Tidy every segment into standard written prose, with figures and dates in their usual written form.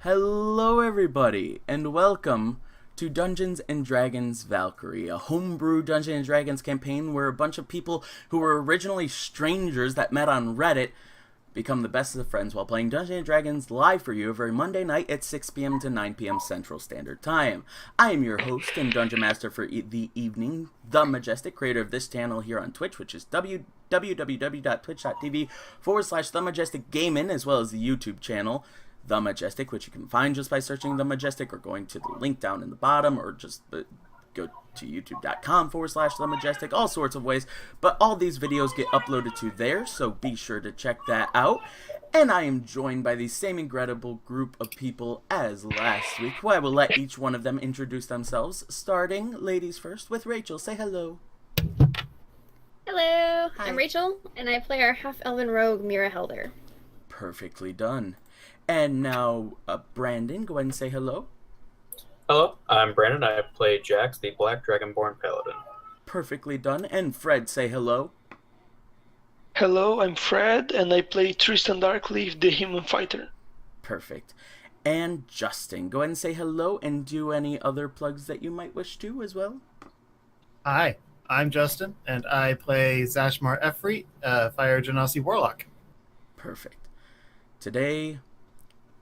Hello everybody, and welcome to Dungeons & Dragons Valkyrie, a homebrew Dungeons & Dragons campaign where a bunch of people who were originally strangers that met on Reddit become the best of friends while playing Dungeons & Dragons live for you every Monday night at 6 p.m. to 9 p.m. Central Standard Time. I am your host and Dungeon Master for the evening, The Majestic, creator of this channel here on Twitch, which is www.twitch.tv/TheMajesticGaming, as well as the YouTube channel, The Majestic, which you can find just by searching The Majestic or going to the link down in the bottom, or just go to youtube.com/The Majestic, all sorts of ways. But all these videos get uploaded to there, so be sure to check that out. And I am joined by the same incredible group of people as last week, who I will let each one of them introduce themselves, starting, ladies first, with Rachel. Say hello. Hello, Hi. I'm Rachel, and I play our half-elven rogue, Mira Helder. Perfectly done. And now, Brandon, go ahead and say hello. Hello, I'm Brandon. I play Jax, the Black Dragonborn Paladin. Perfectly done. And Fred, say hello. Hello, I'm Fred, and I play Tristan Darkleaf, the Human Fighter. Perfect. And Justin, go ahead and say hello and do any other plugs that you might wish to as well. Hi, I'm Justin, and I play Zashmar Efreet, Fire Genasi Warlock. Perfect. Today,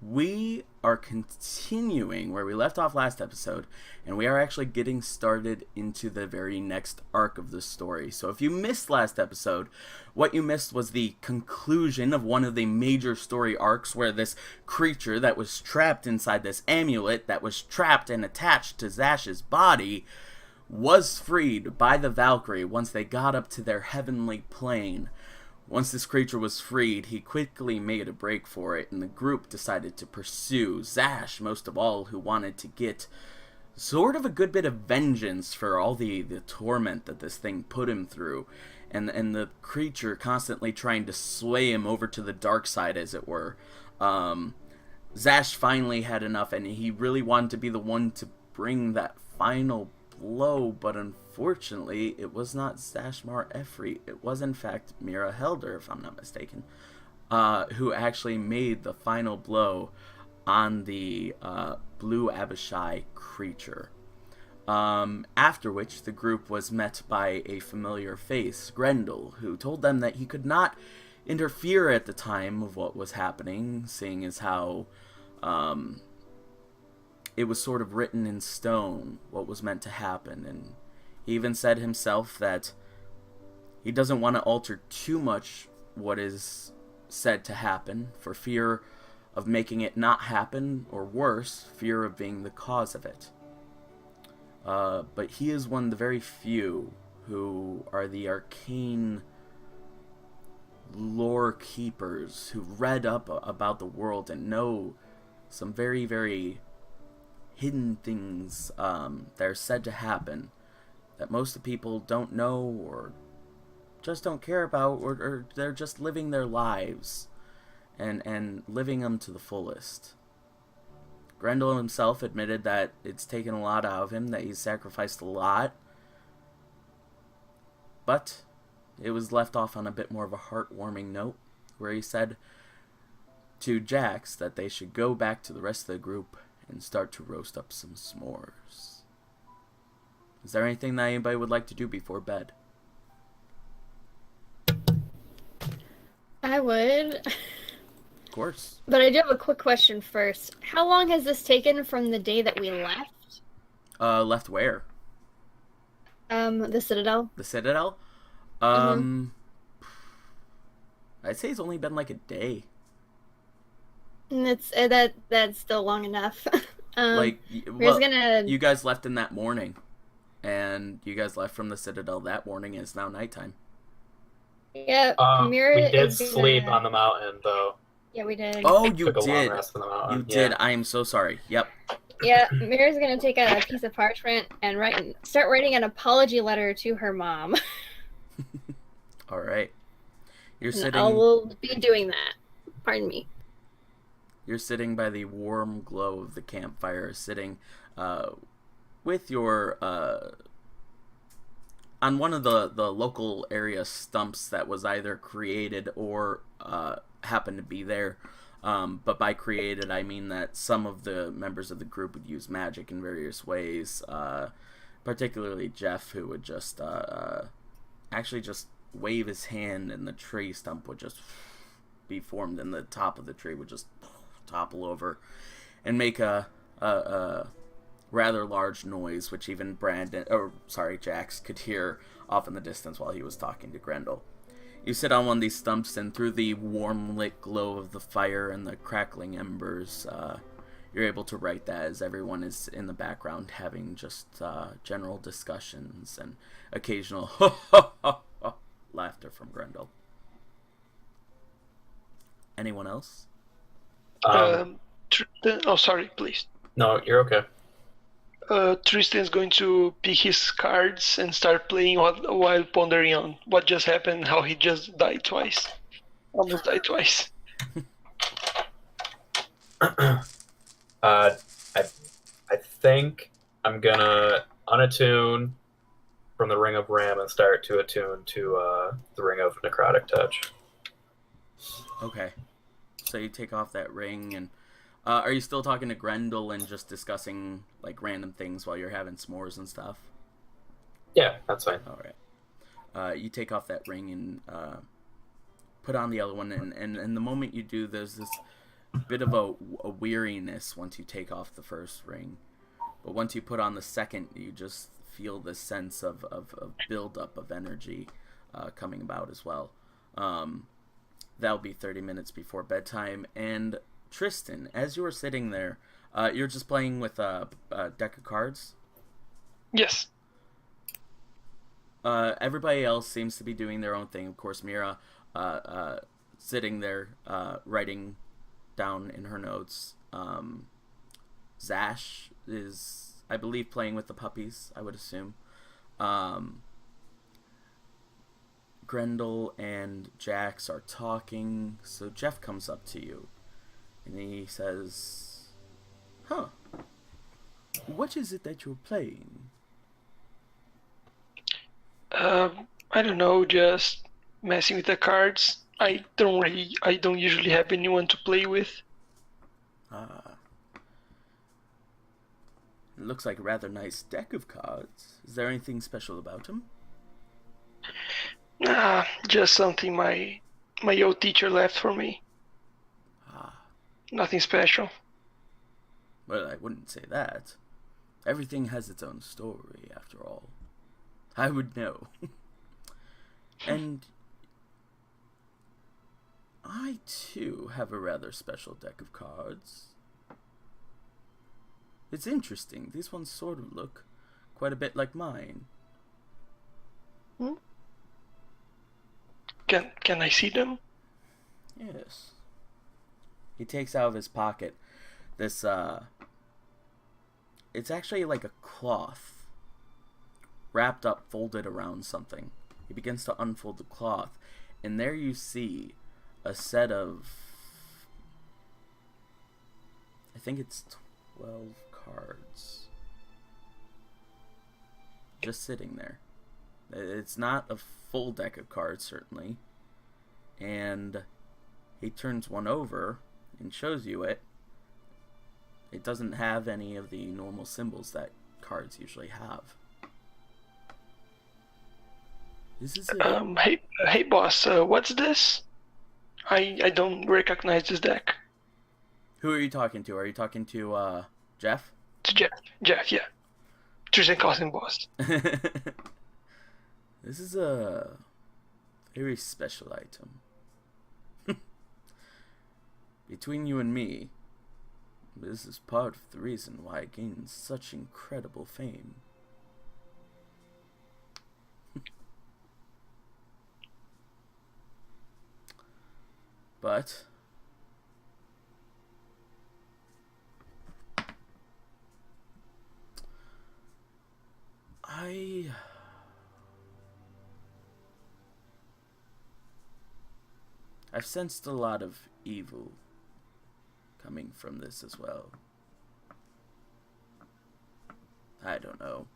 we are continuing where we left off last episode, and we are actually getting started into the very next arc of the story. So if you missed last episode, what you missed was the conclusion of one of the major story arcs where this creature that was trapped inside this amulet that was trapped and attached to Zash's body was freed by the Valkyrie once they got up to their heavenly plane. Once this creature was freed, he quickly made a break for it, and the group decided to pursue Zash, most of all, who wanted to get sort of a good bit of vengeance for all the torment that this thing put him through, and the creature constantly trying to sway him over to the dark side, as it were. Zash finally had enough, and he really wanted to be the one to bring that final blow, but unfortunately, it was not Zashmar Efreet. It was, in fact, Mira Helder, if I'm not mistaken, who actually made the final blow on the Blue Abishai creature. After which, the group was met by a familiar face, Grendel, who told them that he could not interfere at the time of what was happening, seeing as how it was sort of written in stone what was meant to happen, and he even said himself that he doesn't want to alter too much what is said to happen for fear of making it not happen, or worse, fear of being the cause of it. But he is one of the very few who are the arcane lore keepers who read up about the world and know some very, very hidden things that are said to happen that most of the people don't know or just don't care about, or they're just living their lives and living them to the fullest. Grendel himself admitted that it's taken a lot out of him, that he's sacrificed a lot, but it was left off on a bit more of a heartwarming note, where he said to Jax that they should go back to the rest of the group and start to roast up some s'mores. Is there anything that anybody would like to do before bed? I would. Of course. But I do have a quick question first. How long has this taken from the day that we left? Left where? The Citadel? The Citadel? I'd say it's only been like a day. And that's still long enough. You guys left in that morning, and you guys left from the Citadel that morning, and it's now nighttime. Yeah, Mira we did is sleep gonna... on the mountain, though. Yeah, we did. Oh, you Took a long did. rest on the mountain. You did. I am so sorry. Yep. Yeah, Mira's gonna take a piece of parchment and start writing an apology letter to her mom. All right. You're And sitting. I will be doing that. Pardon me. You're sitting by the warm glow of the campfire, sitting with your on one of the local area stumps that was either created or happened to be there. But by created, I mean that some of the members of the group would use magic in various ways, particularly Jeff, who would just actually just wave his hand and the tree stump would just be formed and the top of the tree would just topple over and make a rather large noise, which even Jax could hear off in the distance while he was talking to Grendel. You sit on one of these stumps, and through the warm lit glow of the fire and the crackling embers, you're able to write that as everyone is in the background having just general discussions and occasional laughter from Grendel. Anyone else? Oh, sorry, please. No, you're okay. Tristan's going to pick his cards and start playing while pondering on what just happened, how he just died twice. Almost died twice. I think I'm gonna unattune from the Ring of Ram and start to attune to the Ring of Necrotic Touch. Okay. So you take off that ring, and are you still talking to Grendel and just discussing like random things while you're having s'mores and stuff? Yeah, that's fine. All right. You take off that ring and put on the other one, and the moment you do, there's this bit of a weariness once you take off the first ring. But once you put on the second, you just feel this sense of buildup of energy coming about as well. That'll be 30 minutes before bedtime. And Tristan, as you were sitting there, you're just playing with a deck of cards? Yes. Everybody else seems to be doing their own thing. Of course, Mira sitting there writing down in her notes. Zash is, I believe, playing with the puppies, I would assume. Grendel and Jax are talking, so Jeff comes up to you, and he says, "Huh, what is it that you're playing?" I don't know, just messing with the cards. I don't usually have anyone to play with. It looks like a rather nice deck of cards. Is there anything special about them? Just something my old teacher left for me. Nothing special. Well, I wouldn't say that. Everything has its own story, after all. I would know. And I, too, have a rather special deck of cards. It's interesting. These ones sort of look quite a bit like mine. Can I see them? Yes. He takes out of his pocket this, it's actually like a cloth wrapped up, folded around something. He begins to unfold the cloth, and there you see a set of, I think it's 12 cards. Just sitting there. It's not a full deck of cards, certainly. And he turns one over and shows you it. It doesn't have any of the normal symbols that cards usually have. This is it. Hey boss, what's this? I don't recognize this deck. Who are you talking to? Are you talking to Jeff? It's Jeff, yeah. Tristan calls him boss. This is a very special item. Between you and me, this is part of the reason why I gained such incredible fame. But I've sensed a lot of evil coming from this as well. I don't know.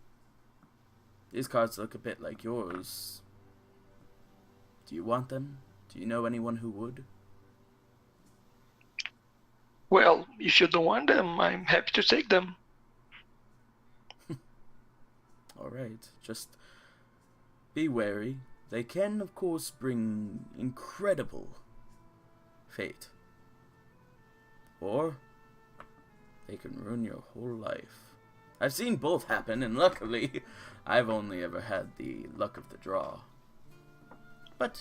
These cards look a bit like yours. Do you want them? Do you know anyone who would? Well, if you don't want them, I'm happy to take them. Alright, just be wary. They can, of course, bring incredible fate. Or they can ruin your whole life. I've seen both happen, and luckily, I've only ever had the luck of the draw. But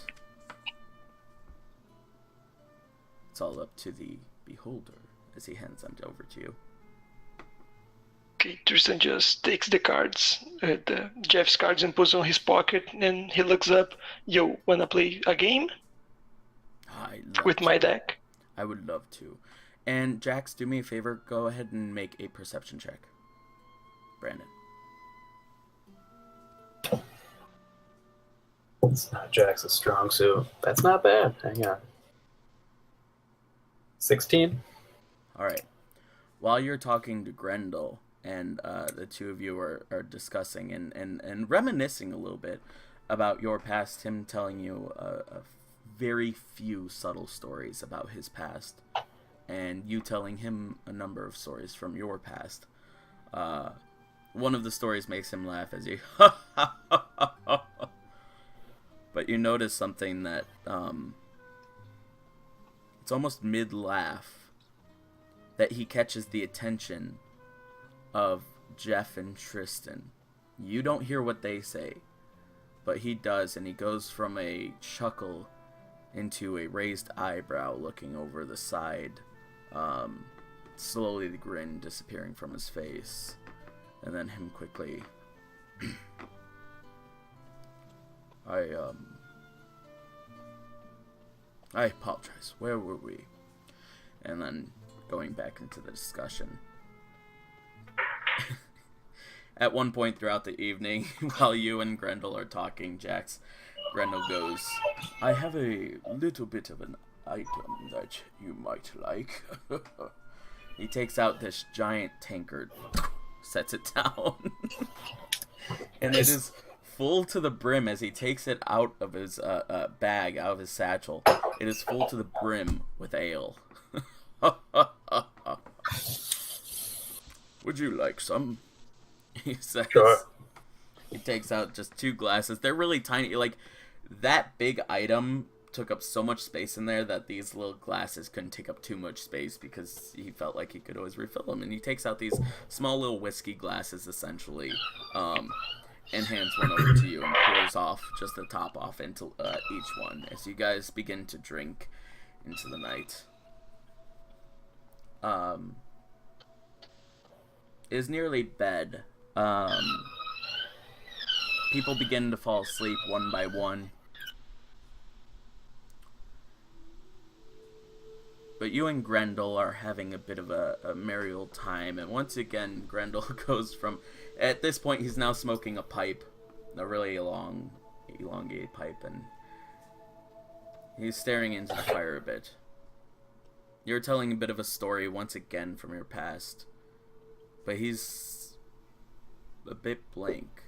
it's all up to the beholder as he hands them over to you. Okay, Tristan just takes the cards, Jeff's cards, and puts on his pocket, and he looks up. Yo, wanna play a game with my deck? I would love to. And Jax, do me a favor. Go ahead and make a perception check. Brandon. It's not Jax's strong suit. That's not bad. Hang on. 16? Alright. While you're talking to Grendel, and the two of you are discussing and reminiscing a little bit about your past, him telling you a very few subtle stories about his past, and you telling him a number of stories from your past. One of the stories makes him laugh as he but you notice something that it's almost mid-laugh that he catches the attention of Jeff and Tristan. You don't hear what they say, but he does, and he goes from a chuckle into a raised eyebrow looking over the side, slowly the grin disappearing from his face, and then him quickly I apologize, where were we? And then going back into the discussion. At one point throughout the evening, while you and Grendel are talking, Jax, Grendel goes, I have a little bit of an item that you might like. He takes out this giant tankard, sets it down, and it is full to the brim as he takes it out of his bag, out of his satchel. It is full to the brim with ale. Would you like some? He says. Sure. He takes out just 2 glasses. They're really tiny. Like, that big item took up so much space in there that these little glasses couldn't take up too much space because he felt like he could always refill them. And he takes out these small little whiskey glasses, essentially, and hands one over to you and pours off just the top off into each one as you guys begin to drink into the night. It is nearly bed. People begin to fall asleep one by one. But you and Grendel are having a bit of a merry old time, and once again, Grendel goes from... At this point, he's now smoking a pipe, a really long, elongated pipe, and he's staring into the fire a bit. You're telling a bit of a story once again from your past, but he's a bit blank,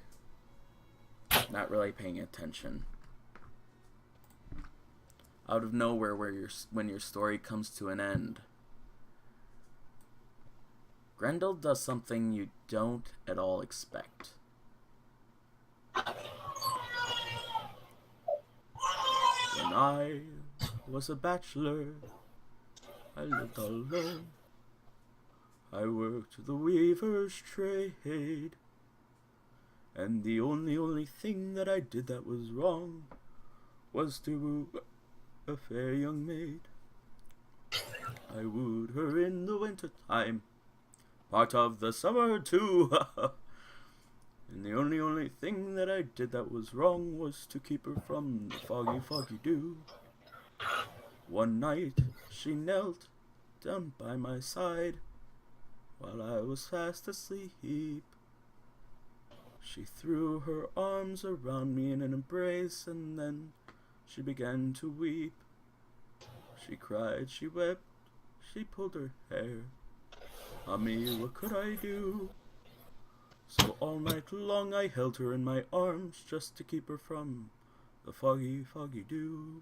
not really paying attention. Out of nowhere, when your story comes to an end, Grendel does something you don't at all expect. When I was a bachelor, I lived alone. I worked the weaver's trade, and the only thing that I did that was wrong was to woo a fair young maid. I wooed her in the winter time, part of the summer too. And the only thing that I did that was wrong was to keep her from the foggy dew. One night she knelt down by my side while I was fast asleep. She threw her arms around me in an embrace, and then she began to weep. She cried, she wept, she pulled her hair. Ah me, what could I do? So all night long I held her in my arms just to keep her from the foggy dew.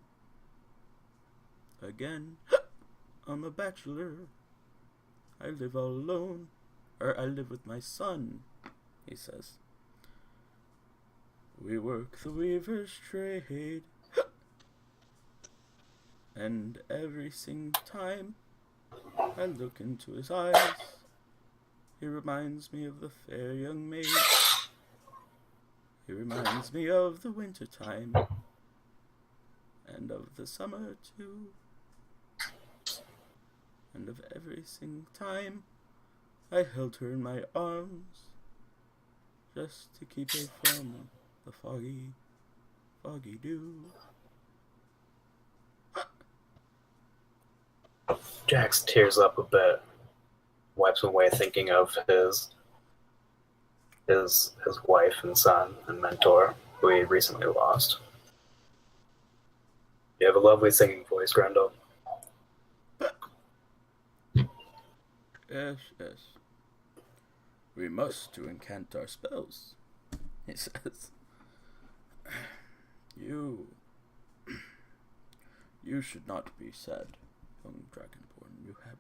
Again, I'm a bachelor, I live all alone. Or I live with my son, he says. We work the weaver's trade. And every single time I look into his eyes, he reminds me of the fair young maid. He reminds me of the winter time. And of the summer too. And of every single time I held her in my arms, just to keep her from the foggy, foggy dew. Jax tears up a bit, wipes away thinking of his wife and son and mentor, who he recently lost. You have a lovely singing voice, Grendel. Yes, yes. We must to incant our spells, he says. You should not be sad, young Dragonborn. You have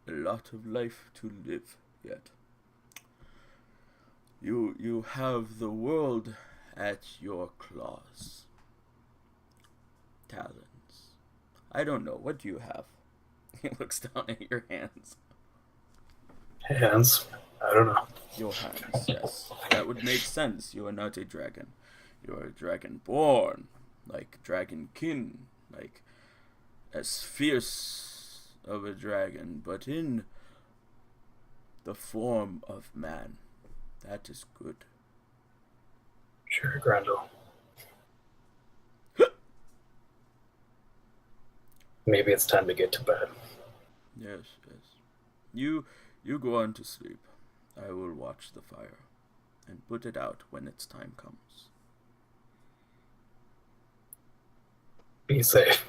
a lot of life to live yet. You have the world at your claws. Talons. I don't know. What do you have? He looks down at your hands. Hands? I don't know. Your hands, yes. That would make sense. You are not a dragon. You are a dragonborn. Like dragonkin. Like as fierce of a dragon, but in the form of man. That is good. Sure, Grendel. Maybe it's time to get to bed. Yes, yes. You go on to sleep. I will watch the fire and put it out when its time comes. Be safe.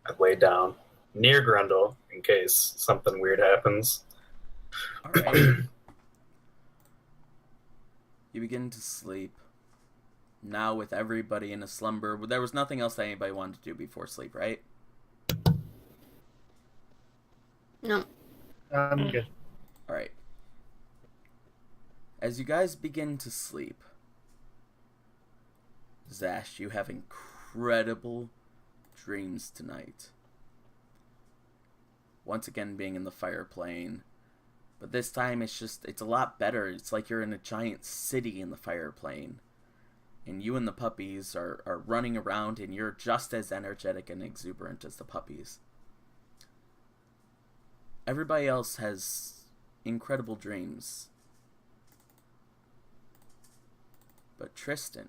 I lay down near Grendel in case something weird happens. Alright. You begin to sleep. Now with everybody in a slumber. There was nothing else that anybody wanted to do before sleep, right? No. I'm good. Alright. As you guys begin to sleep, Zash, you have incredible dreams tonight. Once again being in the fire plane. But this time it's a lot better. It's like you're in a giant city in the fire plane. And you and the puppies are running around and you're just as energetic and exuberant as the puppies. Everybody else has incredible dreams. But Tristan,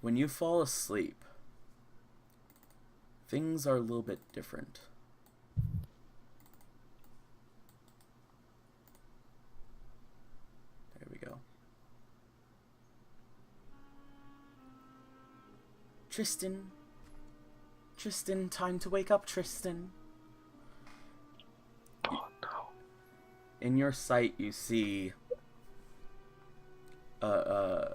when you fall asleep, things are a little bit different. There we go. Tristan, time to wake up, Tristan. Oh no. In your sight, you see a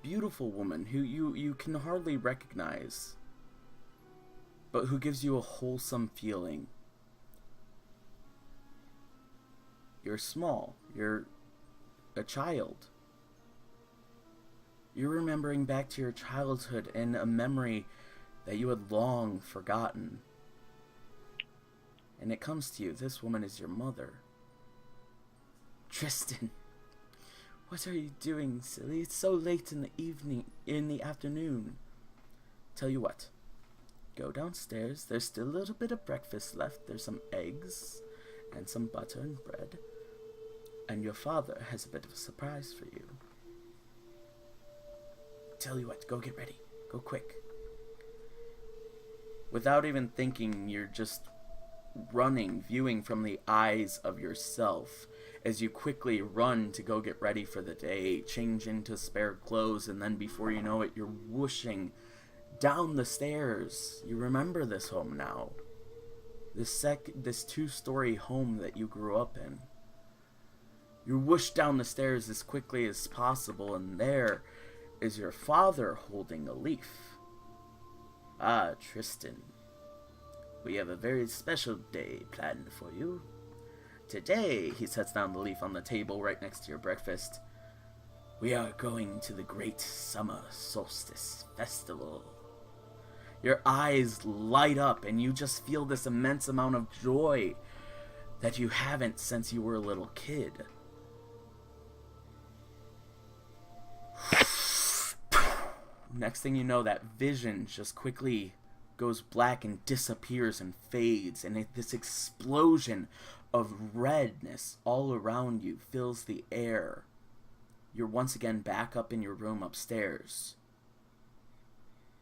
beautiful woman who you can hardly recognize, but who gives you a wholesome feeling. You're small. You're a child. You're remembering back to your childhood and a memory that you had long forgotten. And it comes to you, this woman is your mother. Tristan, what are you doing, silly? It's so late in the afternoon. Tell you what, go downstairs. There's still a little bit of breakfast left. There's some eggs and some butter and bread. And your father has a bit of a surprise for you. Tell you what, go get ready. Go quick. Without even thinking, you're just running, viewing from the eyes of yourself as you quickly run to go get ready for the day, change into spare clothes, and then before you know it, you're whooshing down the stairs. You remember this home now. This 2-story home that you grew up in. You whoosh down the stairs as quickly as possible, and there is your father holding a leaf. Ah, Tristan. We have a very special day planned for you. Today, he sets down the leaf on the table right next to your breakfast. We are going to the great summer solstice festival. Your eyes light up and you just feel this immense amount of joy that you haven't since you were a little kid. Next thing you know, that vision just quickly goes black and disappears and fades, and this explosion of redness all around you fills the air. You're once again back up in your room upstairs.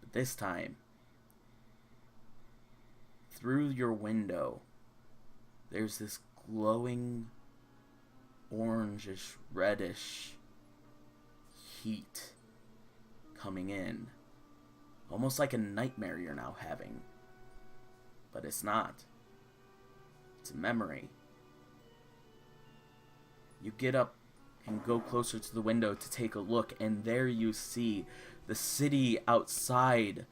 But this time, through your window, there's this glowing, orangish, reddish heat coming in. Almost like a nightmare you're now having. But it's not. It's a memory. You get up and go closer to the window to take a look, and there you see the city outside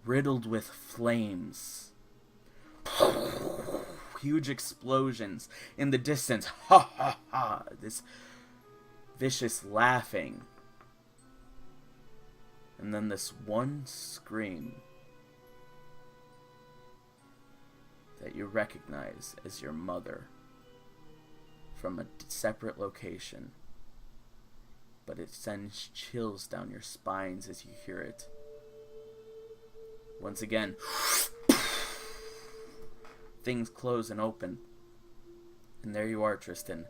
riddled with flames. Huge explosions in the distance. Ha ha ha. This vicious laughing. And then this one scream that you recognize as your mother from a separate location. But it sends chills down your spines as you hear it. Once again, things close and open. And there you are, Tristan,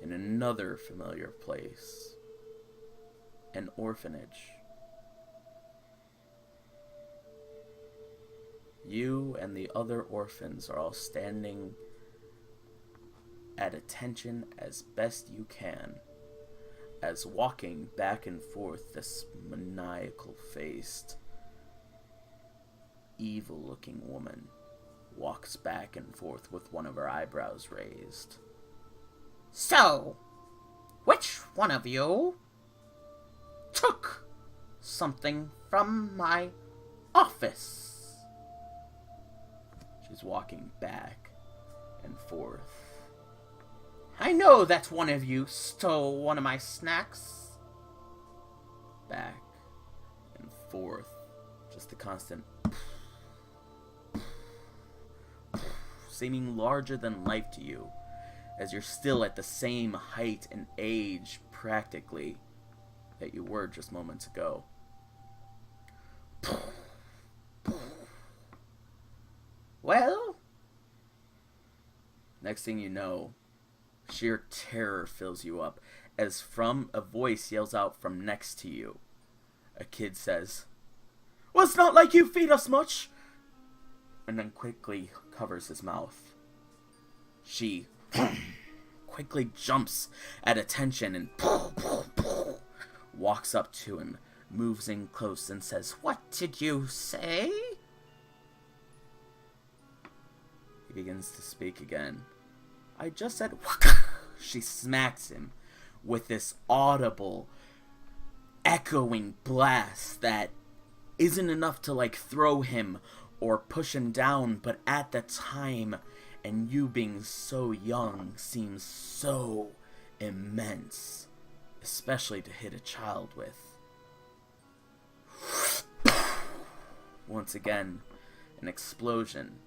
in another familiar place. An orphanage. You and the other orphans are all standing at attention as best you can, as walking back and forth this maniacal-faced, evil-looking woman walks back and forth with one of her eyebrows raised. So, which one of you took something from my office? She's walking back and forth. I know that one of you stole one of my snacks. Back and forth. Just a constant seeming larger than life to you, as you're still at the same height and age, practically, that you were just moments ago. Well? Next thing you know, sheer terror fills you up, as from a voice yells out from next to you. A kid says, "Well, it's not like you feed us much," and then quickly covers his mouth. She quickly jumps at attention and walks up to him, moves in close and says, What did you say? He begins to speak again. I just said, She smacks him with this audible, echoing blast that isn't enough to like throw him or push him down, but at the time, and you being so young, seems so immense, especially to hit a child with. Once again, an explosion.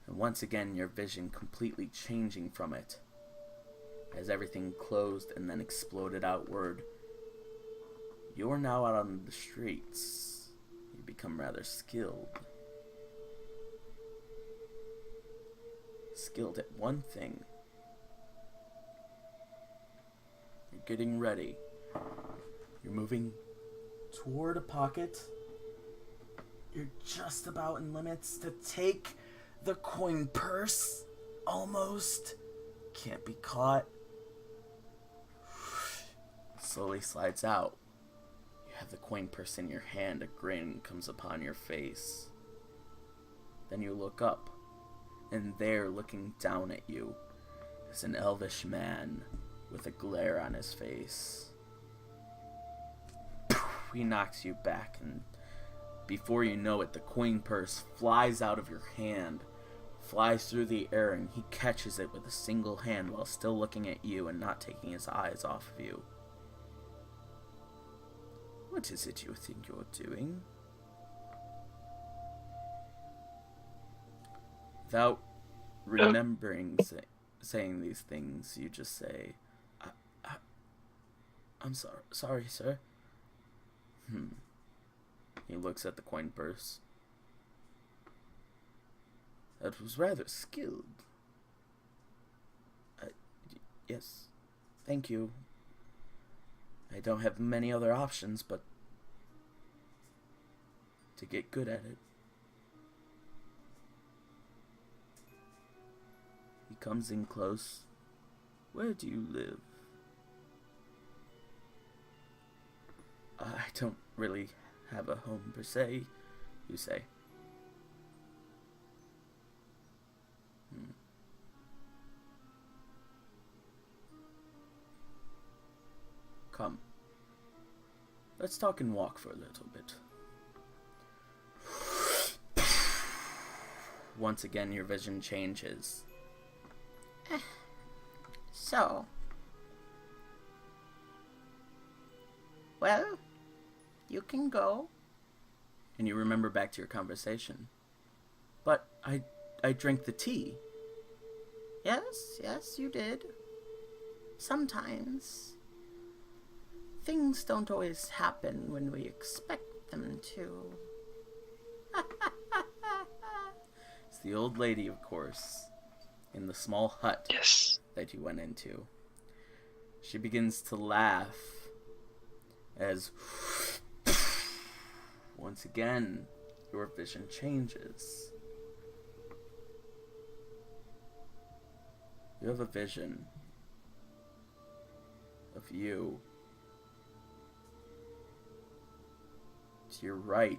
And once again, your vision completely changing from it, as everything closed and then exploded outward. You're now out on the streets. You become rather skilled. Skilled at one thing. You're getting ready. You're moving toward a pocket. You're just about in limits to take the coin purse. Almost. Can't be caught. Slowly slides out. You have the coin purse in your hand. A grin comes upon your face. Then you look up, And there, looking down at you, is an elvish man with a glare on his face. He knocks you back, and before you know it, the coin purse flies out of your hand, flies through the air, and he catches it with a single hand while still looking at you and not taking his eyes off of you. What is it you think you're doing? Without remembering saying these things, you just say, I'm sorry, sir. He looks at the coin purse. That was rather skilled. Yes, thank you. I don't have many other options but to get good at it. He comes in close. Where do you live? I don't really have a home per se, you say. Come. Let's talk and walk for a little bit. Once again, your vision changes. So. Well, you can go. And you remember back to your conversation. But I drank the tea. Yes, you did. Sometimes. Things don't always happen when we expect them to. It's the old lady, of course, in the small hut Yes. that you went into. She begins to laugh as once again your vision changes. You have a vision of you. To your right,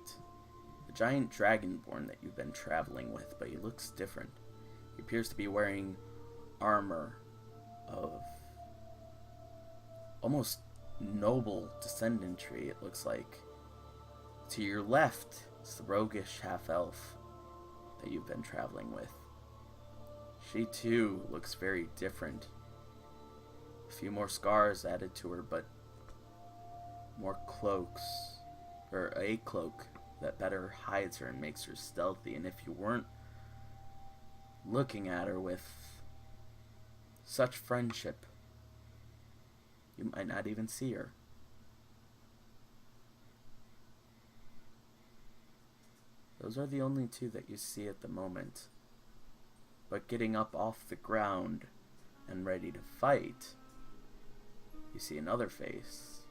a giant dragonborn that you've been traveling with, but he looks different. He appears to be wearing armor of almost noble descendantry, it looks like. To your left, it's the roguish half-elf that you've been traveling with. She too looks very different. A few more scars added to her, but more cloaks. Or a cloak that better hides her and makes her stealthy. And if you weren't looking at her with such friendship, you might not even see her. Those are the only two that you see at the moment. But getting up off the ground and ready to fight, you see another face.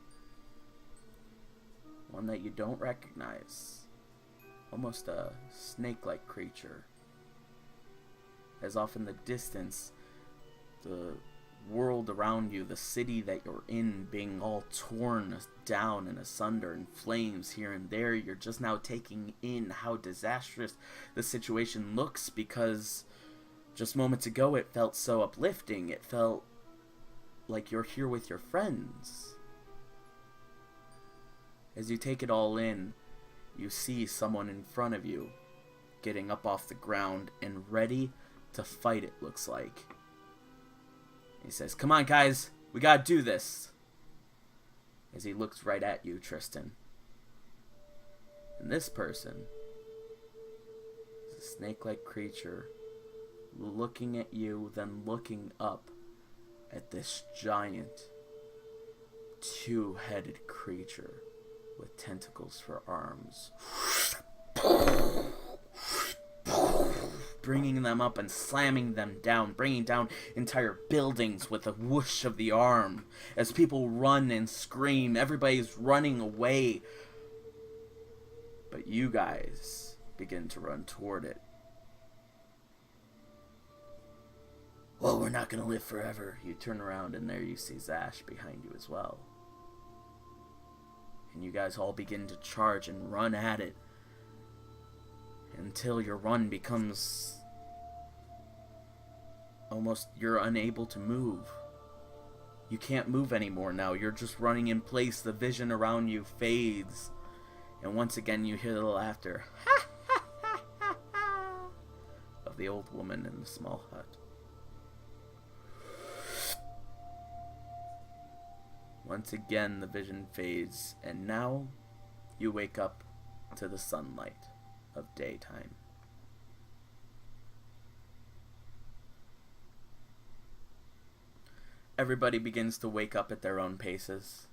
One that you don't recognize. Almost a snake-like creature. As off in the distance, the world around you, the city that you're in, being all torn down and asunder and flames here and there, you're just now taking in how disastrous the situation looks, because just moments ago it felt so uplifting. It felt like you're here with your friends. As you take it all in, you see someone in front of you getting up off the ground and ready to fight, it looks like. He says, "Come on, guys, we gotta do this." As he looks right at you, Tristan. And this person is a snake-like creature looking at you, then looking up at this giant two-headed creature with tentacles for arms, bringing them up and slamming them down, bringing down entire buildings with a whoosh of the arm. As people run and scream, everybody's running away. But you guys begin to run toward it. Well, we're not going to live forever. You turn around and there you see Zash behind you as well. And you guys all begin to charge and run at it until your run becomes almost you're unable to move. You can't move anymore now. You're just running in place. The vision around you fades. And once again you hear the laughter of the old woman in the small hut. Once again the vision fades, and now you wake up to the sunlight of daytime. Everybody begins to wake up at their own paces.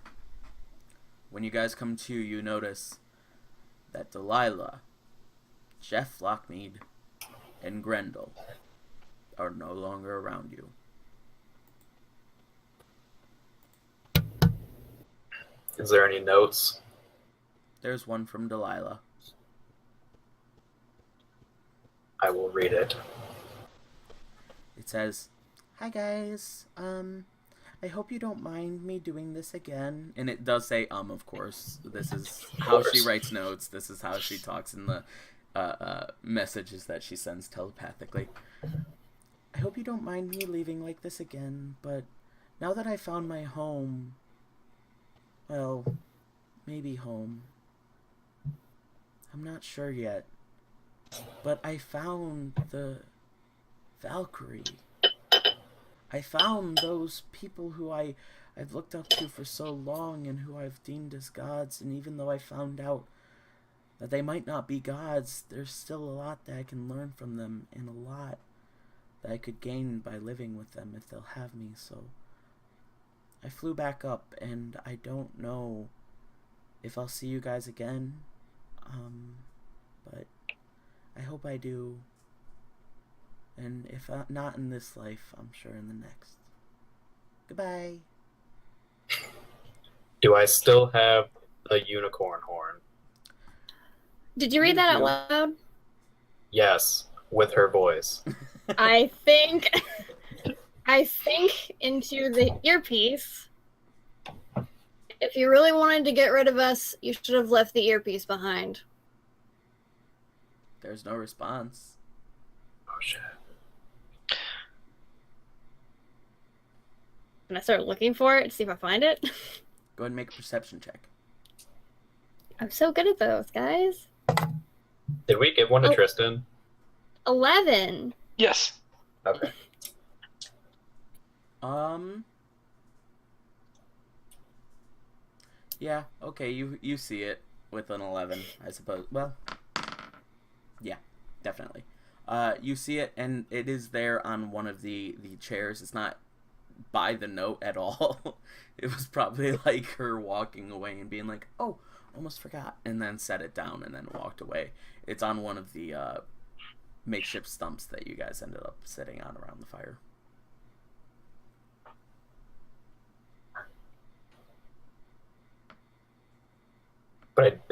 When you guys come to, you notice that Delilah, Jeff Lockmead, and Grendel are no longer around you. Is there any notes? There's one from Delilah. I will read it. It says, "Hi guys, I hope you don't mind me doing this again." And it does say, of course. This is how she writes notes. This is how she talks in the messages that she sends telepathically. "I hope you don't mind me leaving like this again, but now that I found my home, well, maybe home. I'm not sure yet, but I found the Valkyrie. I found those people who I've looked up to for so long and who I've deemed as gods, and even though I found out that they might not be gods, there's still a lot that I can learn from them, and a lot that I could gain by living with them if they'll have me, so I flew back up, and I don't know if I'll see you guys again, but I hope I do. And if not in this life, I'm sure in the next. Goodbye." Do I still have the unicorn horn? Did you read that out loud? Yes, with her voice. I think into the earpiece. If you really wanted to get rid of us, you should have left the earpiece behind. There's no response. Oh shit. Can I start looking for it to see if I find it? Go ahead and make a perception check. I'm so good at those, guys. Did we give one to Tristan? 11. Yes. Okay. Yeah, okay, you see it with an 11, I suppose. Well, yeah, definitely. You see it, and it is there on one of the chairs. It's not by the note at all. It was probably like her walking away and being like, "Oh, almost forgot," and then set it down and then walked away. It's on one of the makeshift stumps that you guys ended up sitting on around the fire. But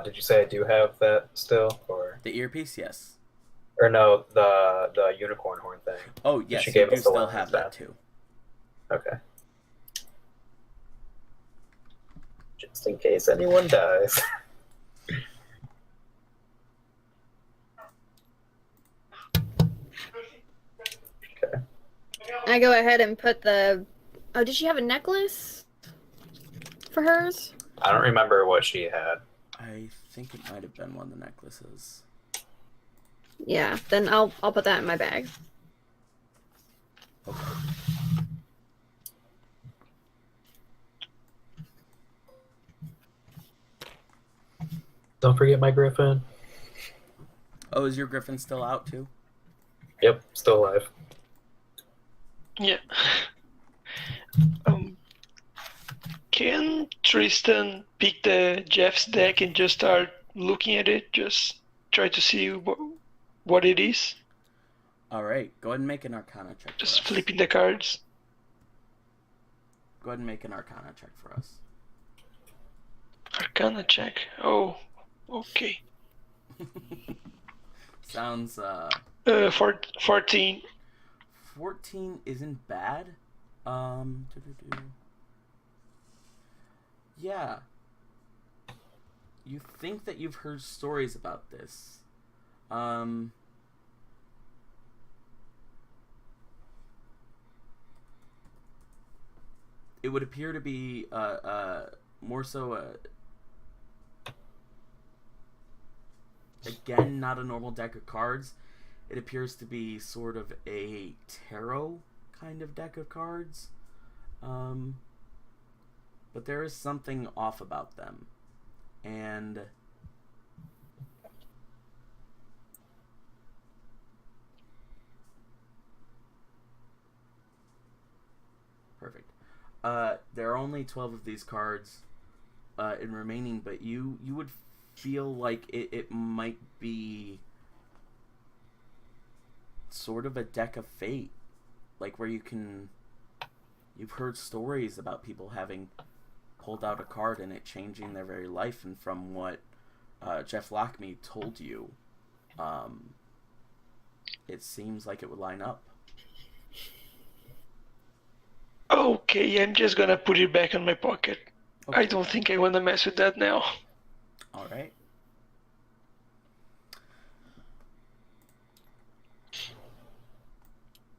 did you say I do have that still, or The earpiece, yes. or no, the unicorn horn thing? Oh, yes, She you gave do us the still one have that. that too. Okay. Just in case anyone dies. Okay. I go ahead and put the... Oh, did she have a necklace for hers? I don't remember what she had. I think it might have been one of the necklaces. Yeah, then I'll put that in my bag. Okay. Don't forget my griffin. Oh, is your griffin still out too? Yep, still alive. Yeah. Can Tristan pick the Jeff's deck and just start looking at it? Just try to see what it is? Alright, go ahead and make an Arcana check Just for us. flipping the cards. Go ahead and make an Arcana check for us. Arcana check. Oh, okay. Sounds, 14. 14 isn't bad. Yeah. You think that you've heard stories about this. it would appear to be more so again, not a normal deck of cards. It appears to be sort of a tarot kind of deck of cards. But there is something off about them. And perfect. There are only 12 of these cards in remaining, but you would feel like it might be sort of a deck of fate, like where you've heard stories about people having pulled out a card and it changing their very life, and from what Jeff Lockme told you, it seems like it would line up. Okay, I'm just gonna put it back in my pocket. Okay. I don't think I wanna mess with that now. All right.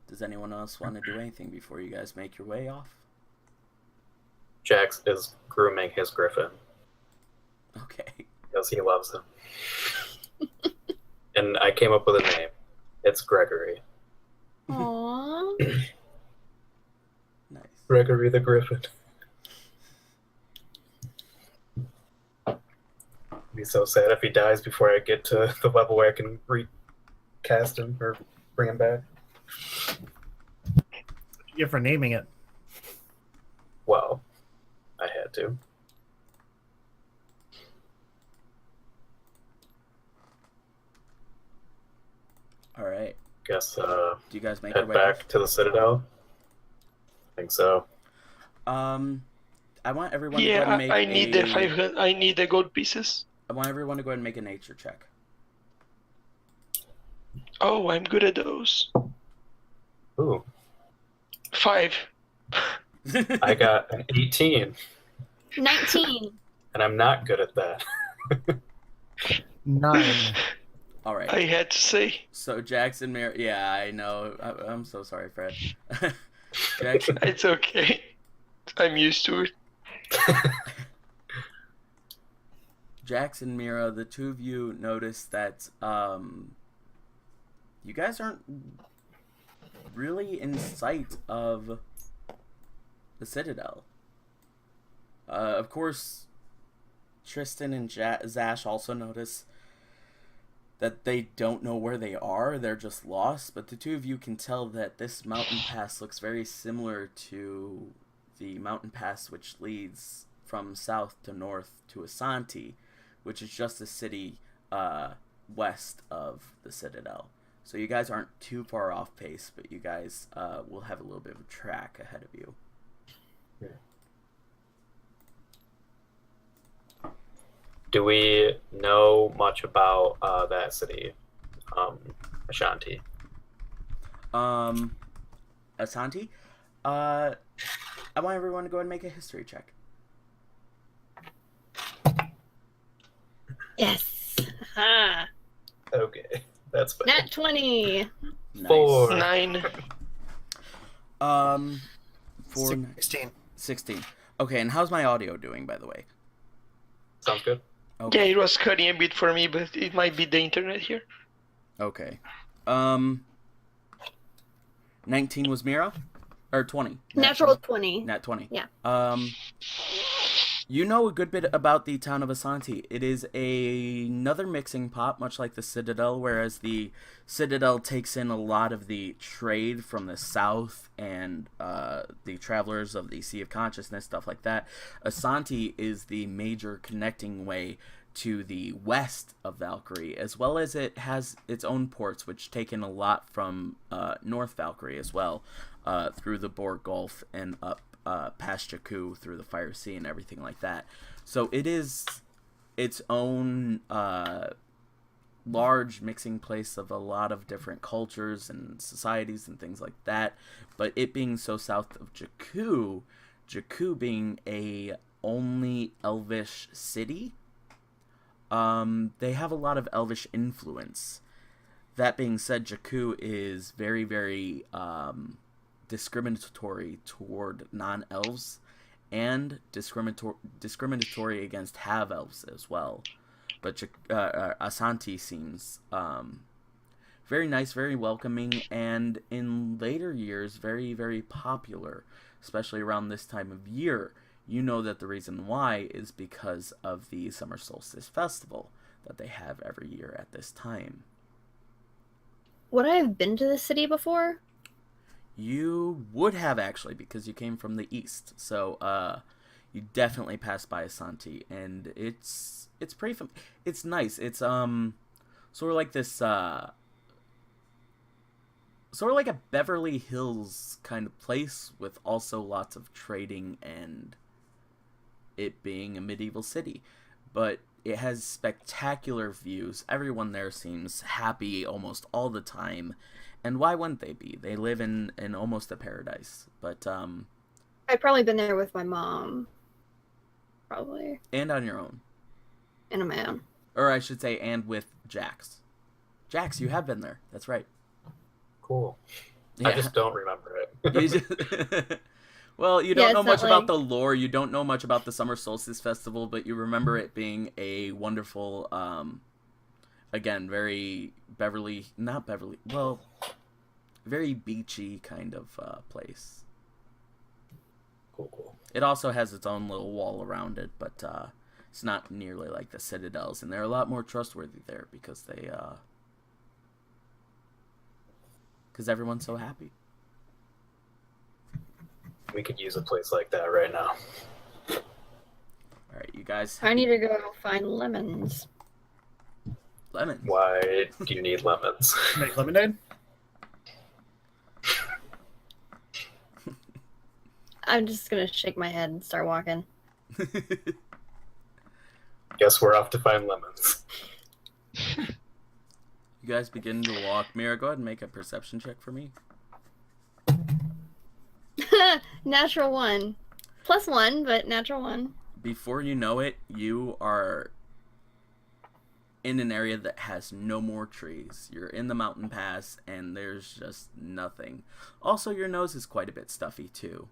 Does anyone else want to do anything before you guys make your way off? Jax is grooming his griffin Okay. because he loves him. And I came up with a name. It's Gregory. Aww. Nice. Gregory the Griffin. It'd be so sad if he dies before I get to the level where I can recast him or bring him back. Yeah, for naming it. Well, I had to. All right. Guess Do you guys make your head way back off? to the Citadel. I think so. I want everyone to go Yeah, ahead and make I need the 500. I need the gold pieces. I want everyone to go ahead and make a nature check. Oh, I'm good at those. Ooh, 5. I got an 18, 19. and I'm not good at that. 9. All right. I had to say. So Jackson, yeah, I know. I'm so sorry, Fred. Jackson, It's okay. I'm used to it. Jackson, Mira, the two of you notice that you guys aren't really in sight of the Citadel. Of course, Tristan and Zash also notice that they don't know where they are. They're just lost. But the two of you can tell that this mountain pass looks very similar to the mountain pass which leads from south to north to Asante, which is just a city west of the Citadel. So you guys aren't too far off pace, but you guys will have a little bit of a track ahead of you. Do we know much about that city, Ashanti? Asante? I want everyone to go ahead and make a history check. Yes. Ha. Okay, that's fine. Nat 20. Nice. 4. 9. For 16. 16. Okay, and how's my audio doing, by the way? Sounds good. Okay. Yeah, it was cutting a bit for me, but it might be the internet here. Okay. 19 was Mira? Or 20? Natural 20. Nat 20. Yeah. You know a good bit about the town of Asante. It is another mixing pot, much like the Citadel, whereas the Citadel takes in a lot of the trade from the south and the travelers of the Sea of Consciousness, stuff like that. Asante is the major connecting way to the west of Valkyrie, as well as it has its own ports, which take in a lot from North Valkyrie as well, through the Borg Gulf and up past Jakku through the Fire Sea and everything like that. So it is its own large mixing place of a lot of different cultures and societies and things like that. But it being so south of Jakku, Jakku being a only elvish city, they have a lot of elvish influence. That being said, Jakku is very, very discriminatory toward non-elves and discriminatory against half-elves as well. But Asanti seems very nice, very welcoming, and in later years, very, very popular, especially around this time of year. You know that the reason why is because of the Summer Solstice Festival that they have every year at this time. Would I have been to the city before? You would have, actually, because you came from the east. So, you definitely passed by Asanti, and it's pretty it's nice. It's sort of like this sort of like a Beverly Hills kind of place with also lots of trading and it being a medieval city. But it has spectacular views. Everyone there seems happy almost all the time. And why wouldn't they be? They live in almost a paradise. But I've probably been there with my mom. Probably. And on your own. And on my own. Or I should say, and with Jax. Jax, you have been there. That's right. Cool. Yeah. I just don't remember it. Well, you don't know much like... about the lore. You don't know much about the Summer Solstice Festival, but you remember it being a wonderful, again, very very beachy kind of place. Cool. It also has its own little wall around it, but it's not nearly like the Citadels, and they're a lot more trustworthy there because everyone's so happy. We could use a place like that right now. Alright, you guys. I need to go find lemons. Lemons? Why do you need lemons? Make lemonade? I'm just gonna shake my head and start walking. Guess we're off to find lemons. You guys begin to walk. Mira, go ahead and make a perception check for me. Natural 1. +1, but natural 1. Before you know it, you are in an area that has no more trees. You're in the mountain pass, and there's just nothing. Also, your nose is quite a bit stuffy, too.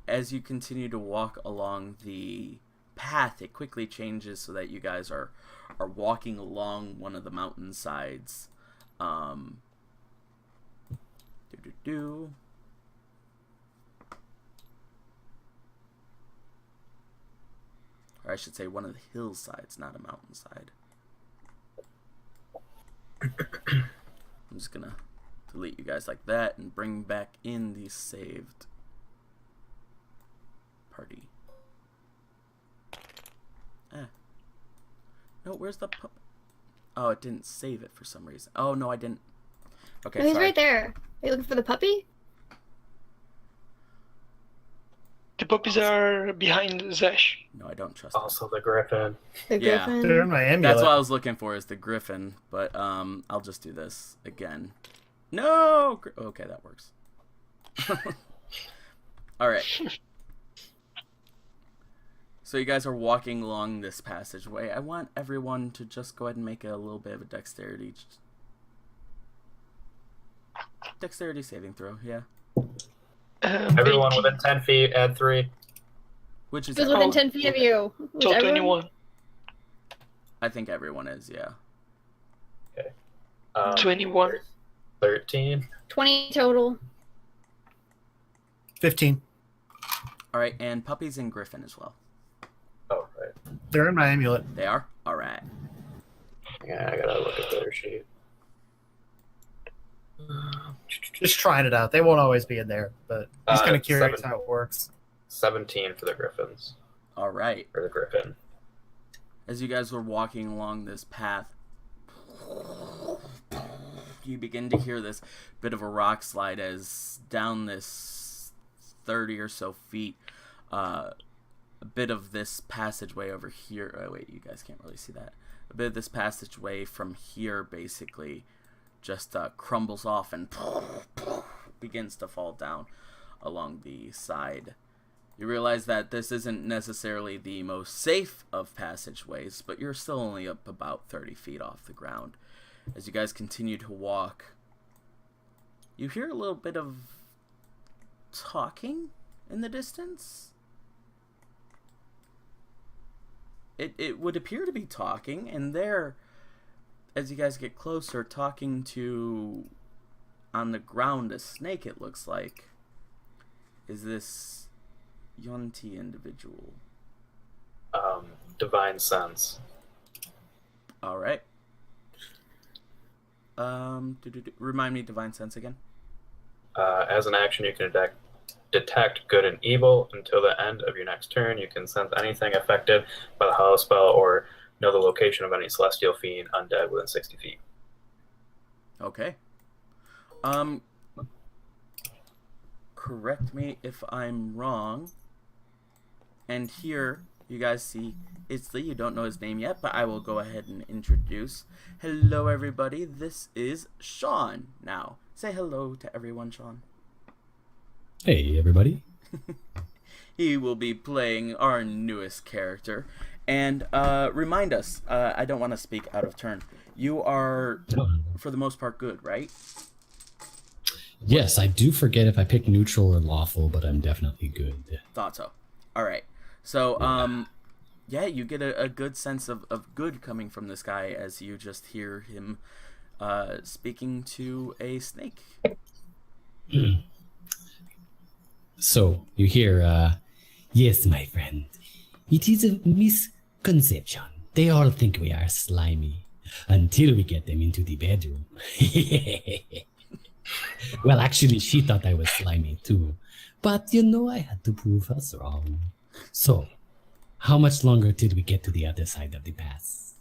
As you continue to walk along the path, it quickly changes so that you guys are walking along one of the mountain sides. Or I should say one of the hillsides, not a mountainside. I'm just gonna delete you guys like that and bring back in the saved party. No, where's the pup? Oh, it didn't save it for some reason. Oh, no, I didn't. Okay, Oh, he's sorry. right there. Are you looking for the puppy? The puppies are behind Zash. No, I don't trust him. Also the griffin. The Yeah. griffin? They're in my amulet. That's what I was looking for, is the griffin. But I'll just do this again. No! Okay, that works. Alright. So you guys are walking along this passageway. I want everyone to just go ahead and make a little bit of a dexterity saving throw, yeah. Everyone 18. within 10 feet, add 3. Which is, Who's within 10 feet of you? Was So everyone? 21. I think everyone is, yeah. Okay. 21. 13. 20 total. 15. Alright, and puppies and griffin as well. Oh, right. They're in my amulet. They are? Alright. Yeah, I gotta look at their sheet. Just trying it out. They won't always be in there, but just kind of curious 7. how it works. 17 for the griffins. Alright. Or the griffin. As you guys were walking along this path, you begin to hear this bit of a rock slide as down this 30 or so feet, a bit of this passageway over here. Oh, wait, you guys can't really see that. A bit of this passageway from here basically just crumbles off and begins to fall down along the side. You realize that this isn't necessarily the most safe of passageways, but you're still only up about 30 feet off the ground. As you guys continue to walk, you hear a little bit of talking in the distance. It would appear to be talking, and there, as you guys get closer, talking to, on the ground, a snake, it looks like, is this Yonti individual. Divine sense. All right. Remind me divine sense again. As an action, you can detect good and evil until the end of your next turn. You can sense anything affected by the hollow spell or know the location of any celestial fiend undead within 60 feet. Okay. Correct me if I'm wrong. And here, you guys see Itzley. You don't know his name yet, but I will go ahead and introduce. Hello, everybody. This is Sean. Now, say hello to everyone, Sean. Hey, everybody. He will be playing our newest character. And remind us, I don't want to speak out of turn. You are, for the most part, good, right? Yes, I do forget if I pick neutral or lawful, but I'm definitely good. Thought so. All right. So, yeah, you get a good sense of good coming from this guy as you just hear him speaking to a snake. So, you hear, yes, my friend, it is a misconception. They all think we are slimy until we get them into the bedroom. Well, actually, she thought I was slimy too. But, I had to prove us wrong. So, how much longer till we get to the other side of the pass?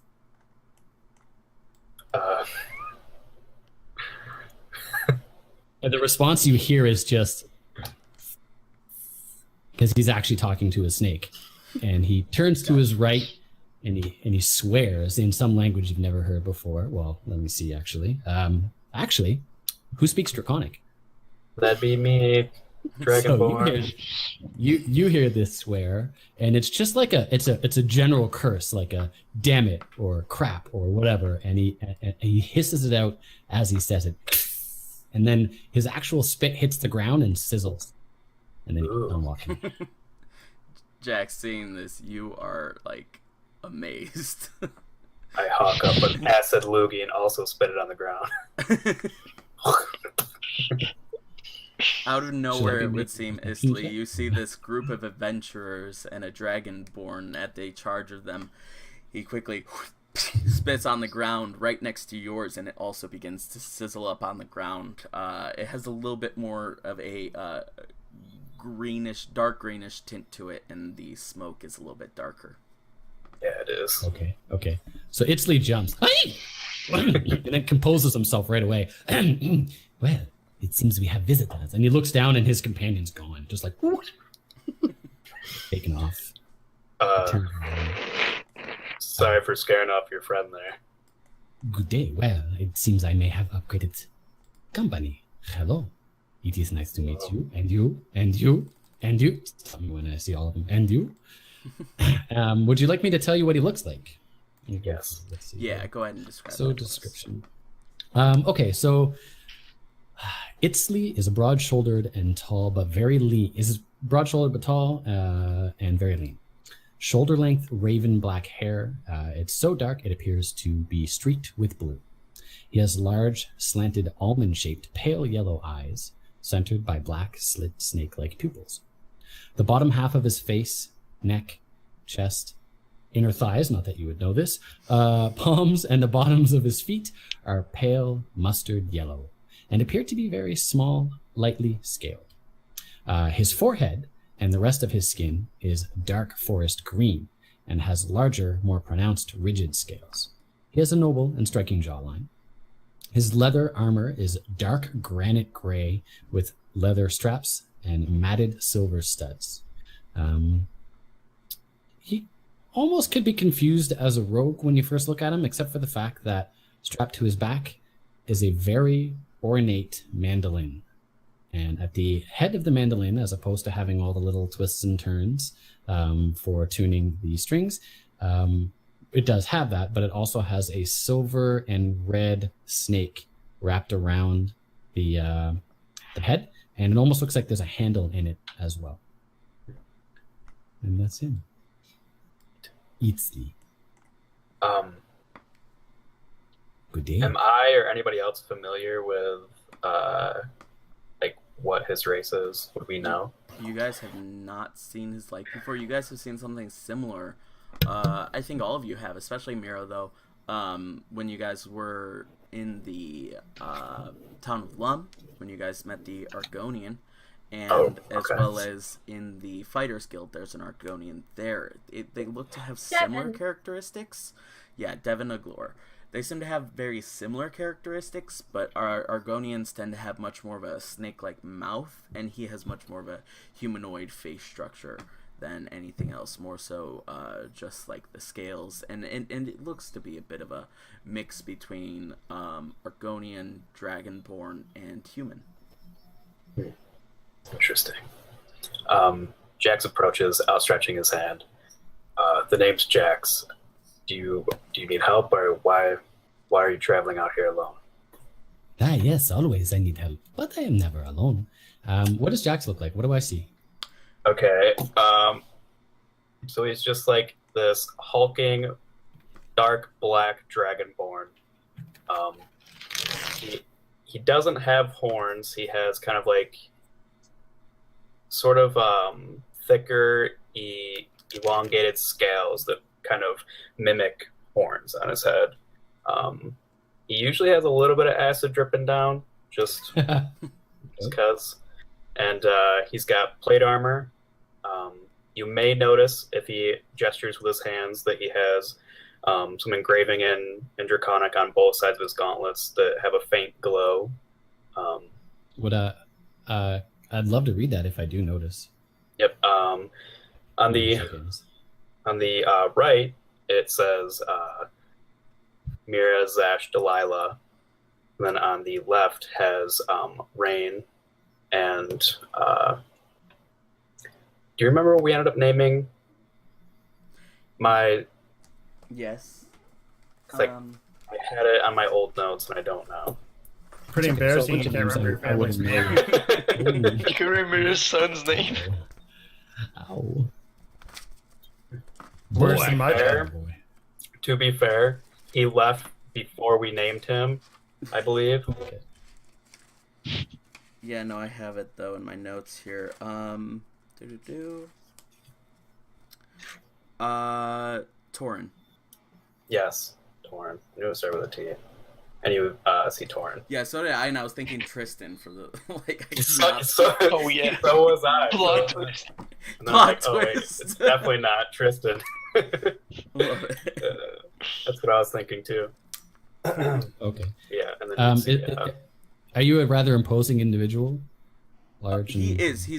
And the response you hear is just... because he's actually talking to a snake. And he turns to his right, and he swears in some language you've never heard before. Well, let me see, actually. Actually, who speaks Draconic? That'd be me, Dragonborn. So you hear this swear, and it's just like it's a general curse, like a damn it or crap or whatever, and he hisses it out as he says it, and then his actual spit hits the ground and sizzles, and then he keeps on walking. Jack, seeing this, you are like amazed. I hawk up an acid loogie and also spit it on the ground. Out of nowhere, it would seem, Istley, you see this group of adventurers and a dragonborn at the charge of them. He quickly spits on the ground right next to yours, and it also begins to sizzle up on the ground. It has a little bit more of a dark greenish tint to it, and the smoke is a little bit darker. Yeah, it is. Okay. So Itzley jumps. And then composes himself right away. Well, it seems we have visitors. And he looks down and his companion's gone. Just like, taken off. Sorry for scaring off your friend there. Good day. Well, it seems I may have upgraded company. Hello. It is nice to meet you. And you. And you. And you. Tell me when I see all of them. And you. Would you like me to tell you what he looks like? Yes. Let's see. Yeah, go ahead and describe. So description. Okay, so Itzley is broad-shouldered and tall, but very lean. Is broad-shouldered but tall, and very lean. Shoulder-length raven black hair. It's so dark it appears to be streaked with blue. He has large, slanted, almond-shaped, pale yellow eyes, centered by black, slit snake-like pupils. The bottom half of his face, neck, chest, inner thighs, not that you would know this, palms and the bottoms of his feet are pale mustard yellow and appear to be very small, lightly scaled. His forehead and the rest of his skin is dark forest green and has larger, more pronounced rigid scales. He has a noble and striking jawline. His leather armor is dark granite gray with leather straps and matted silver studs. He almost could be confused as a rogue when you first look at him, except for the fact that strapped to his back is a very ornate mandolin. And at the head of the mandolin, as opposed to having all the little twists and turns for tuning the strings, it does have that, but it also has a silver and red snake wrapped around the head, and it almost looks like there's a handle in it as well. And that's him. Eatsley. Good day. Am I or anybody else familiar with like what his race is? Would we know? You guys have not seen his like before. You guys have seen something similar. I think all of you have, especially Miro, though. When you guys were in the town of Lum, when you guys met the Argonian, and as well as in the Fighters Guild, there's an Argonian there. They look to have similar characteristics. Yeah, Devin Aglor. They seem to have very similar characteristics, but our Argonians tend to have much more of a snake-like mouth, and he has much more of a humanoid face structure than anything else, more so just like the scales, and it looks to be a bit of a mix between Argonian, Dragonborn, and human. Interesting. Jax approaches, outstretching his hand. The name's Jax. Do you need help, or why are you traveling out here alone? Yes, always I need help, but I am never alone. What does Jax look like? What do I see? Okay. So he's just like this hulking, dark black dragonborn. He doesn't have horns. He has kind of like sort of thicker, elongated scales that kind of mimic horns on his head. He usually has a little bit of acid dripping down, just because. And he's got plate armor. You may notice if he gestures with his hands that he has some engraving in Draconic on both sides of his gauntlets that have a faint glow. I'd love to read that if I do notice. Yep. On the right, it says Mira, Zash, Delilah. And then on the left has Rain. And do you remember what we ended up naming my... Yes. I had it on my old notes and I don't know. Pretty embarrassing. You can't remember your family's name. You can remember your son's name. Ow. Worse than my Fair. dad. To be fair, he left before we named him, I believe. Okay. Yeah, no, I have it though in my notes here. Torin. Yes, Torn. I knew it started with a T. And you see Torn. Yeah, so did I, and I was thinking Tristan for the like. Oh yeah. So was I. Plot twist. And then Plot oh, wait, twist. it's definitely not Tristan. Love it. That's what I was thinking too. Okay. Yeah, and then are you a rather imposing individual? Large. He and... is. He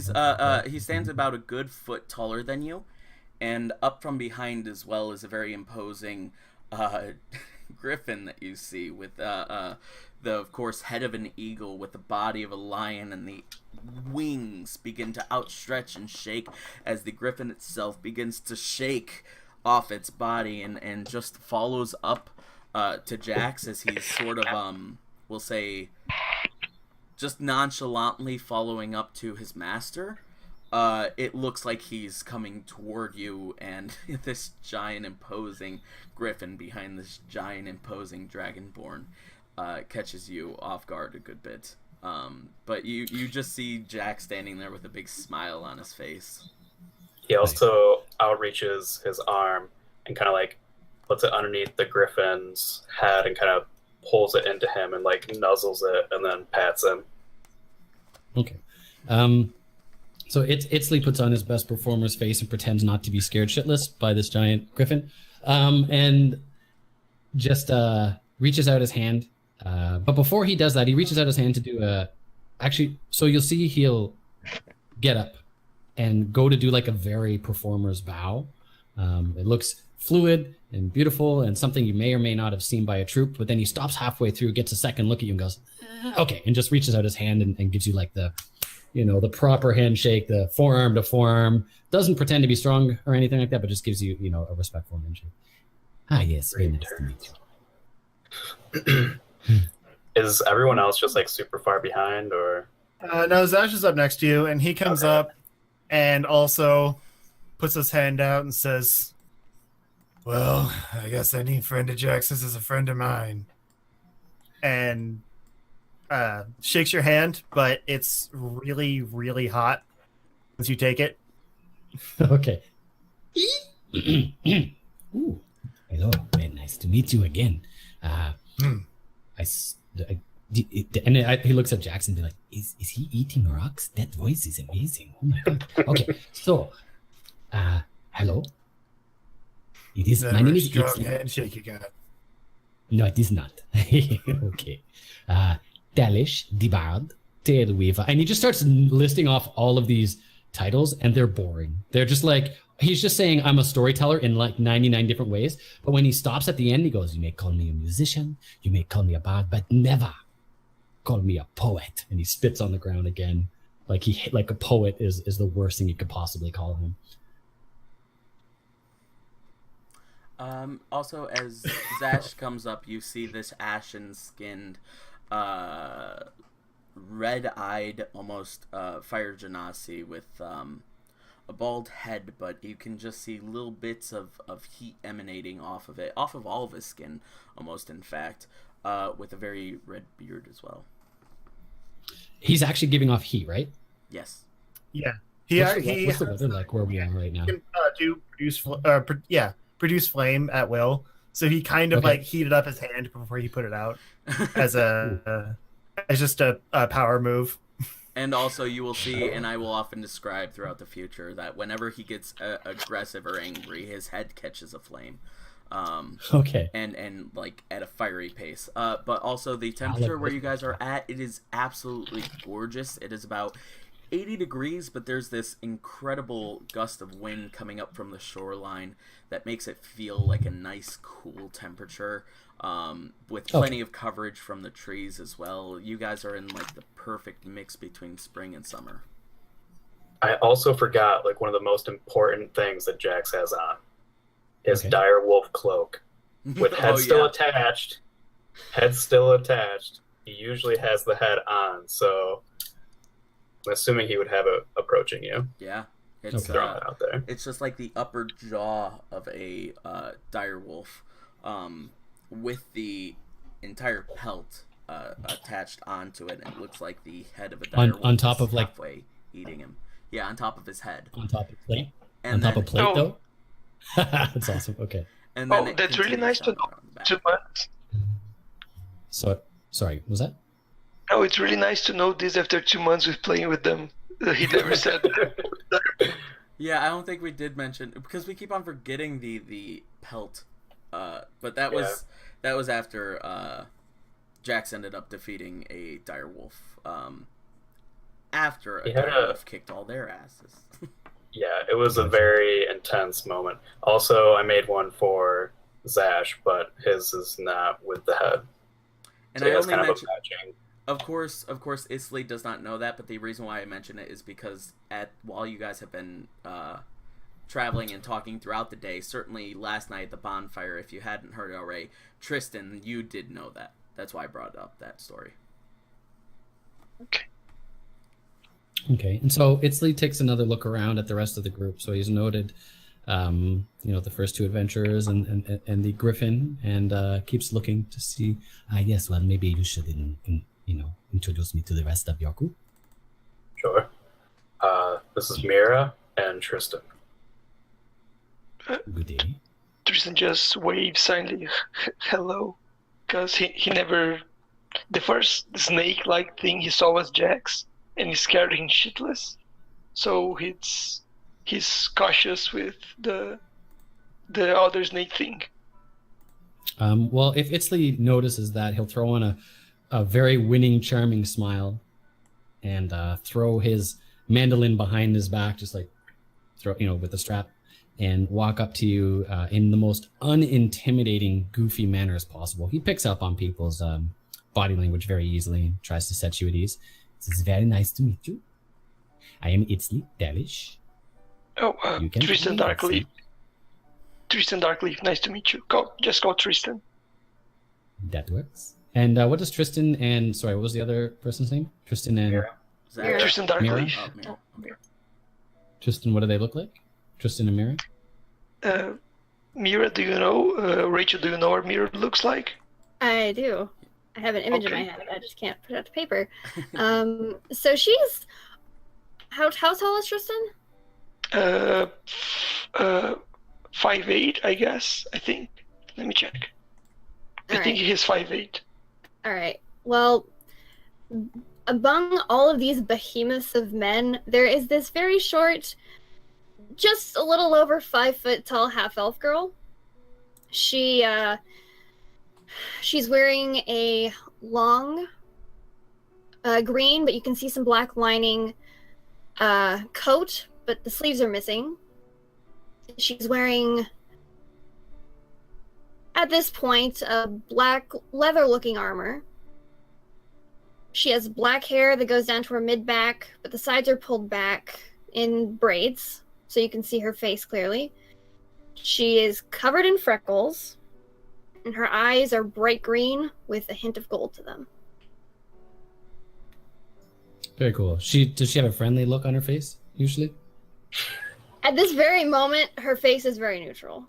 stands about a good foot taller than you, and up from behind as well is a very imposing griffin that you see with the of course head of an eagle with the body of a lion, and the wings begin to outstretch and shake as the griffin itself begins to shake off its body and just follows up to Jax as he's sort of we'll say just nonchalantly following up to his master. It looks like he's coming toward you, and this giant imposing griffin behind this giant imposing dragonborn catches you off guard a good bit. But you just see Jack standing there with a big smile on his face. he also outreaches his arm and kind of like puts it underneath the griffin's head and kind of pulls it into him and like nuzzles it and then pats him. Okay. So Itzley puts on his best performer's face and pretends not to be scared shitless by this giant griffin, and just reaches out his hand. But before he does that, he reaches out his hand to do a... Actually, so you'll see he'll get up and go to do like a very performer's bow. It looks fluid and beautiful and something you may or may not have seen by a troupe, but then he stops halfway through, gets a second look at you and goes, okay, and just reaches out his hand and gives you like the, you know, the proper handshake, the forearm to forearm. Doesn't pretend to be strong or anything like that, but just gives you, you know, a respectful handshake. Ah, yes, very nice to meet you. Is everyone else just like super far behind, or? No, Zash is up next to you, and he comes up and also puts his hand out and says, "Well, I guess any friend of Jackson's is a friend of mine." And shakes your hand, but it's really, really hot once you take it. Okay. Ooh, hello, man. Nice to meet you again. He looks at Jackson and be like, is he eating rocks? That voice is amazing. Oh my god. Okay, so, hello. It is. My name is strong Itzli. handshake you got. No, it is not. Okay. Dalish, Dibard, Tailweaver. And he just starts listing off all of these titles, and they're boring. They're just like, he's just saying, I'm a storyteller in like 99 different ways. But when he stops at the end, he goes, you may call me a musician, you may call me a bard, but never call me a poet. And he spits on the ground again. Like a poet is the worst thing you could possibly call him. Also, as Zash comes up, you see this ashen-skinned, red-eyed, almost fire genasi with a bald head, but you can just see little bits of heat emanating off of it, off of all of his skin, almost, in fact, with a very red beard as well. He's actually giving off heat, right? Yes. Yeah. What's the weather like where we are right now? He can produce flame at will. So he kind of like heated up his hand before he put it out as just a power move. And also you will see, and I will often describe throughout the future, that whenever he gets aggressive or angry, his head catches a flame. Okay. And like at a fiery pace. But also the temperature where you guys are at, it is absolutely gorgeous. It is about 80 degrees, but there's this incredible gust of wind coming up from the shoreline that makes it feel like a nice cool temperature, with plenty of coverage from the trees as well. You guys are in like the perfect mix between spring and summer. I also forgot like one of the most important things that Jax has on. His dire wolf cloak. With head still attached. Head still attached. He usually has the head on, so I'm assuming he would have it approaching you. Yeah. It's throwing it out there. It's just like the upper jaw of a dire wolf, with the entire pelt attached onto it, and it looks like the head of a dire wolf on top of like halfway eating him. Yeah, on top of his head. On top of plate. And on top of plate, though. That's awesome. Okay. And then that's really nice to know. 2 months. So, sorry, was that? Oh, it's really nice to know this after 2 months with playing with them. He never said that. Yeah, I don't think we did mention, because we keep on forgetting the pelt. But that was after Jax ended up defeating a dire wolf. After a dire wolf kicked all their asses. Yeah, it was a very intense moment. Also, I made one for Zash, but his is not with the head. And so I only mentioned, of course, Isley does not know that, but the reason why I mention it is because while you guys have been traveling and talking throughout the day, certainly last night at the bonfire, if you hadn't heard it already, Tristan, you did know that. That's why I brought up that story. Okay, and so Itzli takes another look around at the rest of the group. So he's noted, the first two adventurers and the griffin, and keeps looking to see. Yes, well, maybe you should, introduce me to the rest of your group. Sure. This is Mira and Tristan. Good day. Tristan just waves silently, hello, because he never. The first snake-like thing he saw was Jax. And he's scared him shitless, so he's cautious with the other snake thing. Well, if Itzli notices that, he'll throw on a very winning, charming smile, and throw his mandolin behind his back, just like with the strap, and walk up to you in the most unintimidating, goofy manner as possible. He picks up on people's body language very easily and tries to set you at ease. It's very nice to meet you. I am Itzli Dalish. Oh, Tristan Darkleaf. Tristan Darkleaf, nice to meet you. Just call Tristan. That works. And what does Tristan and what was the other person's name? Tristan and Mira. Tristan Darkleaf. Mira. Tristan, what do they look like? Tristan and Mira? Mira, do you know? Rachel, do you know what Mira looks like? I do. I have an image in my Okay. head. I just can't put it to paper. So she's how tall is Tristan? 5'8", I guess. I think. Let me check. I All think right. he's 5'8". All right. Well, among all of these behemoths of men, there is this very short, just a little over 5 foot tall half elf girl. She's wearing a long green, but you can see some black lining coat, but the sleeves are missing. She's wearing, at this point, a black leather-looking armor. She has black hair that goes down to her mid-back, but the sides are pulled back in braids, so you can see her face clearly. She is covered in freckles, and her eyes are bright green with a hint of gold to them. Very cool. Does she have a friendly look on her face, usually? At this very moment, her face is very neutral.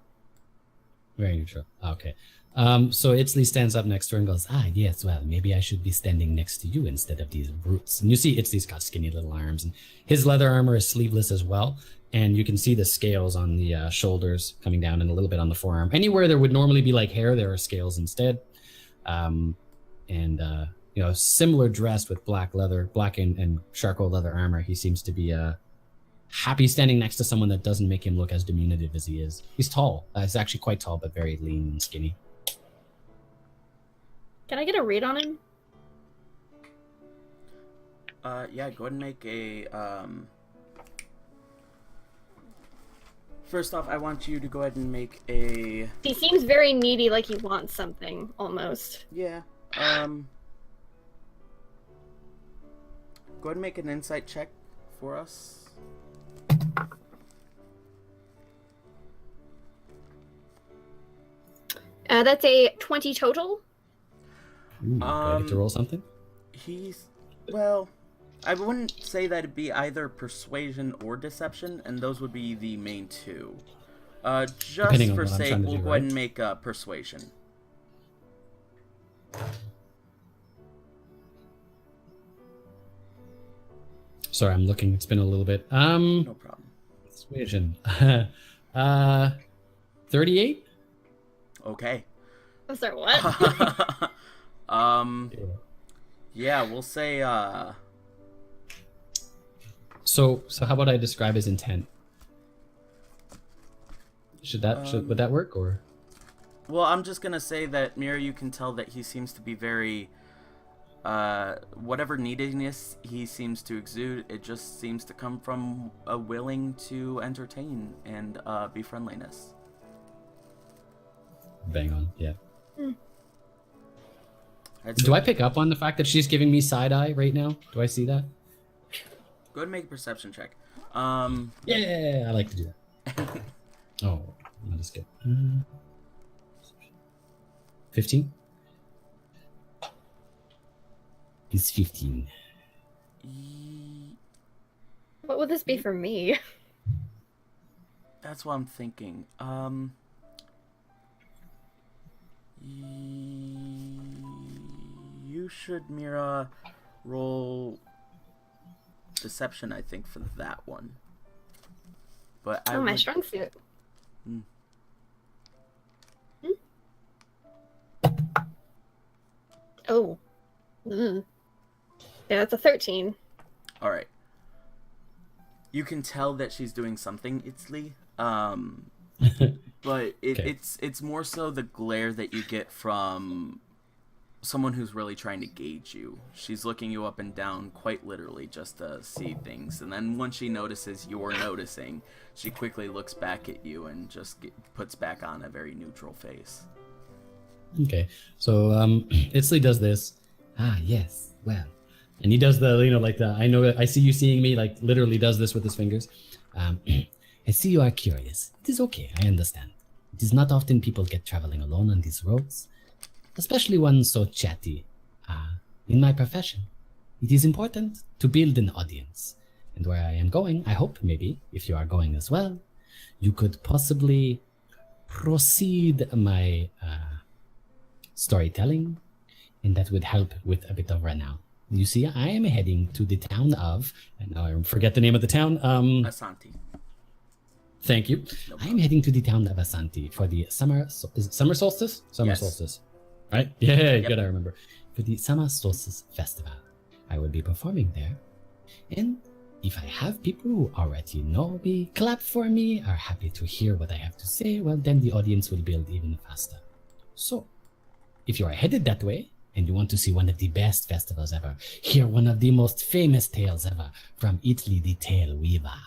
Very neutral. Okay. So Itzley stands up next to her and goes, yes, well, maybe I should be standing next to you instead of these brutes. And you see Itzley's got skinny little arms, and his leather armor is sleeveless as well. And you can see the scales on the shoulders coming down and a little bit on the forearm. Anywhere there would normally be like hair, there are scales instead. Similar dressed with black and charcoal leather armor. He seems to be happy standing next to someone that doesn't make him look as diminutive as he is. He's tall. He's actually quite tall, but very lean and skinny. Can I get a read on him? Yeah, go ahead and make a, First off, I want you to go ahead and make a... He seems very needy, like he wants something, almost. Yeah, Go ahead and make an insight check for us. That's a 20 total. Ooh, do I get to roll something? Well, I wouldn't say that it'd be either persuasion or deception, and those would be the main two. Just Depending on for what I'm sake, trying to we'll do, go ahead right? and make persuasion. Sorry, I'm looking. It's been a little bit. No problem. Persuasion. 38? I'm Okay. sorry, what? Yeah. We'll say, So how about I describe his intent? Would that work, or? Well, I'm just gonna say that, Mira, you can tell that he seems to be very, whatever neediness he seems to exude, it just seems to come from a willing to entertain and be friendliness. Bang on, yeah. I'd say- Do I pick up on the fact that she's giving me side eye right now? Do I see that? Go ahead and make a perception check. Yeah, I like to do that. Oh, that is good. 15? He's 15. What would this be for me? That's what I'm thinking. You should, Mira, roll deception, I think, for that one. But I my would- strong suit. Oh. Yeah, that's a 13. All right. You can tell that she's doing something, Itzley. But Okay. it's more so the glare that you get from someone who's really trying to gauge you. She's looking you up and down quite literally just to see things. And then once she notices you're noticing, she quickly looks back at you and just puts back on a very neutral face. Okay, so Itzley does this. Yes, well. And he does the, I see you seeing me, like literally does this with his fingers. I see you are curious. It is okay, I understand. It is not often people get traveling alone on these roads, especially one so chatty. In my profession, it is important to build an audience. And where I am going, I hope maybe, if you are going as well, you could possibly proceed my storytelling, and that would help with a bit of renown. You see, I am heading to the town of, and now I forget the name of the town. Asanti. Thank you. No I am heading to the town of Asanti for the summer. Is it summer solstice? Summer Yes. solstice, right? Yeah, Yep. good. I remember. For the summer solstice festival, I will be performing there, and if I have people who already know me, clap for me, are happy to hear what I have to say, well, then the audience will build even faster. So, if you are headed that way, and you want to see one of the best festivals ever, hear one of the most famous tales ever from Italy, the Tale Weaver.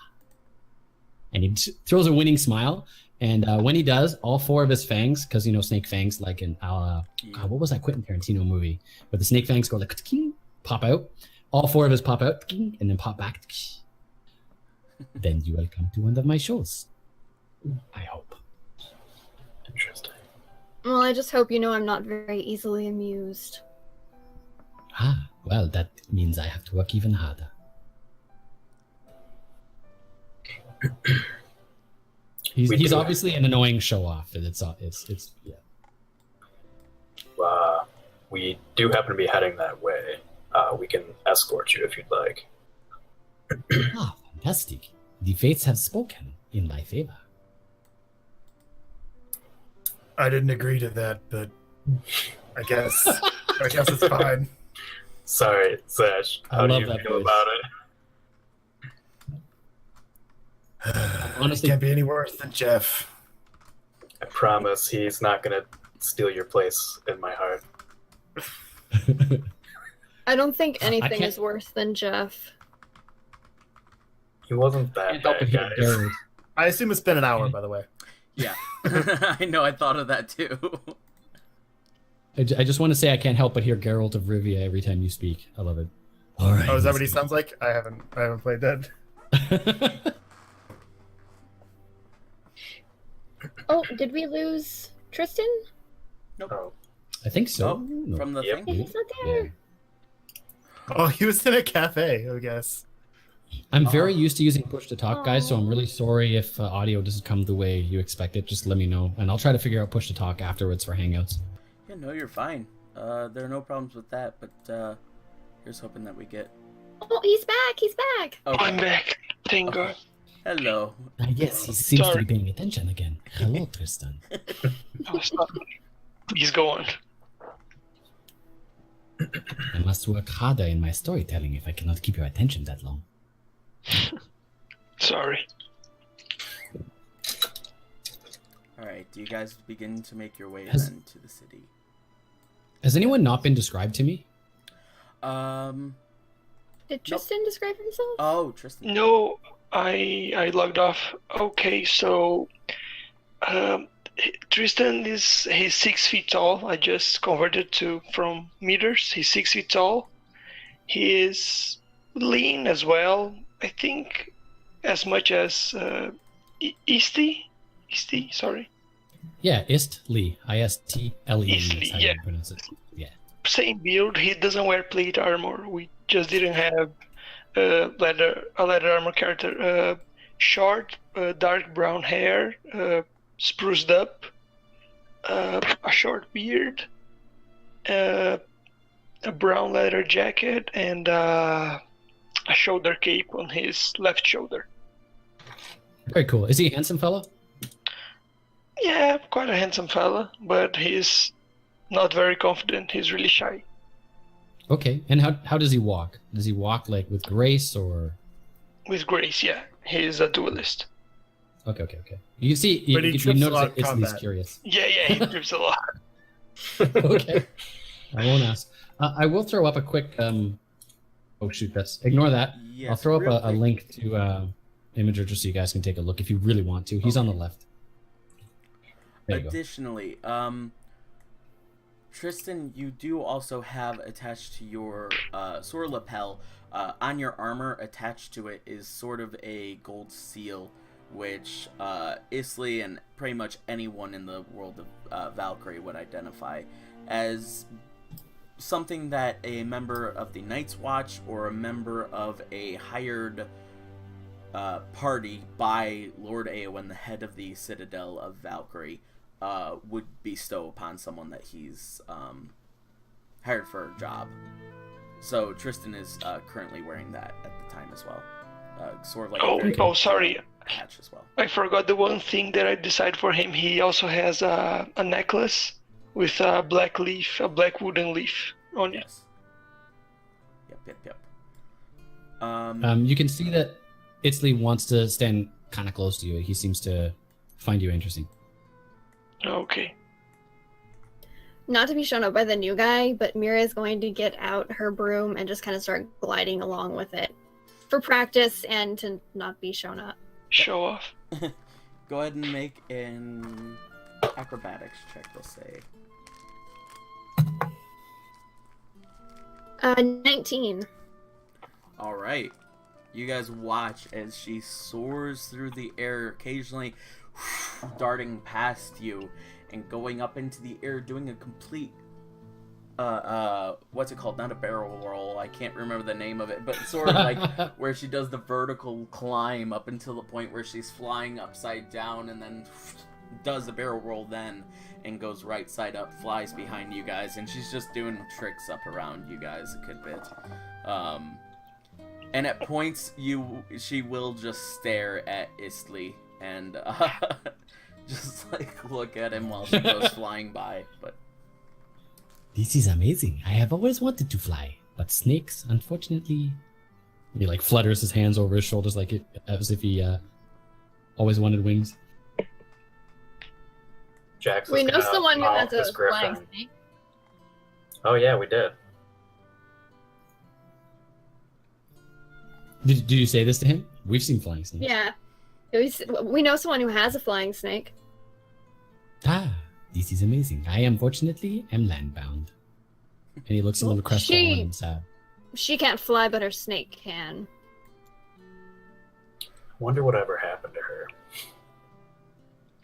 And he throws a winning smile, and when he does, all four of his fangs, because you know snake fangs, like in what was that Quentin Tarantino movie, where the snake fangs go like pop out. All four of us pop out and then pop back. Then you will come to one of my shows. I hope. Interesting. Well, I just hope you know I'm not very easily amused. Ah, well, that means I have to work even harder. He's obviously an annoying show off, and it's yeah. We do happen to be heading that way. We can escort you if you'd like. Ah, fantastic. The fates have spoken in my favor. I didn't agree to that, but I guess it's fine. Sorry, Sash. How do love you that feel voice. about it? Honestly- Can't be any worse than Jeff. I promise he's not gonna steal your place in my heart. I don't think anything can't- is worse than Jeff. He wasn't that Can't help but bad, hear guys. Gerald. I assume it's been an hour, by the way. Yeah. I know, I thought of that too. I just want to say I can't help but hear Geralt of Rivia every time you speak. I love it. All right. Oh, is that what he sounds like? I haven't played that. Oh, did we lose Tristan? Oh, I think so. Oh, No. from the Yep. thing? He's not Yeah. there. Oh, he was in a cafe, I guess. I'm very used to using push to talk, guys, so I'm really sorry if audio doesn't come the way you expect it. Just let me know, and I'll try to figure out push to talk afterwards for Hangouts. Yeah, no, you're fine. There are no problems with that, but here's hoping that we get... Oh, he's back. He's back. I'm Okay. back. Thank God. Hello. Yes, he seems to Sorry. be paying attention again. Hello, Tristan. Oh, stop. Please go on. I must work harder in my storytelling if I cannot keep your attention that long. Sorry. Alright, do you guys begin to make your way Has- then to the city? Has anyone not been described to me? Did Tristan describe himself? Oh, Tristan. No, I logged off. Okay, so Tristan he's 6 feet tall. I just converted from meters. He's 6 feet tall. He is lean as well. I think as much as Easty, sorry. Yeah, Istlee. I-S-T-L-E. Istlee, is how you yeah. pronounce it. Yeah. Same build. He doesn't wear plate armor. We just didn't have a leather armor character. Short, dark brown hair, spruced up, a short beard, a brown leather jacket, and a shoulder cape on his left shoulder. Very cool. Is he a handsome fellow? Yeah, quite a handsome fella, but he's not very confident. He's really shy. Okay. And how does he walk? Does he walk like with grace or? With grace, yeah. He's a duelist. Okay. You see, you, But he you trips a notice lot in that Istlee's combat. curious. Yeah, he trips a lot. Okay. I won't ask. I will throw up a quick. Oh shoot! Ignore that. Yes, I'll throw up real a quick. link to Imager just so you guys can take a look if you really want to. He's on the left. There you go. Additionally, Tristan, you do also have attached to your sword lapel, on your armor, attached to it is sort of a gold seal, which Isley and pretty much anyone in the world of Valkyrie would identify as something that a member of the Night's Watch or a member of a hired party by Lord Eowyn, the head of the Citadel of Valkyrie, would bestow upon someone that he's hired for a job. So Tristan is currently wearing that at the time as well. Sort of like a very sorry. patch as well. I forgot the one thing that I decided for him. He also has a necklace with a black leaf, a black wooden leaf on it. Yes. Yep. You can see that Itzley wants to stand kind of close to you. He seems to find you interesting. Okay. Not to be shown up by the new guy, but Mira is going to get out her broom and just kind of start gliding along with it for practice and to not be shown up. Show off. Go ahead and make an acrobatics check, we'll say. 19. All right. You guys watch as she soars through the air, occasionally darting past you and going up into the air, doing a complete what's it called? Not a barrel roll. I can't remember the name of it, but sort of like where she does the vertical climb up until the point where she's flying upside down and then does a barrel roll then and goes right side up, flies behind you guys, and she's just doing tricks up around you guys a good bit. And at points, she will just stare at Isley and just like look at him while she goes flying by. But This is amazing. I have always wanted to fly, but snakes, unfortunately. He like flutters his hands over his shoulders as if he always wanted wings. Jax is We know gonna someone who mount has his a griffin. flying snake. Oh yeah, we did. Did you say this to him? We've seen flying snakes. Yeah. We know someone who has a flying snake. Ah, this is amazing. I unfortunately am landbound. And he looks a little crestfallen and sad. She can't fly, but her snake can. Wonder whatever happened to her.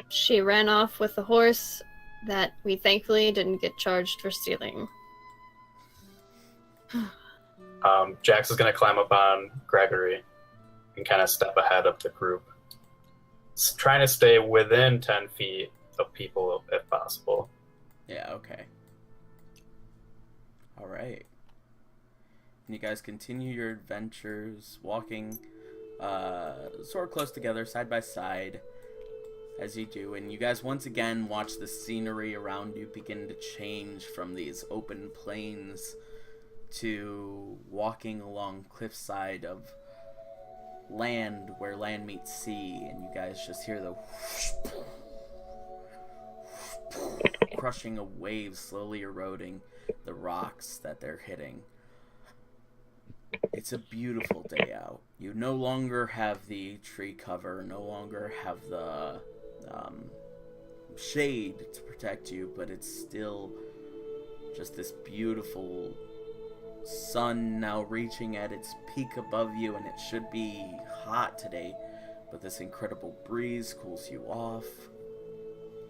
She ran off with the horse that we thankfully didn't get charged for stealing. Jax is going to climb up on Gregory and kind of step ahead of the group, trying to stay within 10 feet of people if possible. yeah, okay. All right. And you guys continue your adventures, walking sort of close together, side by side, as you do. And you guys once again watch the scenery around you begin to change from these open plains to walking along cliffside of land where land meets sea. And you guys just hear the crushing of waves slowly eroding the rocks that they're hitting. It's a beautiful day out. You no longer have the tree cover, no longer have the shade to protect you, but it's still just this beautiful sun now reaching at its peak above you, and it should be hot today, but this incredible breeze cools you off,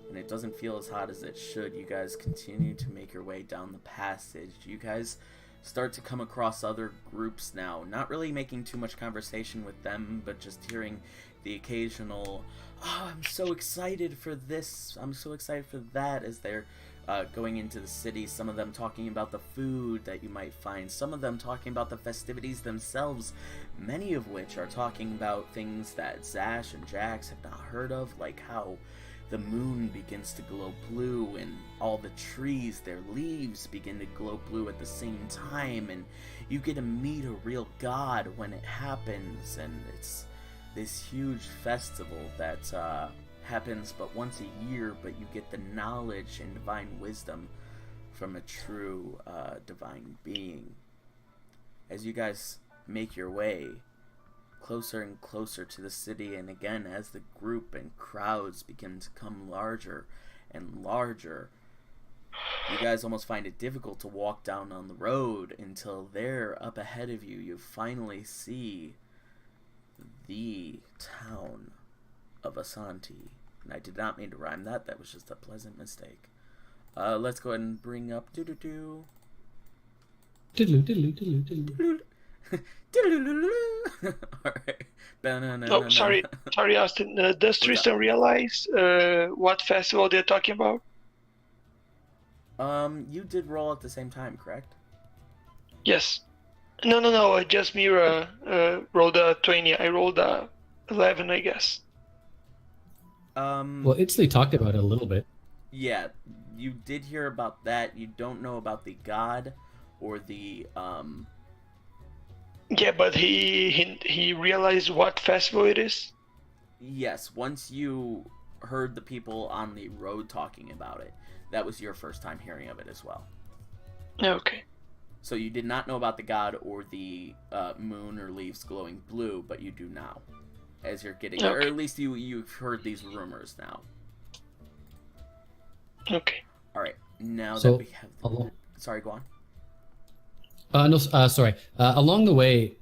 and it doesn't feel as hot as it should. You guys continue to make your way down the passage. You guys start to come across other groups now, not really making too much conversation with them, but just hearing the occasional, "Oh, I'm so excited for this, I'm so excited for that," as they're going into the city. Some of them talking about the food that you might find, some of them talking about the festivities themselves, many of which are talking about things that Zash and Jax have not heard of, like how the moon begins to glow blue and all the trees, their leaves begin to glow blue at the same time, and you get to meet a real god when it happens, and it's this huge festival that happens but once a year, but you get the knowledge and divine wisdom from a true divine being. As you guys make your way closer and closer to the city, and again as the group and crowds begin to come larger and larger, you guys almost find it difficult to walk down on the road until there up ahead of you you finally see the town of Asanti. And I did not mean to rhyme that. That was just a pleasant mistake. Let's go ahead and bring up Diddle, diddle, diddle, diddle. All right. Oh, sorry, Austin. Does Tristan realize what festival they're talking about? You did roll at the same time, correct? Yes. No. Just Mira rolled a 20. I rolled a 11, I guess. Well, Itzley talked about it a little bit. Yeah, you did hear about that. You don't know about the god or the Yeah, but he realized what festival it is. Yes, once you heard the people on the road talking about it, that was your first time hearing of it as well. Okay. So you did not know about the god or the moon or leaves glowing blue, but you do now, as you're getting, or at least you've heard these rumors now. Okay. All right, now So, that we have, sorry, go on. Sorry. Along the way,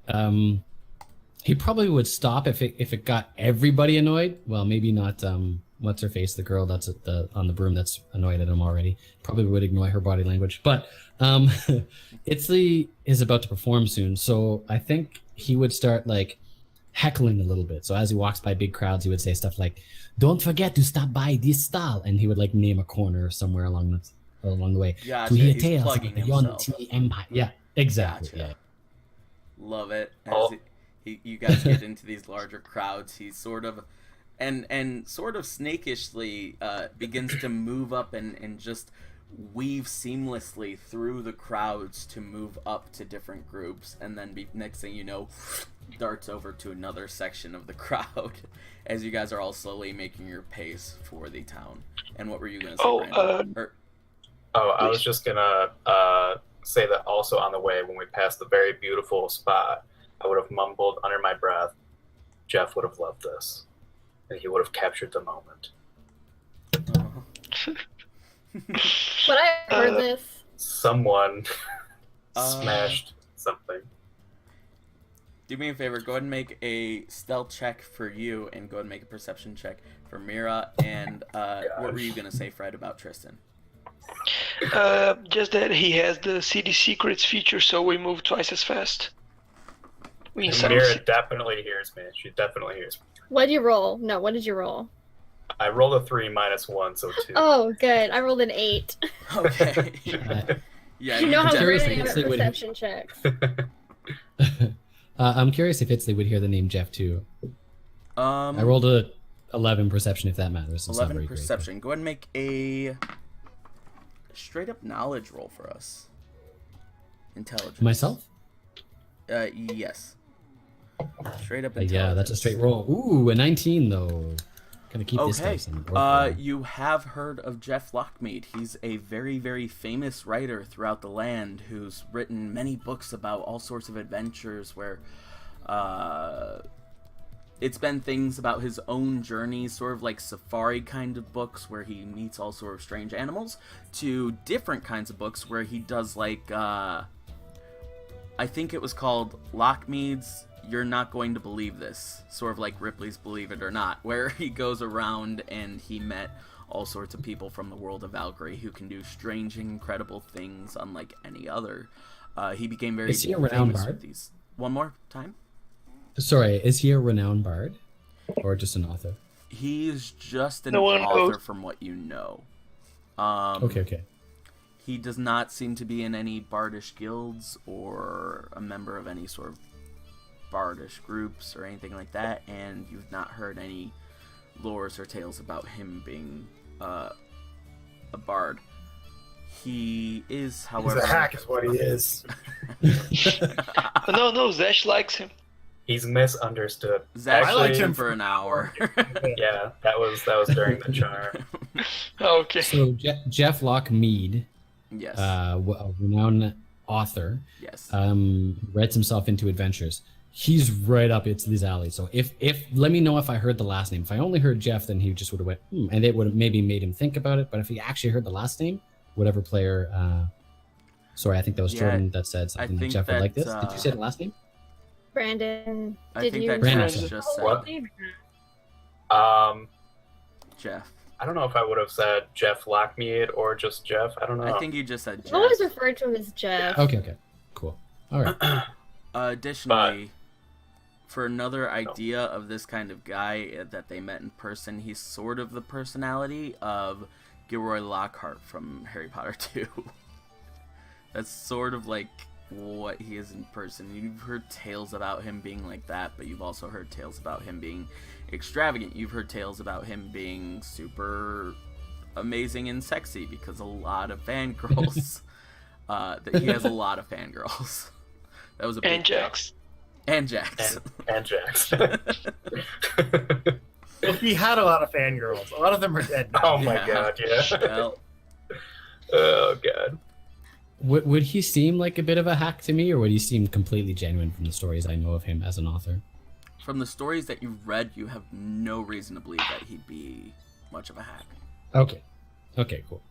he probably would stop if it got everybody annoyed. Well, maybe not. What's her face? The girl that's on the broom that's annoyed at him already. Probably would ignore her body language. But Itzley is about to perform soon, so I think he would start like heckling a little bit. So as he walks by big crowds, he would say stuff like, "Don't forget to stop by this stall," and he would like name a corner somewhere along the way. Gotcha. To hear He's tales plugging of the Yon himself. T Empire. Yeah, exactly. Gotcha. Yeah. Love it. Oh. You guys get into these larger crowds. He's sort of, and sort of snakishly begins to move up and just weave seamlessly through the crowds to move up to different groups, and then next thing you know, darts over to another section of the crowd as you guys are all slowly making your pace for the town. And what were you going to say, Brandon? I was just gonna say that also on the way when we passed the very beautiful spot, I would have mumbled under my breath, "Jeff would have loved this, and he would have captured the moment." But I heard this. Someone smashed something. Do me a favor, go ahead and make a stealth check for you, and go ahead and make a perception check for Mira. And what were you going to say, Fred, about Tristan? Just that he has the city secrets feature, so we move twice as fast. Mira definitely hears me. She definitely hears me. What did you roll? No, what did you roll? I rolled a 3 minus 1, so 2. Oh, good. I rolled an 8. Okay. Yeah, You know how Curious good I if am at Itzley would- perception checks. I'm curious if Itzley would hear the name Jeff too. I rolled a 11 perception, if that matters. It's not 11 very great, perception. Go ahead and make a straight up knowledge roll for us. Intelligence. but- Myself? Yes. Straight up Yeah, intelligence. that's a straight roll. Ooh, a 19 though. Gonna keep this Okay. dice in the You have heard of Jeff Lockmead. He's a very, very famous writer throughout the land who's written many books about all sorts of adventures where it's been things about his own journeys, sort of like safari kind of books where he meets all sort of strange animals, to different kinds of books where he does like I think it was called Lockmead's You're Not Going to Believe This, sort of like Ripley's Believe It or Not, where he goes around and he met all sorts of people from the world of Valkyrie who can do strange and incredible things unlike any other. He became very Is he a renowned famous bard? with these. One more time? Sorry, is he a renowned bard? Or just an author? He's just an No one author knows. from what you know. Okay. He does not seem to be in any bardish guilds or a member of any sort of bardish groups or anything like that, and you've not heard any lores or tales about him being a bard. He is, however... He's a hack is what he is. No, Zesh likes him. He's misunderstood. Zach I liked liked him him for an hour. Yeah, that was during the charm. Okay. So Jeff Lockmead, Yes. a renowned author, Yes. writes himself into adventures. He's right up Itzley's alley. So if let me know if I heard the last name. If I only heard Jeff, then he just would have went, and it would have maybe made him think about it. But if he actually heard the last name, whatever player, sorry, I think that was Yeah, Jordan that said something that think Jeff would like this. that, Did you say the last name? Brandon, I did think you... that Brandon Jeff said- just said What? Jeff. I don't know if I would have said Jeff Lockmead or just Jeff. I don't know. I think you just said I've Jeff. always referred to him as Jeff. Okay, cool. All right. Additionally, for another idea of this kind of guy that they met in person, he's sort of the personality of Gilroy Lockhart from Harry Potter 2. That's sort of like what he is in person. You've heard tales about him being like that, but you've also heard tales about him being extravagant. You've heard tales about him being super amazing and sexy because a lot of fangirls. That he has a lot of fangirls. That was a big And Jax. And Jax. And Jax. Well, he had a lot of fangirls. A lot of them are dead now. Oh my god, yeah. Well, Oh god. Would he seem like a bit of a hack to me, or would he seem completely genuine from the stories I know of him as an author? from the stories that you've read, you have no reason to believe that he'd be much of a hack. Okay. Okay, cool.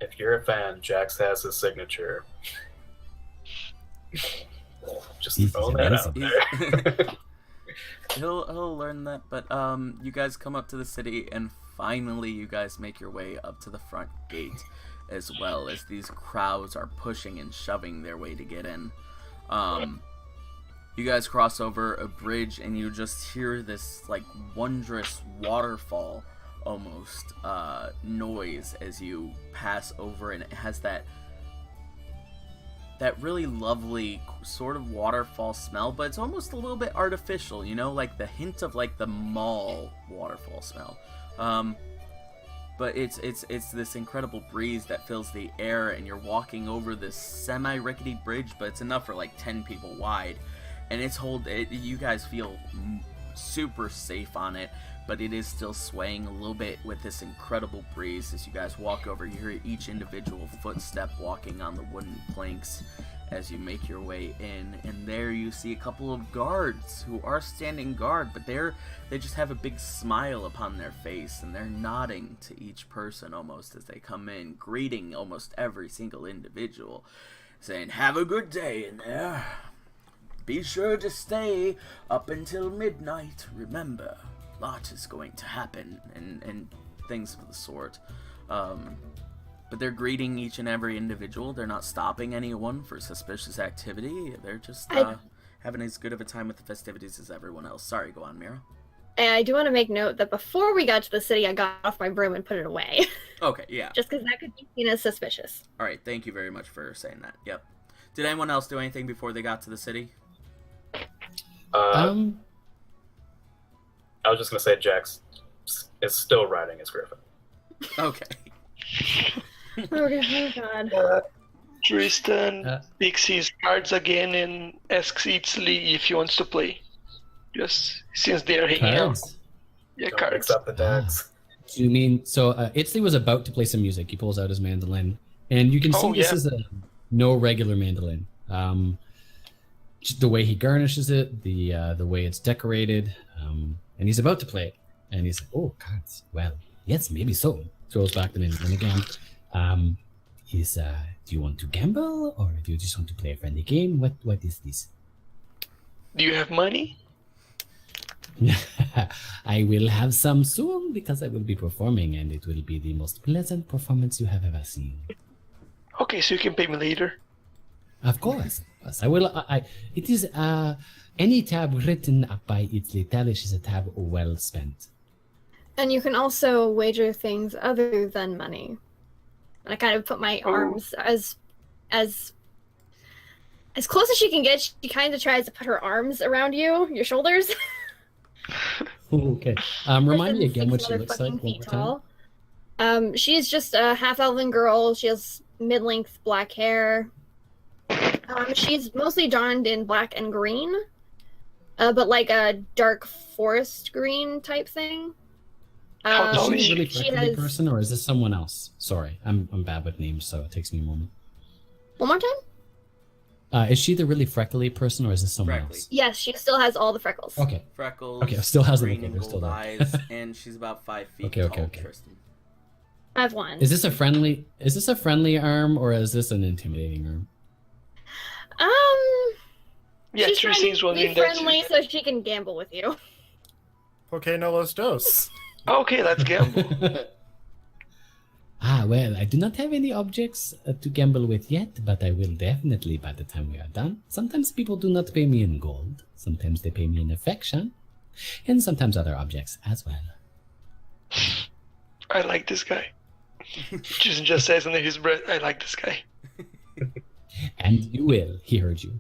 If you're a fan, Jax has his signature. Just He's throwing that out amazing. there. He'll learn that, but you guys come up to the city, and finally you guys make your way up to the front gate, as well as these crowds are pushing and shoving their way to get in. You guys cross over a bridge, and you just hear this like wondrous waterfall almost noise as you pass over, and it has that really lovely sort of waterfall smell, but it's almost a little bit artificial, you know, like the hint of like the mall waterfall smell. But it's this incredible breeze that fills the air, and you're walking over this semi-rickety bridge, but it's enough for like 10 people wide, and you guys feel super safe on it, but it is still swaying a little bit with this incredible breeze. As you guys walk over, you hear each individual footstep walking on the wooden planks as you make your way in, and there you see a couple of guards who are standing guard, but they just have a big smile upon their face, and they're nodding to each person almost as they come in, greeting almost every single individual, saying, "Have a good day in there. Be sure to stay up until midnight. Remember, a lot is going to happen," and things of the sort. But they're greeting each and every individual. They're not stopping anyone for suspicious activity. They're just having as good of a time with the festivities as everyone else. Sorry, go on, Mira. And I do want to make note that before we got to the city, I got off my broom and put it away. Okay, yeah. Just because that could be seen as suspicious. All right, thank you very much for saying that. Yep. Did anyone else do anything before they got to the city? I was just going to say Jax is still riding his griffin. Okay. Oh god. Tristan picks his cards again and asks Itzli if he wants to play. Just since they're hanging out. Yeah, Don't cards. mix up the decks. Do you mean so? Itzli was about to play some music. He pulls out his mandolin, and you can see this is no regular mandolin. The way he garnishes it, the way it's decorated, and he's about to play it, and he's like, "Oh, cards. Well, yes, maybe so." Throws back the mandolin again. Do you want to gamble, or do you just want to play a friendly game? What is this? Do you have money? I will have some soon because I will be performing, and it will be the most pleasant performance you have ever seen. Okay, so you can pay me later. Of course. I will. It is any tab written up by Itzli Talish is a tab well spent. And you can also wager things other than money. And I kind of put my arms as close as she can get. She kind of tries to put her arms around your shoulders. Okay. Remind me again what she looks like one more time. She's just a half-elven girl. She has mid-length black hair. She's mostly donned in black and green, but like a dark forest green type thing. Is she a really freckly person, or is this someone else? Sorry, I'm bad with names, so it takes me a moment. One more time? Is she the really freckly person, or is this someone Freckly. else? Yes, she still has all the freckles. Okay. Freckles. Okay, still has them. green Okay, and they're still gold there. eyes, and she's about 5 feet Okay, tall. okay. Tristan. I have one. Is this a friendly arm, or is this an intimidating arm? Yeah, she's Tristan's trying to be wondering that. friendly so she can gamble with you. Okay, no los dos. Okay, let's gamble. Well, I do not have any objects to gamble with yet, but I will definitely by the time we are done. Sometimes people do not pay me in gold. Sometimes they pay me in affection. And sometimes other objects as well. I like this guy. Tristan just says under his breath, I like this guy. And you will. He heard you.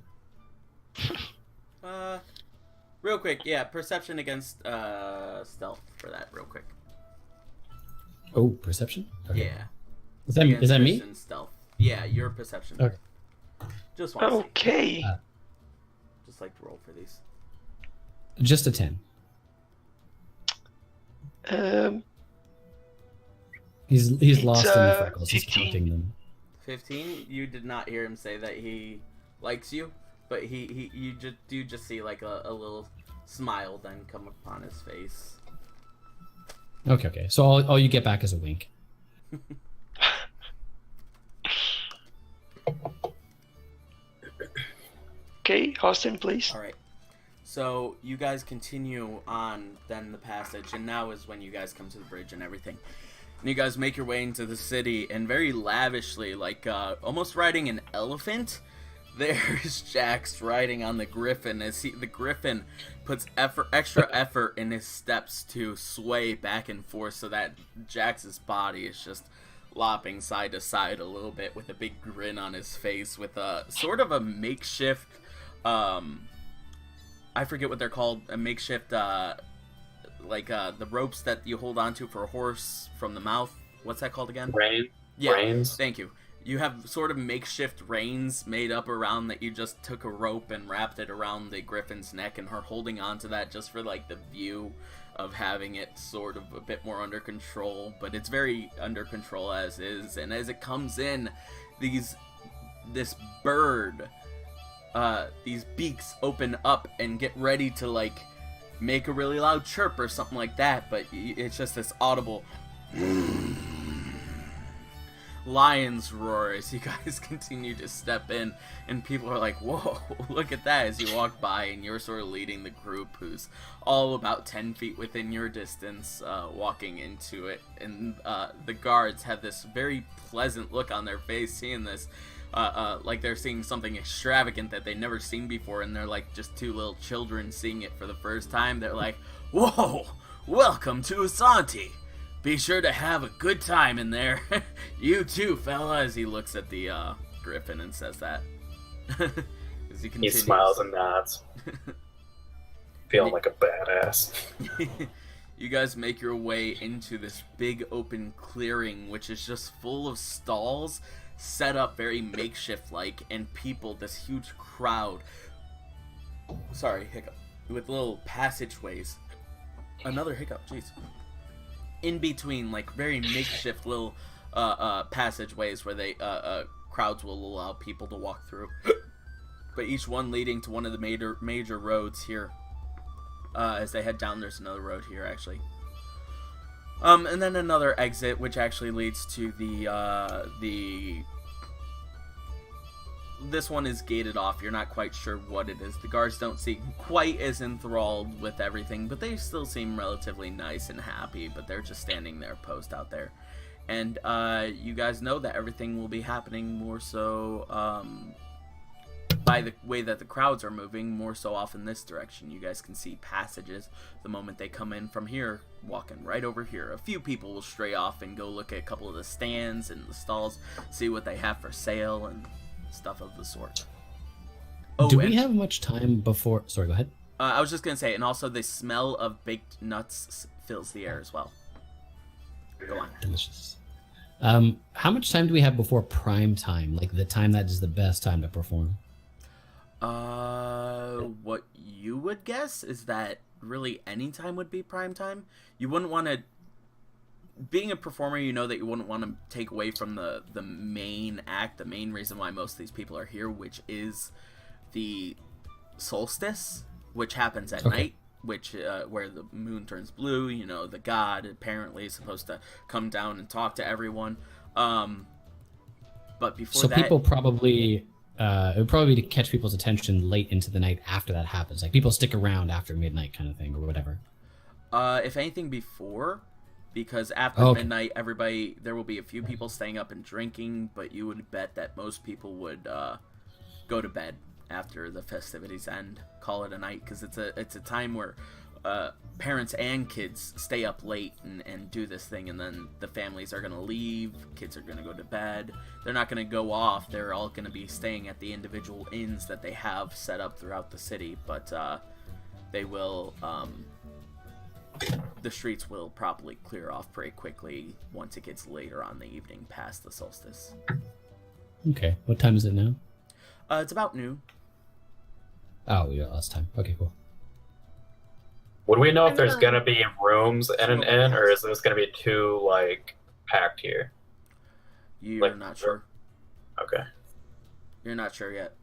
Real quick, yeah, perception against stealth for that, real quick. Oh, perception? Okay. Yeah. Is that me? Stealth. Yeah, your perception. Okay. Just want to see. Okay. Just like to roll for these. Just a 10. He's lost in the freckles. He's 15. counting them. 15. You did not hear him say that he likes you, but you just see like a little smile then come upon his face. Okay. So all you get back is a wink. Okay, Austin, please. All right. So you guys continue on then the passage, and now is when you guys come to the bridge and everything. And you guys make your way into the city, and very lavishly, like almost riding an elephant, there's Jax riding on the griffin as the griffin puts extra effort in his steps to sway back and forth so that Jax's body is just lopping side to side a little bit with a big grin on his face with a sort of a makeshift I forget what they're called, a makeshift the ropes that you hold onto for a horse from the mouth. What's that called again? Reins. Thank you. You have sort of makeshift reins made up around that you just took a rope and wrapped it around the griffin's neck and her holding onto that just for like the view of having it sort of a bit more under control, but it's very under control as is. And as it comes in, this bird, these beaks open up and get ready to like make a really loud chirp or something like that, but it's just this audible lion's roar as you guys continue to step in, and people are like, whoa, look at that, as you walk by, and you're sort of leading the group who's all about 10 feet within your distance, walking into it, and the guards have this very pleasant look on their face seeing this, like they're seeing something extravagant that they've never seen before, and they're like just two little children seeing it for the first time. They're like, whoa, welcome to Asante. Be sure to have a good time in there. You too, fella, as he looks at the griffin and says that. As he smiles and nods. Feeling like a badass. You guys make your way into this big open clearing, which is just full of stalls set up very makeshift-like, and people, this huge crowd. Sorry, hiccup. With little passageways. Another hiccup, jeez. In between, like, very makeshift little passageways where they crowds will allow people to walk through. But each one leading to one of the major roads here. As they head down, there's another road here, actually. And then another exit, which actually leads to this one is gated off. You're not quite sure what it is. The guards don't seem quite as enthralled with everything, but they still seem relatively nice and happy, but they're just standing there, post out there. And you guys know that everything will be happening more so by the way that the crowds are moving, more so off in this direction. You guys can see passages the moment they come in from here, walking right over here. A few people will stray off and go look at a couple of the stands and the stalls, see what they have for sale and stuff of the sort. Do we have much time before... Sorry, go ahead. I was just going to say, and also the smell of baked nuts fills the air as well. Go on. Delicious. How much time do we have before prime time? Like the time that is the best time to perform? What you would guess is that really any time would be prime time. You wouldn't want to... Being a performer, you know that you wouldn't want to take away from the main act, the main reason why most of these people are here, which is the Solstace, which happens at night, which where the moon turns blue. You know, the god apparently is supposed to come down and talk to everyone. But before that... So people probably... it would probably be to catch people's attention late into the night after that happens. Like, people stick around after midnight kind of thing, or whatever. If anything before... because after Okay. midnight, there will be a few people staying up and drinking, but you would bet that most people would go to bed after the festivities end, call it a night, because it's a time where parents and kids stay up late and do this thing, and then the families are going to leave, kids are going to go to bed, they're not going to go off, they're all going to be staying at the individual inns that they have set up throughout the city, but they will the streets will probably clear off pretty quickly once it gets later on in the evening past the solstice. Okay. What time is it now? It's about noon. Oh, yeah, last time. Okay, cool. Would we know if I'm there's not- gonna be rooms in an inn, or is this gonna be too like packed here? You're Like- not sure. Okay. You're not sure yet.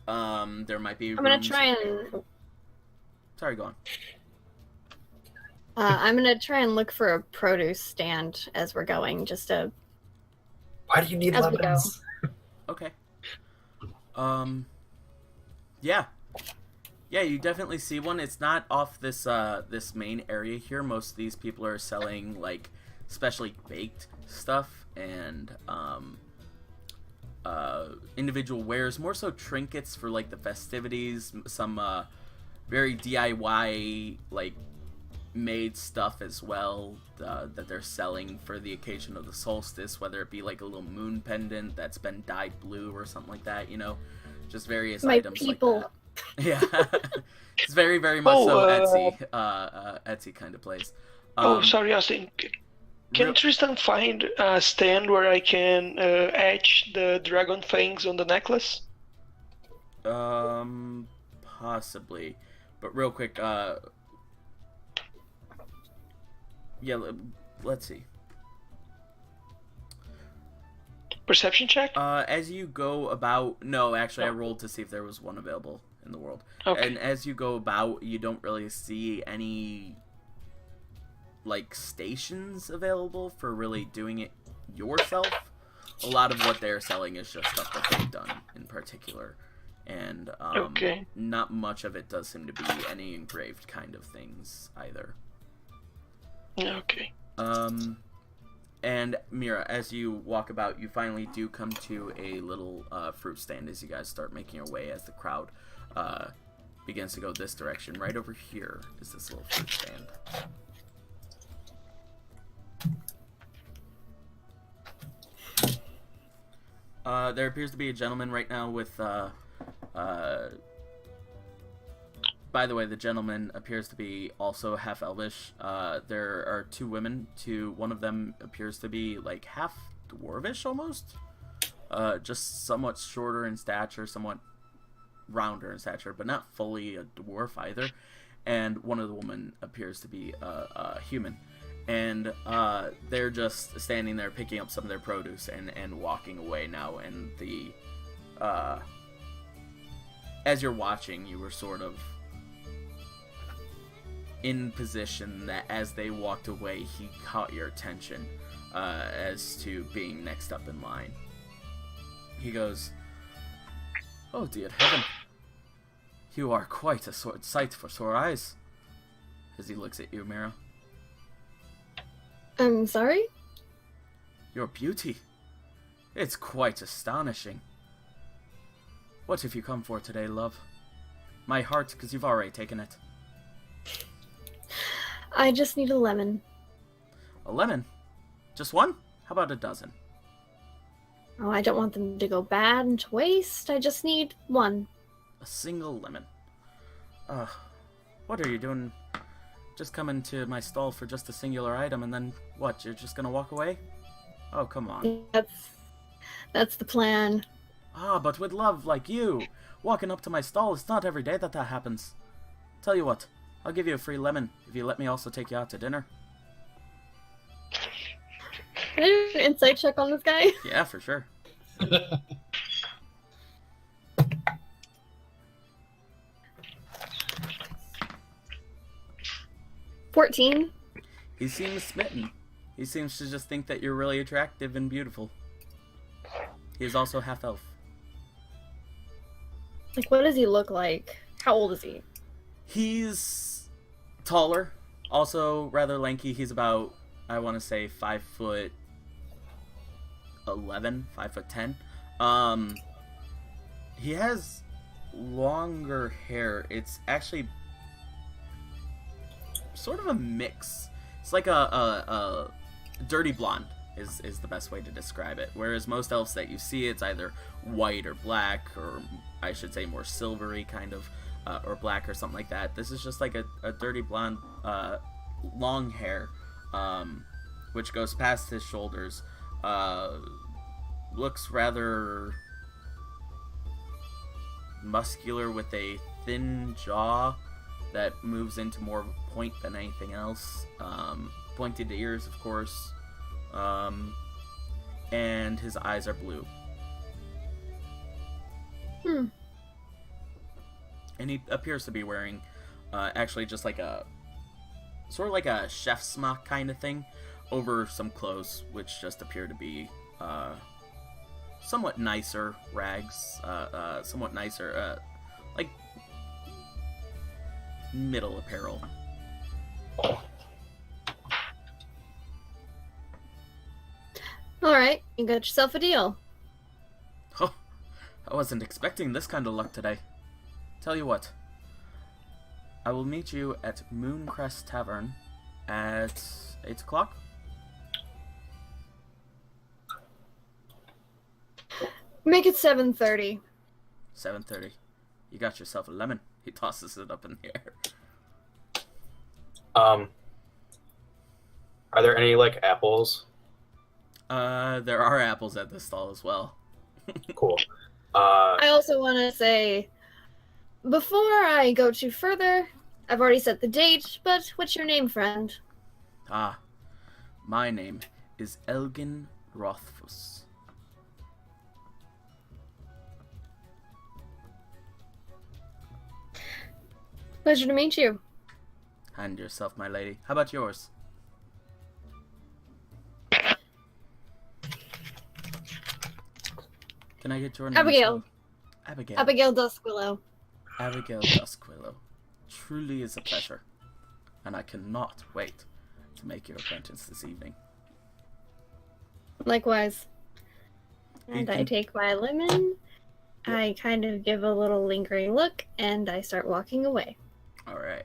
There might be. I'm gonna rooms- try and Sorry, go on. I'm gonna try and look for a produce stand as we're going, just to. Why do you need As we go. lemons? Okay. Yeah. Yeah, you definitely see one. It's not off this this main area here. Most of these people are selling like specially baked stuff and individual wares, more so trinkets for like the festivities, some very DIY like made stuff as well that they're selling for the occasion of the solstice, whether it be like a little moon pendant that's been dyed blue or something like that, you know, just various My items people. like that. Yeah. It's very, very much so Etsy kind of place. Sorry, Austin. Can real- Tristan find a stand where I can etch the dragon fangs on the necklace? Possibly, but real quick, yeah, let's see. Perception check? As you go about, no, actually, I rolled to see if there was one available in the world. Okay. And as you go about, you don't really see any like stations available for really doing it yourself. A lot of what they're selling is just stuff that they've done in particular, and Okay. not much of it does seem to be any engraved kind of things either. Okay. And Mira, as you walk about, you finally do come to a little fruit stand as you guys start making your way as the crowd begins to go this direction. Right over here is this little fruit stand. There appears to be a gentleman right now with by the way, the gentleman appears to be also half elvish. There are two women. One of them appears to be like half dwarvish almost. Just somewhat shorter in stature, somewhat rounder in stature, but not fully a dwarf either. And one of the women appears to be a human. And they're just standing there picking up some of their produce and walking away now. And as you're watching, you were sort of in position that as they walked away, he caught your attention as to being next up in line. He goes, "Oh dear heaven, you are quite a sight for sore eyes." As he looks at you, Mira. I'm sorry? Your beauty. It's quite astonishing. What have you come for today, love? My heart, because you've already taken it. I just need a lemon. A lemon? Just one? How about a dozen? Oh, I don't want them to go bad and to waste. I just need one. A single lemon. What are you doing? Just coming to my stall for just a singular item and then what? You're just gonna walk away? Oh, come on. That's the plan. But with love like you, walking up to my stall, it's not every day that happens. Tell you what, I'll give you a free lemon if you let me also take you out to dinner. Can I do an insight check on this guy? Yeah, for sure. 14. He seems smitten. He seems to just think that you're really attractive and beautiful. He is also half elf. Like, what does he look like? How old is he? He's taller, also rather lanky. He's about, I want to say 5'11", 5'10". He has longer hair. It's actually sort of a mix. It's like a dirty blonde is the best way to describe it. Whereas most elves that you see, it's either white or black, or I should say more silvery kind of, or black or something like that. This is just like a dirty blonde, long hair, which goes past his shoulders. Looks rather muscular with a thin jaw that moves into more of a point than anything else. Pointed ears, of course. And his eyes are blue. And he appears to be wearing actually just like a sort of like a chef's smock kind of thing over some clothes, which just appear to be somewhat nicer rags, somewhat nicer, like middle apparel. Alright, you got yourself a deal. Oh, I wasn't expecting this kind of luck today. Tell you what, I will meet you at Mooncrest Tavern at 8 o'clock. Make it 7:30. 7:30. You got yourself a lemon. He tosses it up in the air. Are there any like apples? There are apples at this stall as well. Cool. I also want to say, before I go too further, I've already set the date, but what's your name, friend? Ah, my name is Elgin Rothfuss. Pleasure to meet you. And yourself, my lady. How about yours? Can I get your name? Abigail. too? Abigail. Abigail Duskwillow. Abigail Duskwillow. Truly is a pleasure. And I cannot wait to make your acquaintance this evening. Likewise. And I take my lemon, I kind of give a little lingering look, and I start walking away. Alright.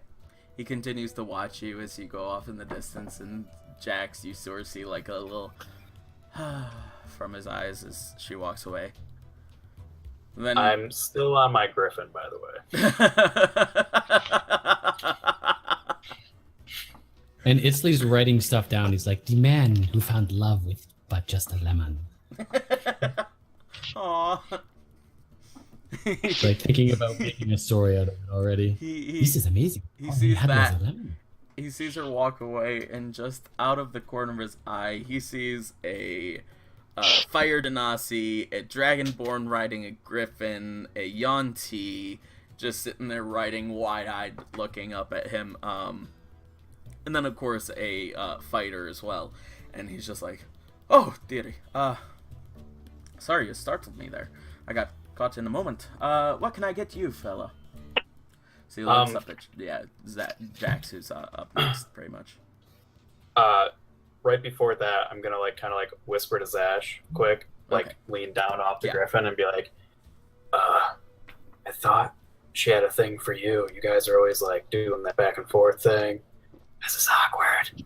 He continues to watch you as you go off in the distance, and Jax, you sort of see like a little from his eyes as she walks away. Then I'm still on my griffin, by the way. And Itzley's writing stuff down. He's like, the man who found love with but just a lemon. Aww. He's like thinking about making a story out of it already. This is amazing. He All sees had was that. a lemon. He sees her walk away, and just out of the corner of his eye, he sees a fire Denasi, a dragonborn riding a griffin, a Yuan-Ti, just sitting there riding wide-eyed, looking up at him. And then, of course, a fighter as well. And he's just like, oh, dearie. Sorry, you startled me there. I got caught in a moment. What can I get you, fella? So he looks up at, Jax, who's up next, pretty much. Right before that, I'm gonna kind of whisper to Zash, quick, Okay. lean down off the griffin and be like, I thought she had a thing for you. You guys are always doing that back and forth thing. This is awkward.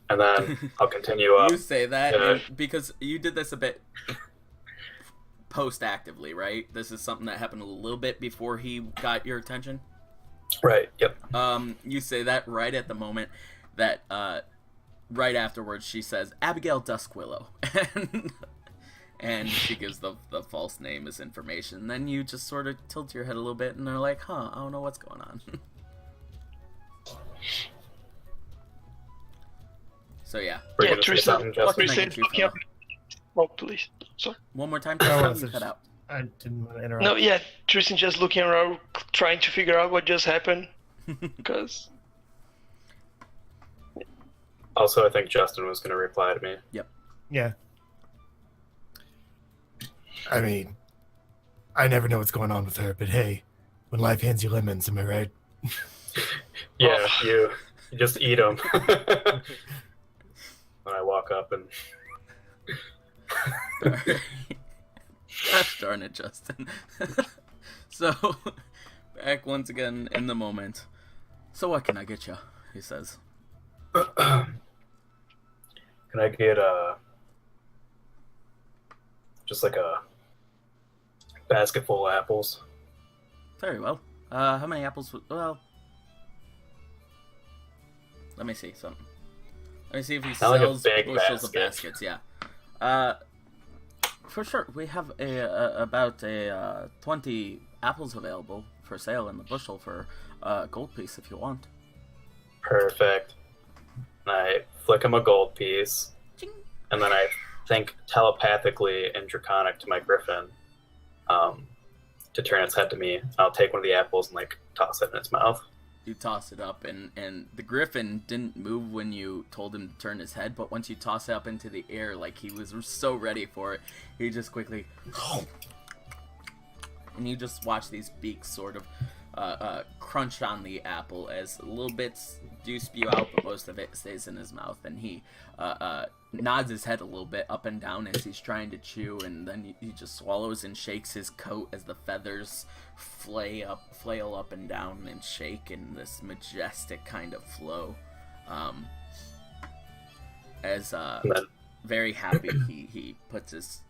And then I'll continue up. You say that and because you did this a bit post-actively, right? This is something that happened a little bit before he got your attention. Right. Yep. You say that right at the moment that right afterwards she says Abigail Duskwillow, and she gives the false name as information. Then you just sort of tilt your head a little bit, and they're like, "Huh, I don't know what's going on." So yeah. We're gonna say something, Justin. Oh, please. Sorry. One more time, Oh, you cut out. I didn't want to interrupt. No, yeah, Tristan just looking around, trying to figure out what just happened. Because Also, I think Justin was going to reply to me. Yeah. I mean, I never know what's going on with her, but hey, when life hands you lemons, am I right? Yeah, you just eat them. when I walk up and Gosh darn it, Justin. So, back once again in the moment. So what can I get you? He says. can I get just like a basket full of apples? Very well. How many apples? Well, let me see something. Let me see if he Not like a sells big bushels of basket. baskets. Yeah. For sure, we have about 20 apples available for sale in the bushel for a gold piece if you want. Perfect. And I flick him a gold piece, Ching. and then I think telepathically and draconic to my griffin to turn its head to me. I'll take one of the apples and like toss it in its mouth. You toss it up, and the griffin didn't move when you told him to turn his head, but once you toss it up into the air, like he was so ready for it, he just quickly... And you just watch these beaks sort of crunch on the apple as little bits do spew out, but most of it stays in his mouth, and he nods his head a little bit up and down as he's trying to chew, and then he just swallows and shakes his coat as the feathers flail up and down and shake in this majestic kind of flow. Very happy, he puts his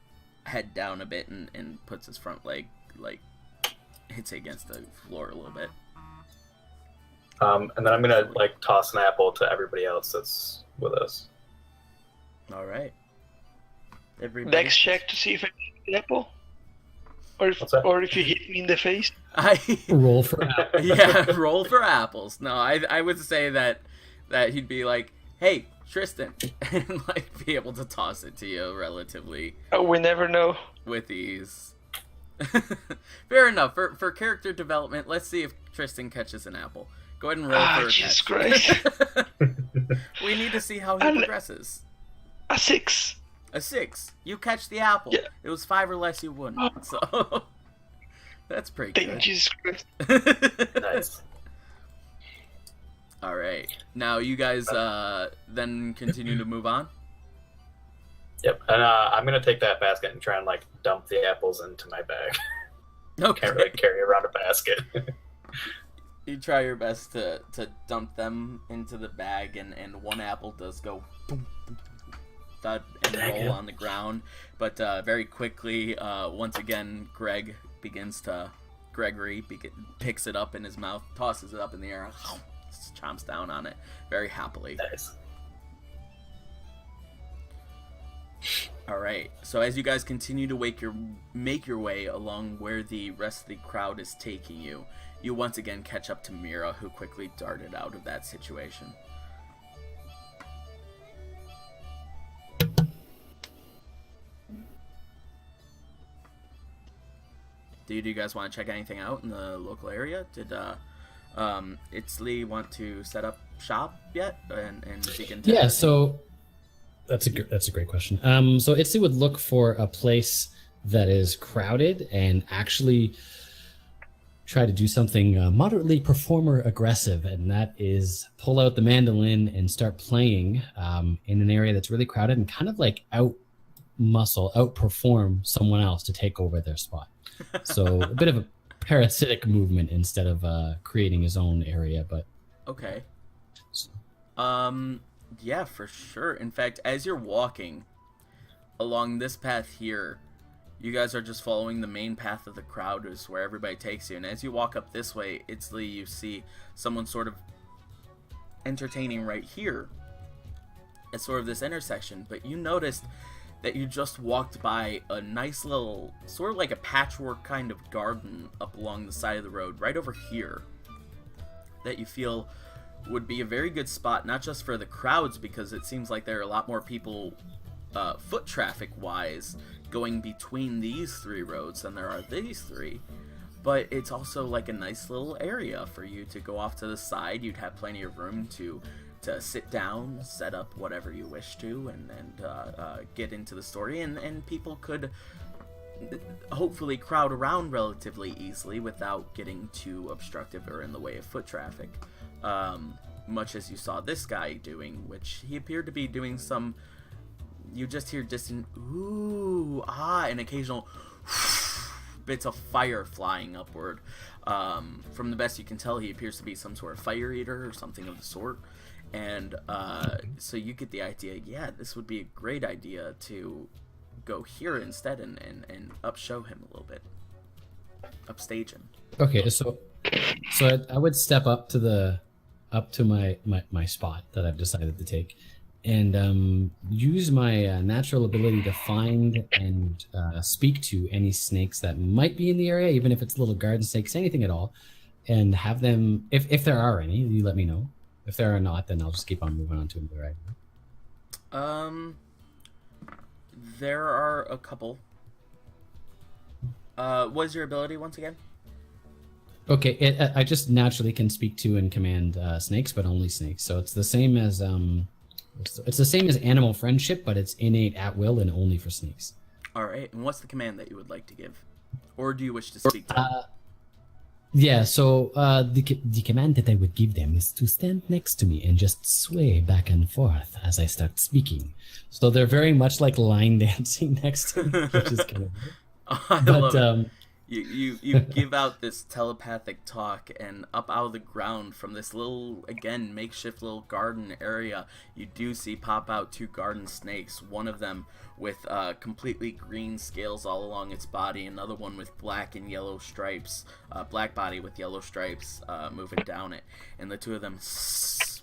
head down a bit and puts his front leg, like, hits it against the floor a little bit. And then I'm gonna like toss an apple to everybody else that's with us. All right. Dex check to see if I get the apple, or if you hit me in the face. Roll for apples. Yeah, roll for apples. No, I would say that he'd be like, hey, Tristan, and like be able to toss it to you relatively Oh, we never know. with ease. Fair enough. For character development, let's see if Tristan catches an apple. Go ahead and roll for a Jesus catch. Christ. We need to see how he progresses. A 6. A 6. You catch the apple. Yeah. It was 5 or less, you wouldn't. So that's pretty Thank good. Jesus Christ. Nice. All right. Now you guys then continue to move on. Yep. And I'm gonna take that basket and try and like dump the apples into my bag. Okay. Can't really carry around a basket. You try your best to dump them into the bag, and one apple does go boom, boom, boom, thud and roll on the ground. But very quickly, once again, Gregory picks it up in his mouth, tosses it up in the air, chomps down on it very happily. Nice. All right. So as you guys continue to make your way along where the rest of the crowd is taking you, you once again catch up to Mira, who quickly darted out of that situation. Do you guys want to check anything out in the local area? Did Itzli want to set up shop yet and begin to... Yeah, so that's a great question. So Itzli would look for a place that is crowded and actually try to do something moderately performer aggressive, and that is pull out the mandolin and start playing in an area that's really crowded and kind of like outperform someone else to take over their spot. So a bit of a parasitic movement instead of creating his own area, but okay. Yeah, for sure. In fact, as you're walking along this path here, you guys are just following the main path of the crowd, is where everybody takes you. And as you walk up this way, you see someone sort of entertaining right here at sort of this intersection. But you noticed that you just walked by a nice little, sort of like a patchwork kind of garden up along the side of the road, right over here, that you feel would be a very good spot, not just for the crowds, because it seems like there are a lot more people foot traffic wise going between these 3 roads than there are these 3, but it's also like a nice little area for you to go off to the side. You'd have plenty of room to sit down, set up whatever you wish to, and get into the story, and people could hopefully crowd around relatively easily without getting too obstructive or in the way of foot traffic. much as you saw this guy doing, which he appeared to be doing some. You just hear distant ooh, ah, and occasional bits of fire flying upward. From the best you can tell, he appears to be some sort of fire eater or something of the sort. And so you get the idea, yeah, this would be a great idea to go here instead and upshow him a little bit. Upstage him. Okay, so I would step up to my spot that I've decided to take, and use my natural ability to find and speak to any snakes that might be in the area, even if it's little garden snakes, anything at all, and have them, if there are any, you let me know. If there are not, then I'll just keep on moving on to another item. There are a couple. What's your ability once again? Okay, I just naturally can speak to and command snakes, but only snakes. So it's the same as animal friendship, but it's innate at will and only for snakes. All right, and what's the command that you would like to give, or do you wish to speak to them? Yeah, so the command that I would give them is to stand next to me and just sway back and forth as I start speaking. So they're very much like line dancing next to me, which is kind of weird. I love it. You give out this telepathic talk, and up out of the ground from this little, again, makeshift little garden area, you do see pop out 2 garden snakes, one of them with completely green scales all along its body, another one with black and yellow stripes, black body with yellow stripes moving down it, and the 2 of them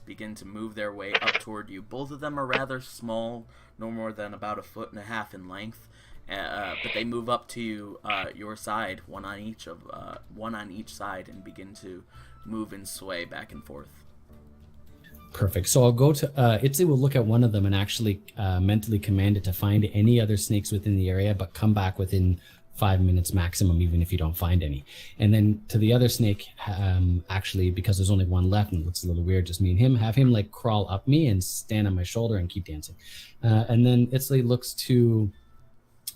begin to move their way up toward you. Both of them are rather small, no more than about 1.5 feet in length. But they move up to your side, one on each side, and begin to move and sway back and forth. Perfect. So I'll go to Itzy will look at one of them and actually mentally command it to find any other snakes within the area, but come back within 5 minutes maximum, even if you don't find any. And then to the other snake, actually, because there's only one left and it looks a little weird, just me and him, have him like crawl up me and stand on my shoulder and keep dancing. And then Itzy looks to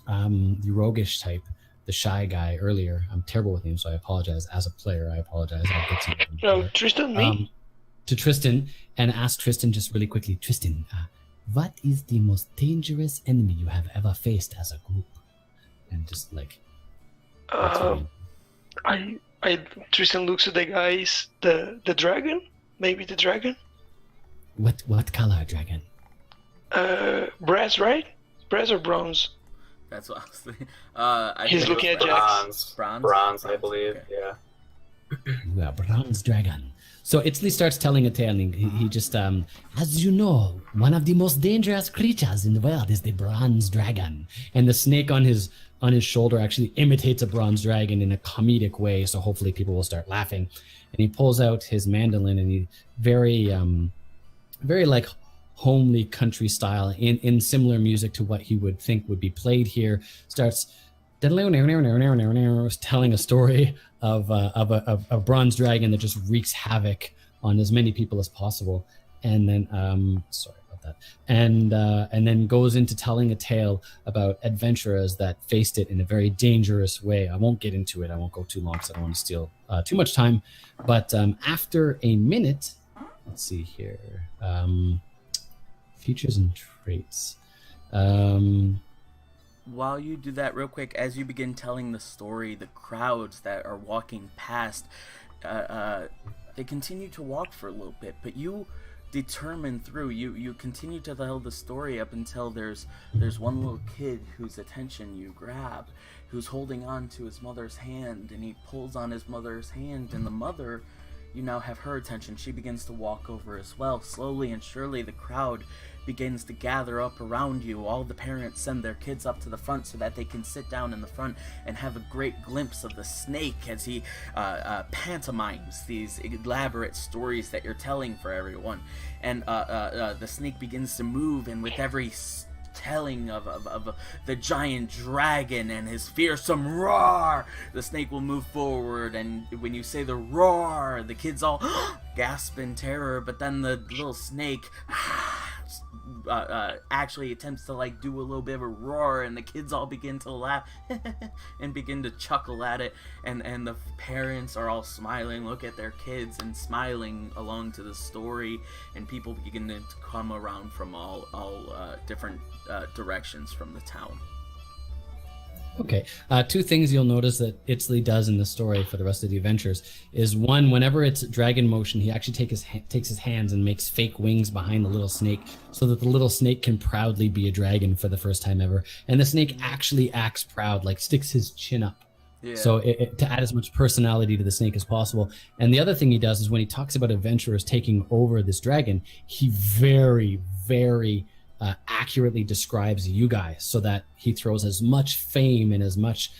the roguish type, the shy guy earlier. I'm terrible with names, so I apologize. As a player, I apologize. I'll get to you. No, Tristan, me? To Tristan, and ask Tristan just really quickly, Tristan, what is the most dangerous enemy you have ever faced as a group? And just like... Tristan looks at the guys, the dragon? Maybe the dragon? What color dragon? Brass, right? Brass or bronze? That's what I was thinking. He's looking at Jax. Bronze, I believe. Okay. Yeah. You are bronze dragon. So Itzley starts telling a tale, and he just, as you know, one of the most dangerous creatures in the world is the bronze dragon. And the snake on his shoulder actually imitates a bronze dragon in a comedic way, so hopefully people will start laughing. And he pulls out his mandolin, and he very like homely country style in similar music to what he would think would be played here, starts telling a story of a bronze dragon that just wreaks havoc on as many people as possible, and then sorry about that, and then goes into telling a tale about adventurers that faced it in a very dangerous way. I won't get into it. I won't go too long because I don't want to steal too much time. But after a minute, let's see here. Features and traits. While you do that real quick, as you begin telling the story, the crowds that are walking past, they continue to walk for a little bit, but you determine through, you continue to tell the story up until there's one little kid whose attention you grab, who's holding on to his mother's hand, and he pulls on his mother's hand, and the mother, you now have her attention. She begins to walk over as well. Slowly and surely the crowd begins to gather up around you. All the parents send their kids up to the front so that they can sit down in the front and have a great glimpse of the snake as he pantomimes these elaborate stories that you're telling for everyone. And the snake begins to move, and with every telling of the giant dragon and his fearsome roar, the snake will move forward, and when you say the roar, the kids all gasp in terror, but then the little snake actually attempts to like do a little bit of a roar, and the kids all begin to laugh and begin to chuckle at it, and the parents are all smiling, look at their kids and smiling along to the story, and people begin to come around from all different directions from the town. Okay. Two things you'll notice that Itzley does in the story for the rest of the adventures is, one, whenever it's dragon motion, he actually takes his hands and makes fake wings behind the little snake so that the little snake can proudly be a dragon for the first time ever. And the snake actually acts proud, like sticks his chin up. Yeah. So to add as much personality to the snake as possible. And the other thing he does is when he talks about adventurers taking over this dragon, he very, very accurately describes you guys so that he throws as much fame and as much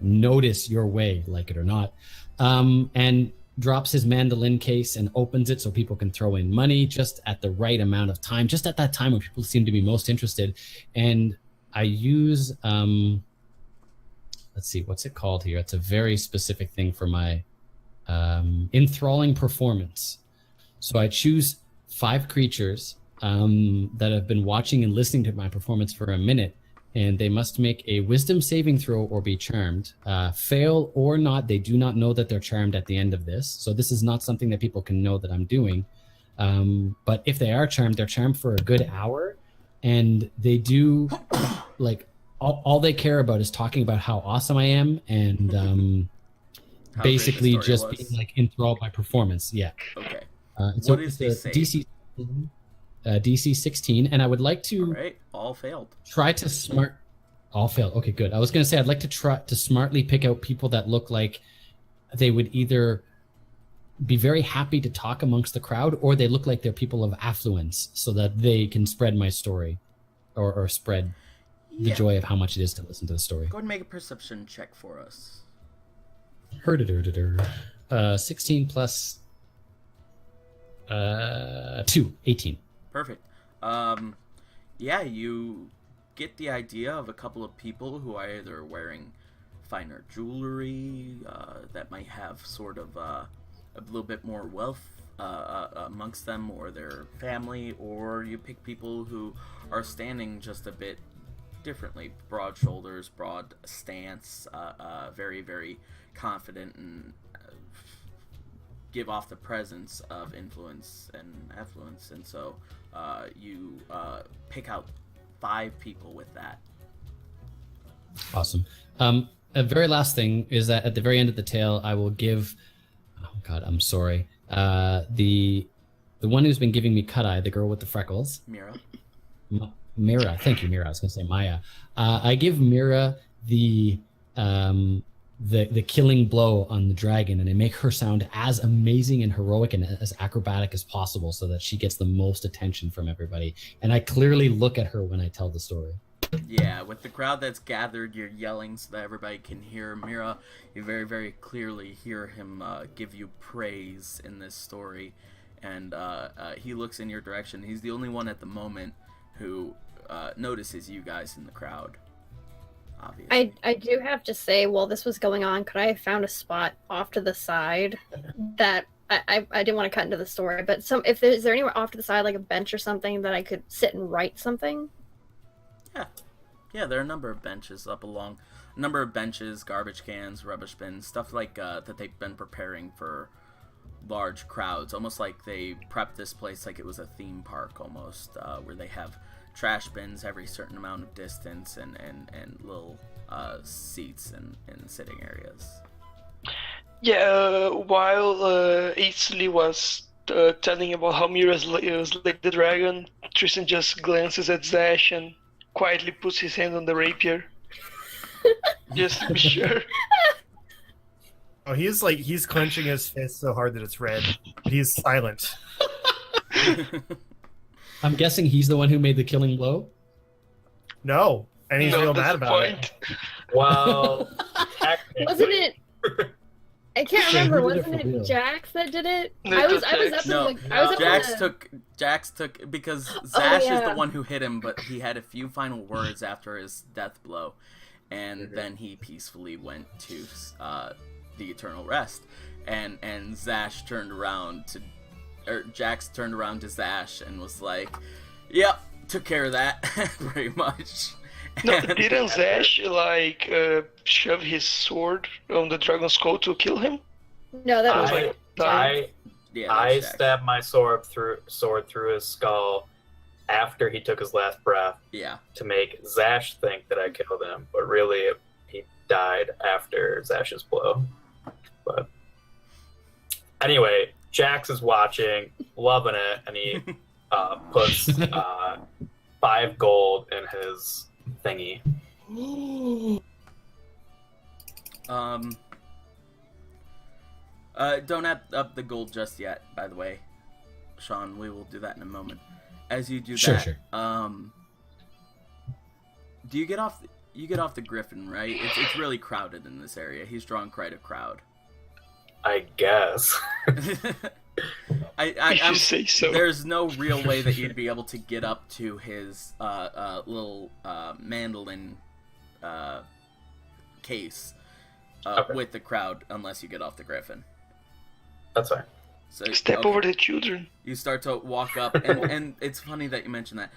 notice your way, like it or not, and drops his mandolin case and opens it so people can throw in money just at the right amount of time, just at that time when people seem to be most interested. And I use let's see, what's it called here? It's a very specific thing for my enthralling performance. So I choose 5 creatures that have been watching and listening to my performance for a minute, and they must make a wisdom saving throw or be charmed. Fail or not, they do not know that they're charmed at the end of this. So this is not something that people can know that I'm doing. But if they are charmed, they're charmed for a good hour, and they do like all they care about is talking about how awesome I am, and basically just being like enthralled by performance. Yeah. Okay. So what is the DC 16, and I would like to. All right, all failed. Try to all failed. Okay, good. I was going to say I'd like to try to smartly pick out people that look like they would either be very happy to talk amongst the crowd, or they look like they're people of affluence, so that they can spread my story, or spread the joy of how much it is to listen to the story. Go ahead and make a perception check for us. 16 plus 2, 18. Perfect. You get the idea of a couple of people who are either wearing finer jewelry that might have sort of a little bit more wealth amongst them, or their family, or you pick people who are standing just a bit differently, broad shoulders, broad stance, very, very confident, and give off the presence of influence and affluence. And so you pick out 5 people with that. Awesome. A very last thing is that at the very end of the tale, I will give, oh God, I'm sorry, the one who's been giving me cut-eye, the girl with the freckles. Mira. Mira, thank you, Mira. I was going to say Maya. I give Mira the killing blow on the dragon, and I make her sound as amazing and heroic and as acrobatic as possible so that she gets the most attention from everybody. And I clearly look at her when I tell the story. Yeah, with the crowd that's gathered, you're yelling so that everybody can hear Mira. You very, very clearly hear him give you praise in this story. And he looks in your direction. He's the only one at the moment who notices you guys in the crowd. Obviously. I do have to say, while this was going on, could I have found a spot off to the side that I didn't want to cut into the story, but is there anywhere off to the side, like a bench or something, that I could sit and write something? Yeah, there are a number of benches up along, a number of benches, garbage cans, rubbish bins, stuff like that they've been preparing for large crowds, almost like they prepped this place like it was a theme park almost, where they have trash bins every certain amount of distance and little seats and sitting areas. Yeah, while Aisley was telling about how Mira's like the dragon, Tristan just glances at Zash and quietly puts his hand on the rapier. Just to be sure. Oh, he's clenching his fist so hard that it's red. He's silent. I'm guessing he's the one who made the killing blow? No, and he's real mad about it. Well, Wasn't it? I can't remember. Wasn't it Jax that did it? I was up Jax took because Zash is the one who hit him, but he had a few final words after his death blow, and then he peacefully went to the eternal rest, and Zash turned around to Jax turned around to Zash and was like, "Yep, took care of that," pretty much. No, didn't Zash shove his sword on the dragon's skull to kill him? No, that was I stabbed my sword through his skull after he took his last breath. Yeah. To make Zash think that I killed him, but really he died after Zash's blow. But anyway, Jax is watching, loving it, and he puts 5 gold in his thingy. Don't add up the gold just yet, by the way, Sean. We will do that in a moment. As you do that, Sure. Do you get off? You get off the Griffin, right? It's really crowded in this area. He's drawing quite a crowd. I guess. You say so. There's no real way that you'd be able to get up to his little mandolin case with the crowd unless you get off the Griffin. That's fine. So, Step over the children. You start to walk up, and it's funny that you mentioned that.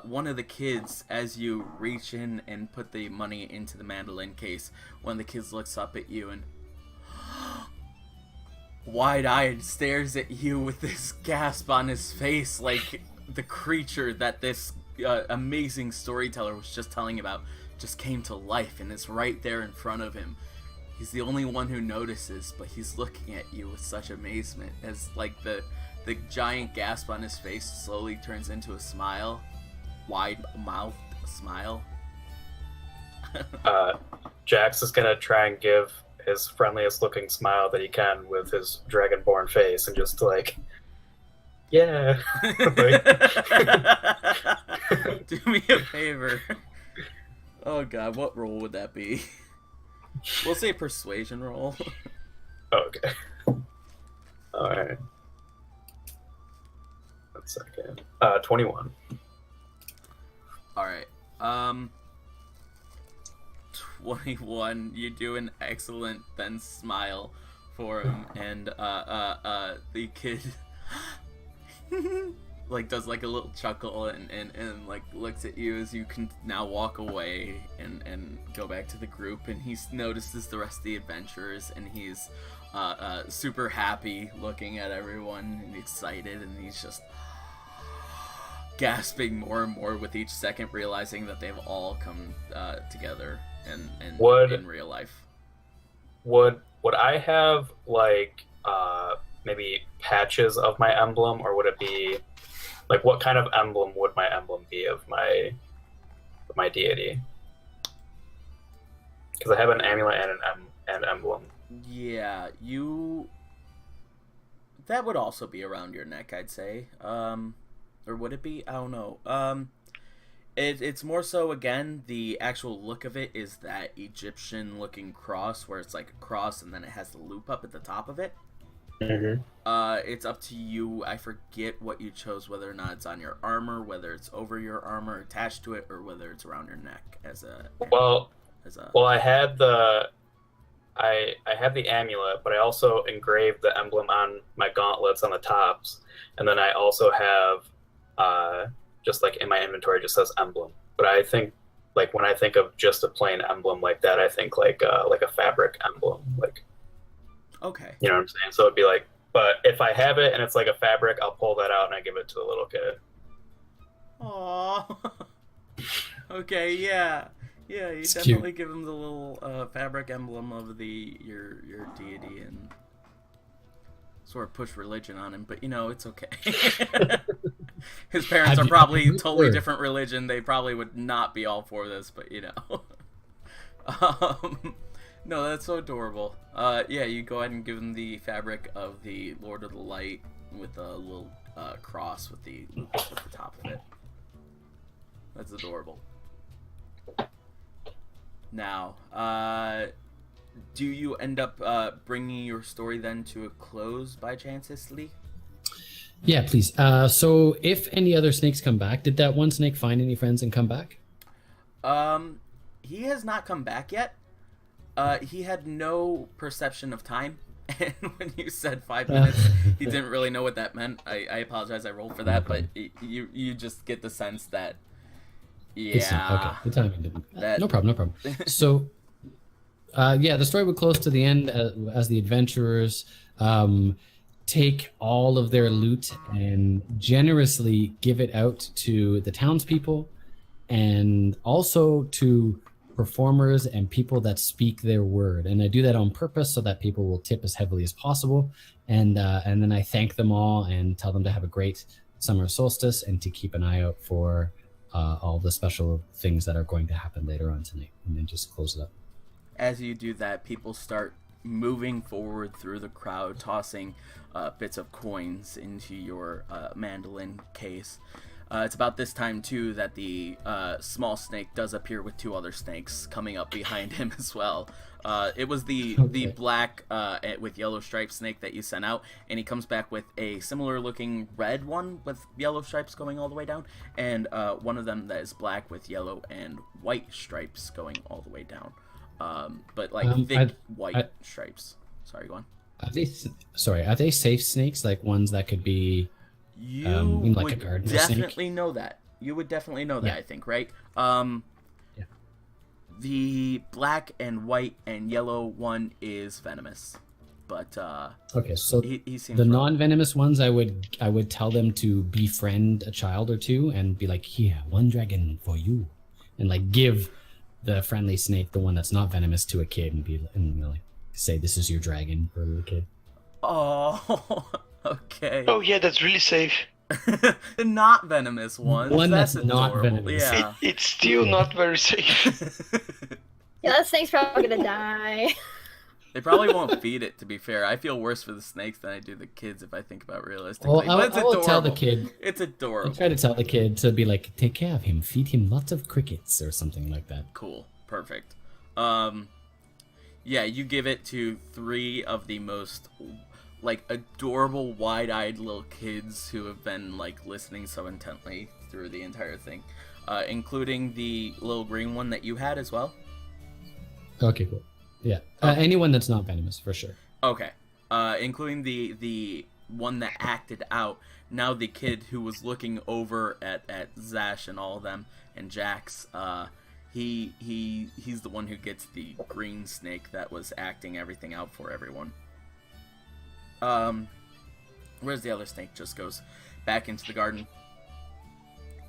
One of the kids, as you reach in and put the money into the mandolin case, one of the kids looks up at you and wide-eyed stares at you with this gasp on his face, like the creature that this amazing storyteller was just telling about just came to life and is right there in front of him. He's the only one who notices, but he's looking at you with such amazement as like the giant gasp on his face slowly turns into a smile, wide-mouthed smile. Jax is gonna try and give his friendliest looking smile that he can with his dragonborn face and just like, yeah. Do me a favor. Oh god, what roll would that be? We'll say persuasion roll. Okay. Alright. 1 second. 21. Alright. 21. You do an excellent then smile for him, and the kid like does like a little chuckle and like looks at you as you can now walk away and go back to the group, and he notices the rest of the adventurers, and he's super happy looking at everyone and excited, and he's just gasping more and more with each second, realizing that they've all come together and in real life. Would I have like maybe patches of my emblem, or would it be like what kind of emblem would my emblem be of my deity? Because I have an amulet and an emblem. Yeah, that would also be around your neck, I'd say. Or would it be? I don't know. It's more so, again, the actual look of it is that Egyptian-looking cross, where it's like a cross and then it has the loop up at the top of it. Mm-hmm. It's up to you. I forget what you chose, whether or not it's on your armor, whether it's over your armor attached to it, or whether it's around your neck as a... Well, I had the amulet, but I also engraved the emblem on my gauntlets on the tops, and then I also have just like in my inventory, it just says emblem. But I think like when I think of just a plain emblem like that, I think like a fabric emblem, like. Okay. You know what I'm saying? So it'd be like, but if I have it and it's like a fabric, I'll pull that out and I give it to the little kid. Aww. Okay, yeah. Yeah, you It's definitely cute. give him the little fabric emblem of your deity and sort of push religion on him, but you know, it's okay. His parents are probably totally different religion. They probably would not be all for this, but you know. No, that's so adorable. Yeah, you go ahead and give him the fabric of the Lord of the Light with a little cross with the loop at the top of it. That's adorable. Now, do you end up bringing your story then to a close by chance, Lee? Yeah, please. So if any other snakes come back, did that one snake find any friends and come back? He has not come back yet. He had no perception of time. And when you said 5 minutes, he didn't really know what that meant. I apologize. I rolled for that, but you just get the sense that Okay, the timing didn't. No problem. So, the story would close to the end as the adventurers take all of their loot and generously give it out to the townspeople and also to performers and people that speak their word. And I do that on purpose so that people will tip as heavily as possible. And then I thank them all and tell them to have a great summer solstice and to keep an eye out for all the special things that are going to happen later on tonight, and then just close it up. As you do that, people start moving forward through the crowd, tossing bits of coins into your mandolin case. It's about this time, too, that the small snake does appear with 2 other snakes coming up behind him as well. It was the black with yellow striped snake that you sent out, and he comes back with a similar looking red one with yellow stripes going all the way down, and one of them that is black with yellow and white stripes going all the way down. But like thick white stripes. Sorry, go on. Are they safe snakes? Like ones that could be you like would a gardener definitely snake? know that. You would definitely know that, Yeah. I think, right? Yeah. The black and white and yellow one is venomous, but Okay, so he seems the rough. non-venomous ones, I would tell them to befriend a child or two and be like, here, 1 dragon for you, and like give the friendly snake, the one that's not venomous, to a kid and like say, this is your dragon for a little kid. Oh, okay. Oh yeah, that's really safe. The not venomous ones. One that's adorable. not venomous. Yeah. It's still not very safe. Yeah, that snake's probably gonna die. They probably won't feed it, to be fair. I feel worse for the snakes than I do the kids if I think about realistically. Well, But it's I will adorable. tell the kid. It's I adorable. try to tell the kid to be like, take care of him, feed him lots of crickets or something like that. Cool. Perfect. Yeah, you give it to 3 of the most like adorable wide-eyed little kids who have been like listening so intently through the entire thing, including the little green one that you had as well. Okay, cool. Yeah, anyone that's not venomous for sure. Okay, including the one that acted out. Now the kid who was looking over at Zash and all of them and Jax, he's the one who gets the green snake that was acting everything out for everyone. Whereas the other snake just goes back into the garden.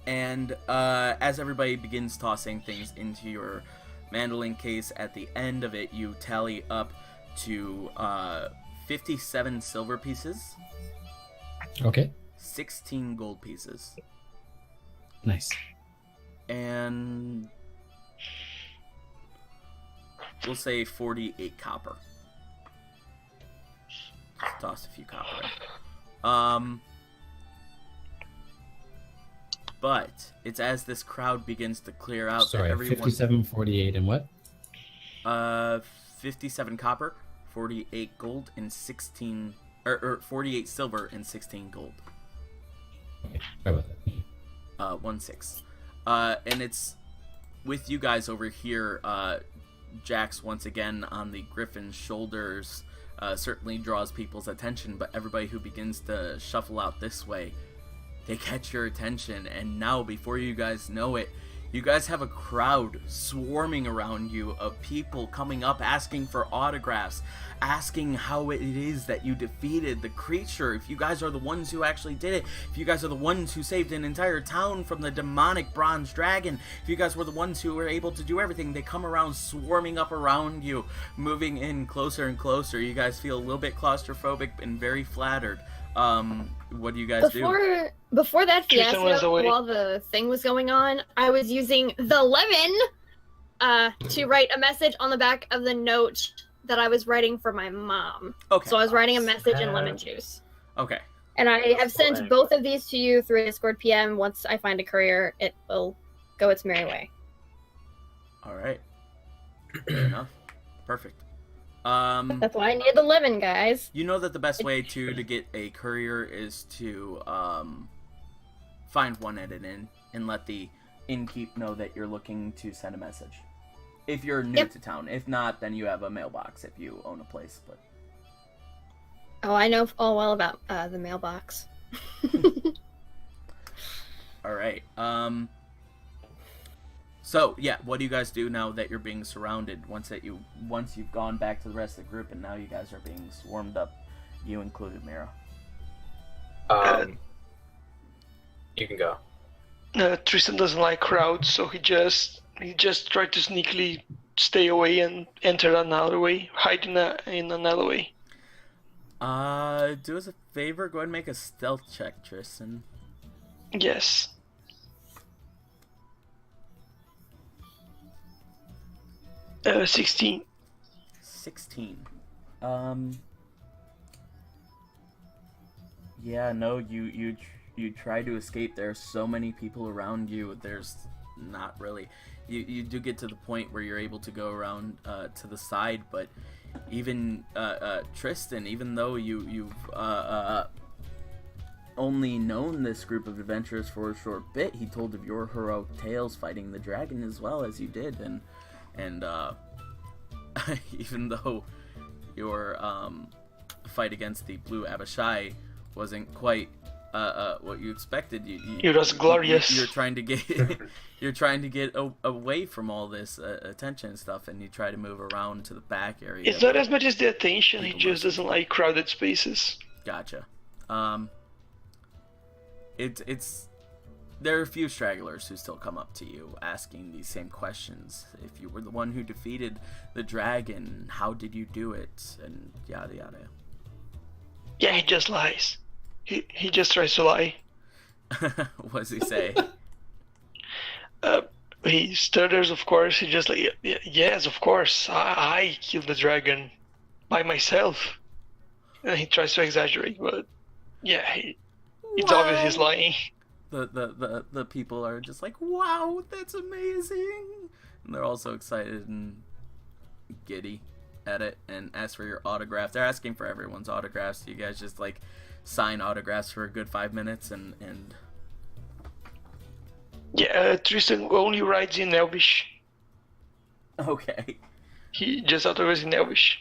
And as everybody begins tossing things into your mandolin case, at the end of it, you tally up to 57 silver pieces, Okay, 16 gold pieces, nice. and we'll say 48 copper. Just toss a few copper in. But it's as this crowd begins to clear out Sorry, that everyone 57, 48, and what? 57 copper, 48 gold, and 16 or 48 silver and 16 gold. Okay, sorry about that. 1-6. And it's with you guys over here. Jax once again on the griffin's shoulders certainly draws people's attention, but everybody who begins to shuffle out this way, they catch your attention, and now before you guys know it, you guys have a crowd swarming around you of people coming up asking for autographs, asking how it is that you defeated the creature, if you guys are the ones who actually did it, if you guys are the ones who saved an entire town from the demonic bronze dragon, if you guys were the ones who were able to do everything. They come around swarming up around you, moving in closer and closer. You guys feel a little bit claustrophobic and very flattered. What do you guys do? Before that Tristan was fiasco, away. while the thing was going on, I was using the lemon to write a message on the back of the note that I was writing for my mom. Okay. So I was writing a message in lemon juice. Okay. And I have sent both of these to you through Discord PM. Once I find a courier, it will go its merry way. All right. Fair enough. Perfect. That's why I need the lemon, guys. You know that the best way to get a courier is to find one at an inn and let the innkeep know that you're looking to send a message. If you're new Yep. to town. If not, then you have a mailbox if you own a place. But Oh, I know all well about the mailbox. All right. So yeah, what do you guys do now that you're being surrounded? Once you've gone back to the rest of the group, and now you guys are being swarmed up, you included, Mira. You can go. Tristan doesn't like crowds, so he just tried to sneakily stay away and enter an alleyway, hide in an alleyway. Do us a favor. Go ahead and make a stealth check, Tristan. Yes. Uh, 16. 16. Yeah, no, you try to escape. There are so many people around you. There's not really. You do get to the point where you're able to go around to the side, but even Tristan, even though you've only known this group of adventurers for a short bit, he told of your heroic tales fighting the dragon as well as you did, and even though your fight against the Blue Abishai wasn't quite what you expected, It was glorious. You're trying to get away from all this attention and stuff, and you try to move around to the back area. It's not as much as the attention. He just doesn't like crowded spaces. Gotcha. It's there are a few stragglers who still come up to you asking these same questions. If you were the one who defeated the dragon, how did you do it? And yada yada. Yeah, he just lies. He just tries to lie. What does he say? He stutters, of course. He just like, yes, of course. I killed the dragon by myself. And he tries to exaggerate, but yeah, it's obvious he's lying. The people are just like, wow, that's amazing, and they're also excited and giddy at it and ask for your autograph. They're asking for everyone's autographs. You guys just like sign autographs for a good 5 minutes and Yeah, Tristan only writes in Elvish. Okay. He just autographs in Elvish.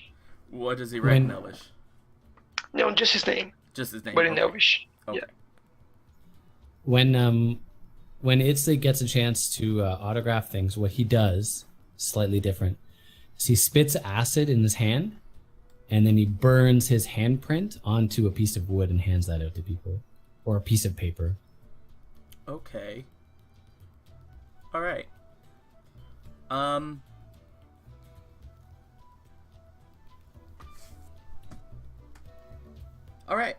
What does he write in Elvish? No, just his name. Just his name. But in okay. Elvish. Okay. Yeah. When Itzli gets a chance to autograph things, what he does, slightly different, is he spits acid in his hand, and then he burns his handprint onto a piece of wood and hands that out to people, or a piece of paper. Okay. All right. All right.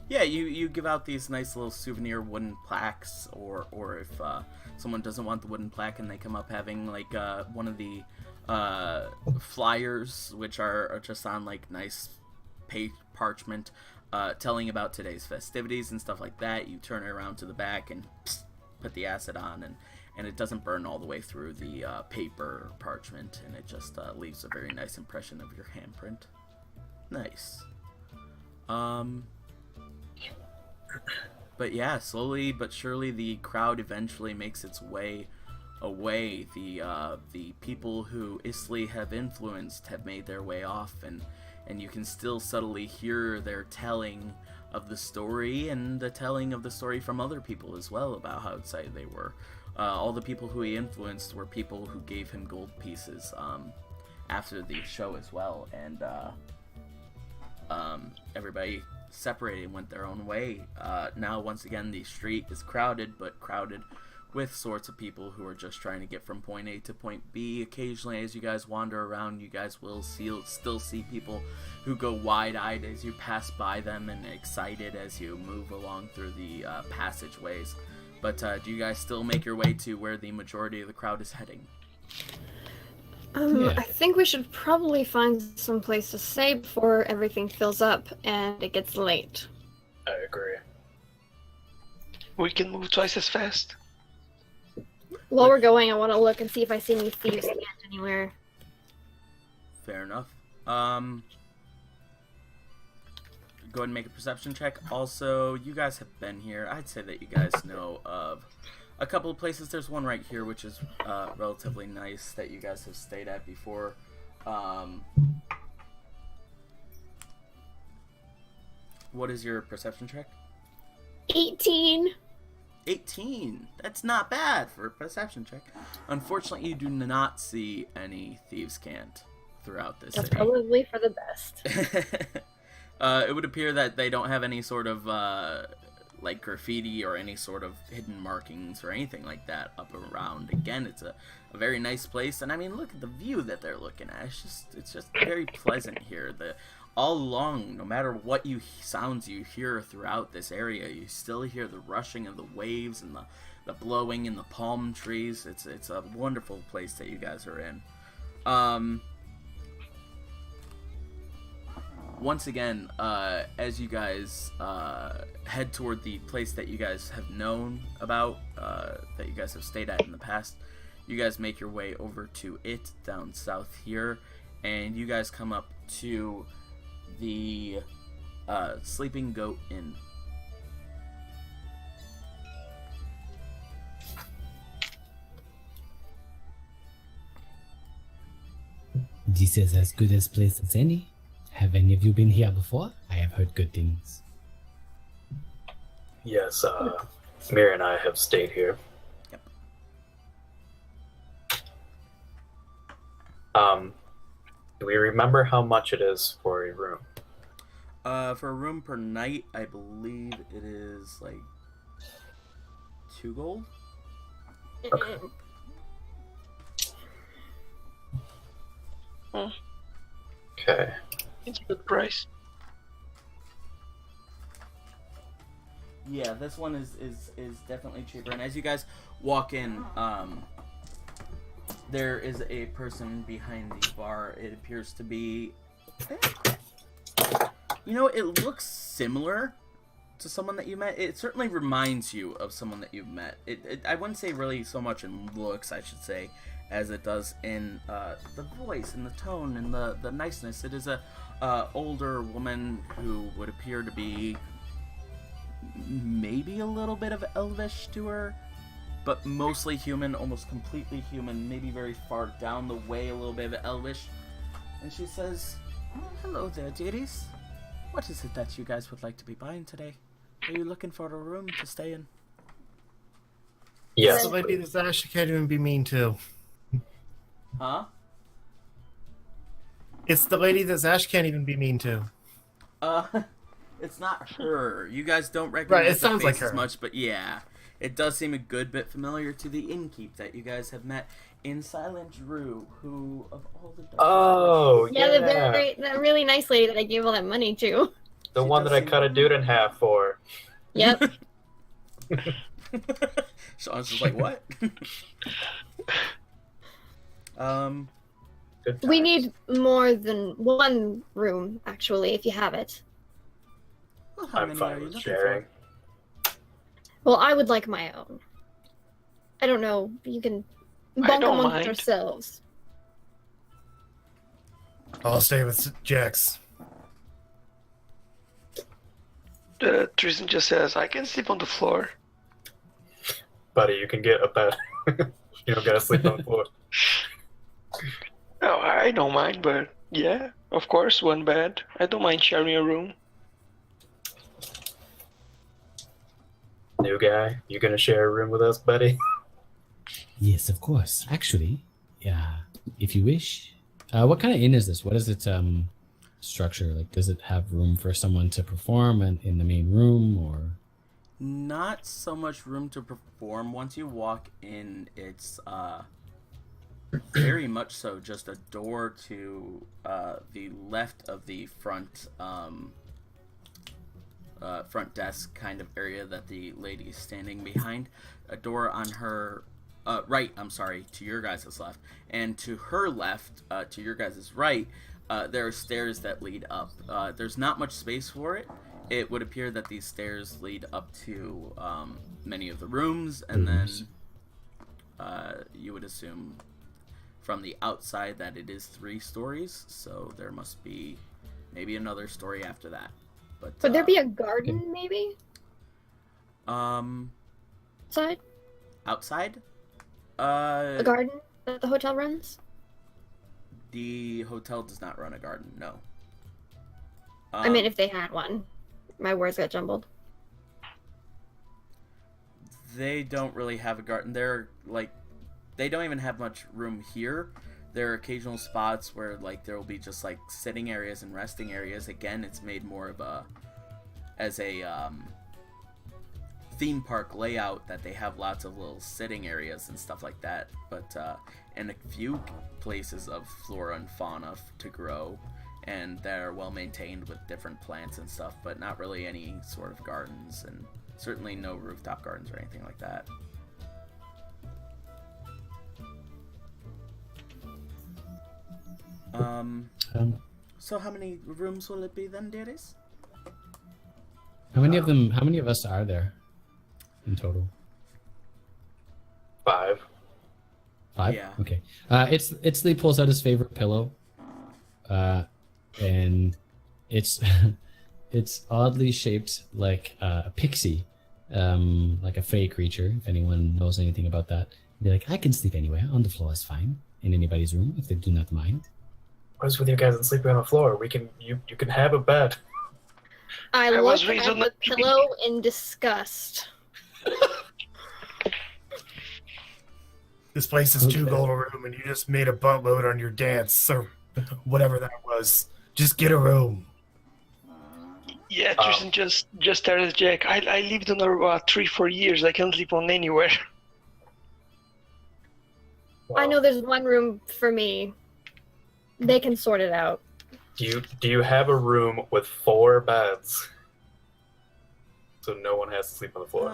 Yeah, you give out these nice little souvenir wooden plaques, or if someone doesn't want the wooden plaque and they come up having like one of the flyers, which are just on like nice parchment, telling about today's festivities and stuff like that. You turn it around to the back and put the acid on, and it doesn't burn all the way through the paper or parchment, and it just leaves a very nice impression of your handprint. Nice. But yeah, slowly but surely the crowd eventually makes its way away. The people who Isley have influenced have made their way off, and you can still subtly hear their telling of the story, and the telling of the story from other people as well about how excited they were. All the people who he influenced were people who gave him gold pieces after the show as well, and everybody separated and went their own way. Now, once again, the street is crowded, but crowded with sorts of people who are just trying to get from point A to point B. Occasionally, as you guys wander around, you guys will still see people who go wide-eyed as you pass by them and excited as you move along through the passageways. But do you guys still make your way to where the majority of the crowd is heading? I think we should probably find some place to stay before everything fills up and it gets late. I agree. We can move twice as fast. While we're going, I want to look and see if I see any thieves scanned anywhere. Fair enough. Go ahead and make a perception check. Also, you guys have been here. I'd say that you guys know of a couple of places. There's one right here which is relatively nice that you guys have stayed at before. What is your perception check? 18. 18. That's not bad for a perception check. Unfortunately, you do not see any thieves' cant throughout this That's city. probably for the best. It would appear that they don't have any sort of like graffiti or any sort of hidden markings or anything like that up around. Again, it's a very nice place, and I mean, look at the view that they're looking at. It's just very pleasant here. All along, no matter what sounds you hear throughout this area, you still hear the rushing of the waves and the blowing in the palm trees. It's a wonderful place that you guys are in. Once again, as you guys head toward the place that you guys have known about, that you guys have stayed at in the past, you guys make your way over to it down south here, and you guys come up to the Sleeping Goat Inn. This is as good a place as any. Have any of you been here before? I have heard good things. Yes, Mira and I have stayed here. Yep. Do we remember how much it is for a room? For a room per night, I believe it is like 2 gold. Okay. It's a good price. Yeah, this one is definitely cheaper. And as you guys walk in, there is a person behind the bar. It appears to be, it looks similar to someone that you met. It certainly reminds you of someone that you've met. I wouldn't say really so much in looks, I should say, as it does in the voice and the tone and the niceness. It is a older woman who would appear to be maybe a little bit of elvish to her, but mostly human, almost completely human, maybe very far down the way a little bit of elvish. And she says, "Hello there, dearies. What is it that you guys would like to be buying today? Are you looking for a room to stay in?" Yes. So maybe this Ash can't even be mean to. Huh? It's the lady that Ash can't even be mean to. It's not her. You guys don't recognize Right, it the sounds face like as her. much, but yeah. It does seem a good bit familiar to the innkeep that you guys have met in Silent Drew, who, of all the... Oh, Yeah, yeah. that really nice lady that I gave all that money to. The She one does that I seem- cut a dude in half for. Yep. Sean's just like, what? Good We times. need more than one room, actually, if you have it. Well, how I'm many are fine you with looking sharing. for? Well, I would like my own. I don't know. You can I bunk don't amongst mind. ourselves. I'll stay with Jax. Tristan just says, I can sleep on the floor. Buddy, you can get a bed. You don't gotta sleep on the floor. Oh, I don't mind, but yeah, of course, one bed. I don't mind sharing a room. New guy, you gonna share a room with us, buddy? Yes, of course. Actually, yeah, if you wish. What kind of inn is this? What is its structure? Like, does it have room for someone to perform in the main room, or? Not so much room to perform. Once you walk in, it's very much so just a door to the left of the front front desk kind of area that the lady is standing behind. A door on her right, I'm sorry, to your guys' left, and to her left, to your guys' right, there are stairs that lead up. There's not much space for it. It would appear that these stairs lead up to many of the rooms, and then you would assume from the outside that it is 3 stories, so there must be maybe another story after that. But Would there be a garden, maybe? Outside? Outside? A garden that the hotel runs? The hotel does not run a garden, no. I mean, if they had one. My words got jumbled. They don't really have a garden. They don't even have much room here. There are occasional spots where there will be just sitting areas and resting areas. Again, it's made more of a theme park layout that they have lots of little sitting areas and stuff like that. But and a few places of flora and fauna to grow, and they're well maintained with different plants and stuff. But not really any sort of gardens, and certainly no rooftop gardens or anything like that. So how many rooms will it be then, dearies? How many of us are there in total? 5. 5? Yeah. Okay. Lee pulls out his favorite pillow. And it's it's oddly shaped like a pixie, like a fey creature, if anyone knows anything about that. They're like, I can sleep anywhere. On the floor is fine. In anybody's room, if they do not mind. What's with you guys and sleeping on the floor? You can have a bed. I was look raised at on the the- pillow in disgust. This place is 2 gold a room, and you just made a buttload on your dance, or whatever that was. Just get a room. Yeah, Tristan just started Jack. I lived on a 3-4 years. I can't sleep on anywhere. I know there's one room for me. They can sort it out. Do you have a room with 4 beds? So no one has to sleep on the floor.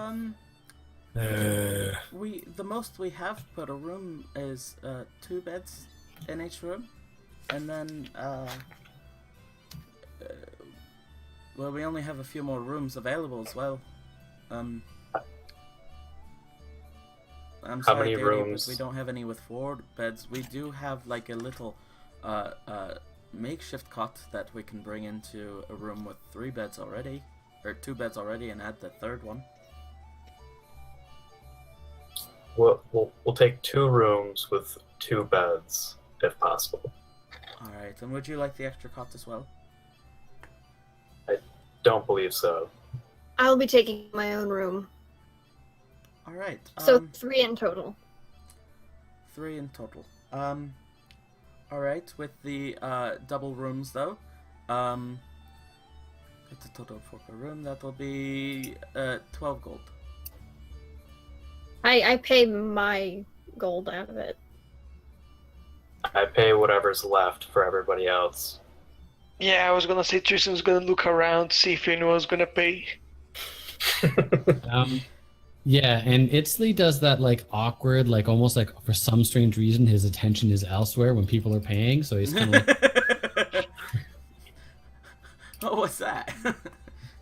The most we have per a room is 2 beds in each room, and then well, we only have a few more rooms available as well. I'm How sorry, many Daddy, rooms? but we don't have any with 4 beds. We do have a little makeshift cot that we can bring into a room with 3 beds already, or 2 beds already, and add the 3rd one. We'll take 2 rooms with 2 beds, if possible. Alright, and would you like the extra cot as well? Don't believe so. I'll be taking my own room. Alright. So 3 in total. 3 in total. Alright, with the double rooms though. It's a total for per room. That'll be 12 gold. I pay my gold out of it. I pay whatever's left for everybody else. Yeah, I was gonna say Tristan's gonna look around, see if anyone's gonna pay. Yeah, and Itzley does that awkward, almost for some strange reason his attention is elsewhere when people are paying, so he's kind of like Oh, what's that?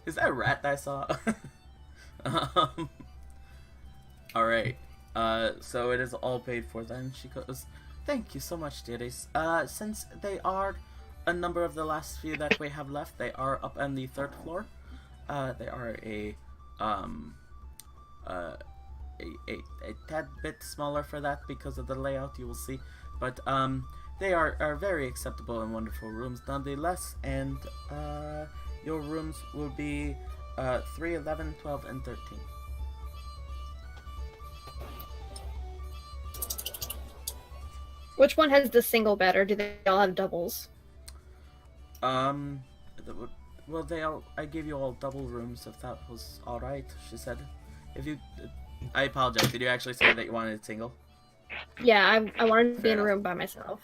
Is that a rat that I saw? Alright. So it is all paid for then. She goes, thank you so much, dearies. Since they are a number of the last few that we have left, they are up on the 3rd floor. They are a tad bit smaller for that because of the layout, you will see. But they are very acceptable and wonderful rooms nonetheless, and your rooms will be 3, 11, 12, and 13. Which one has the single bed, or do they all have doubles? Well, I gave you all double rooms if that was alright, she said. I apologize, did you actually say that you wanted a single? Yeah, I wanted to be Fair in a enough. room by myself.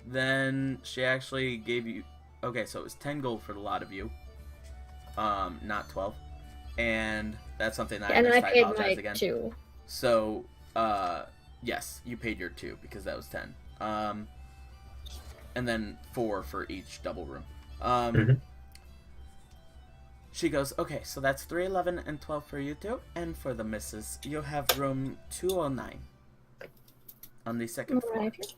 Then she actually gave you... Okay, so it was 10 gold for the lot of you. Not 12. And that's something that And I then missed. I I paid apologize my again. 2. So, yes, you paid your 2 because that was 10. And then 4 for each double room. She goes, okay, so that's 3, 11, and 12 for you two. And for the missus, you have room 209 on the 2nd floor. Right.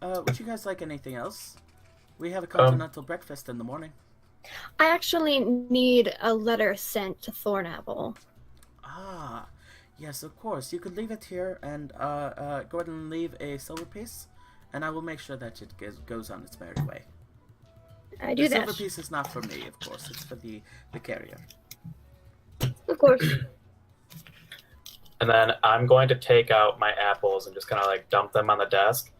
Would you guys like anything else? We have a continental breakfast in the morning. I actually need a letter sent to Thornapple. Yes, of course. You could leave it here and go ahead and leave a silver piece, and I will make sure that it goes on its merry way. I do The that. silver piece is not for me, of course. It's for the carrier. Of course. And then I'm going to take out my apples and just kind of like dump them on the desk.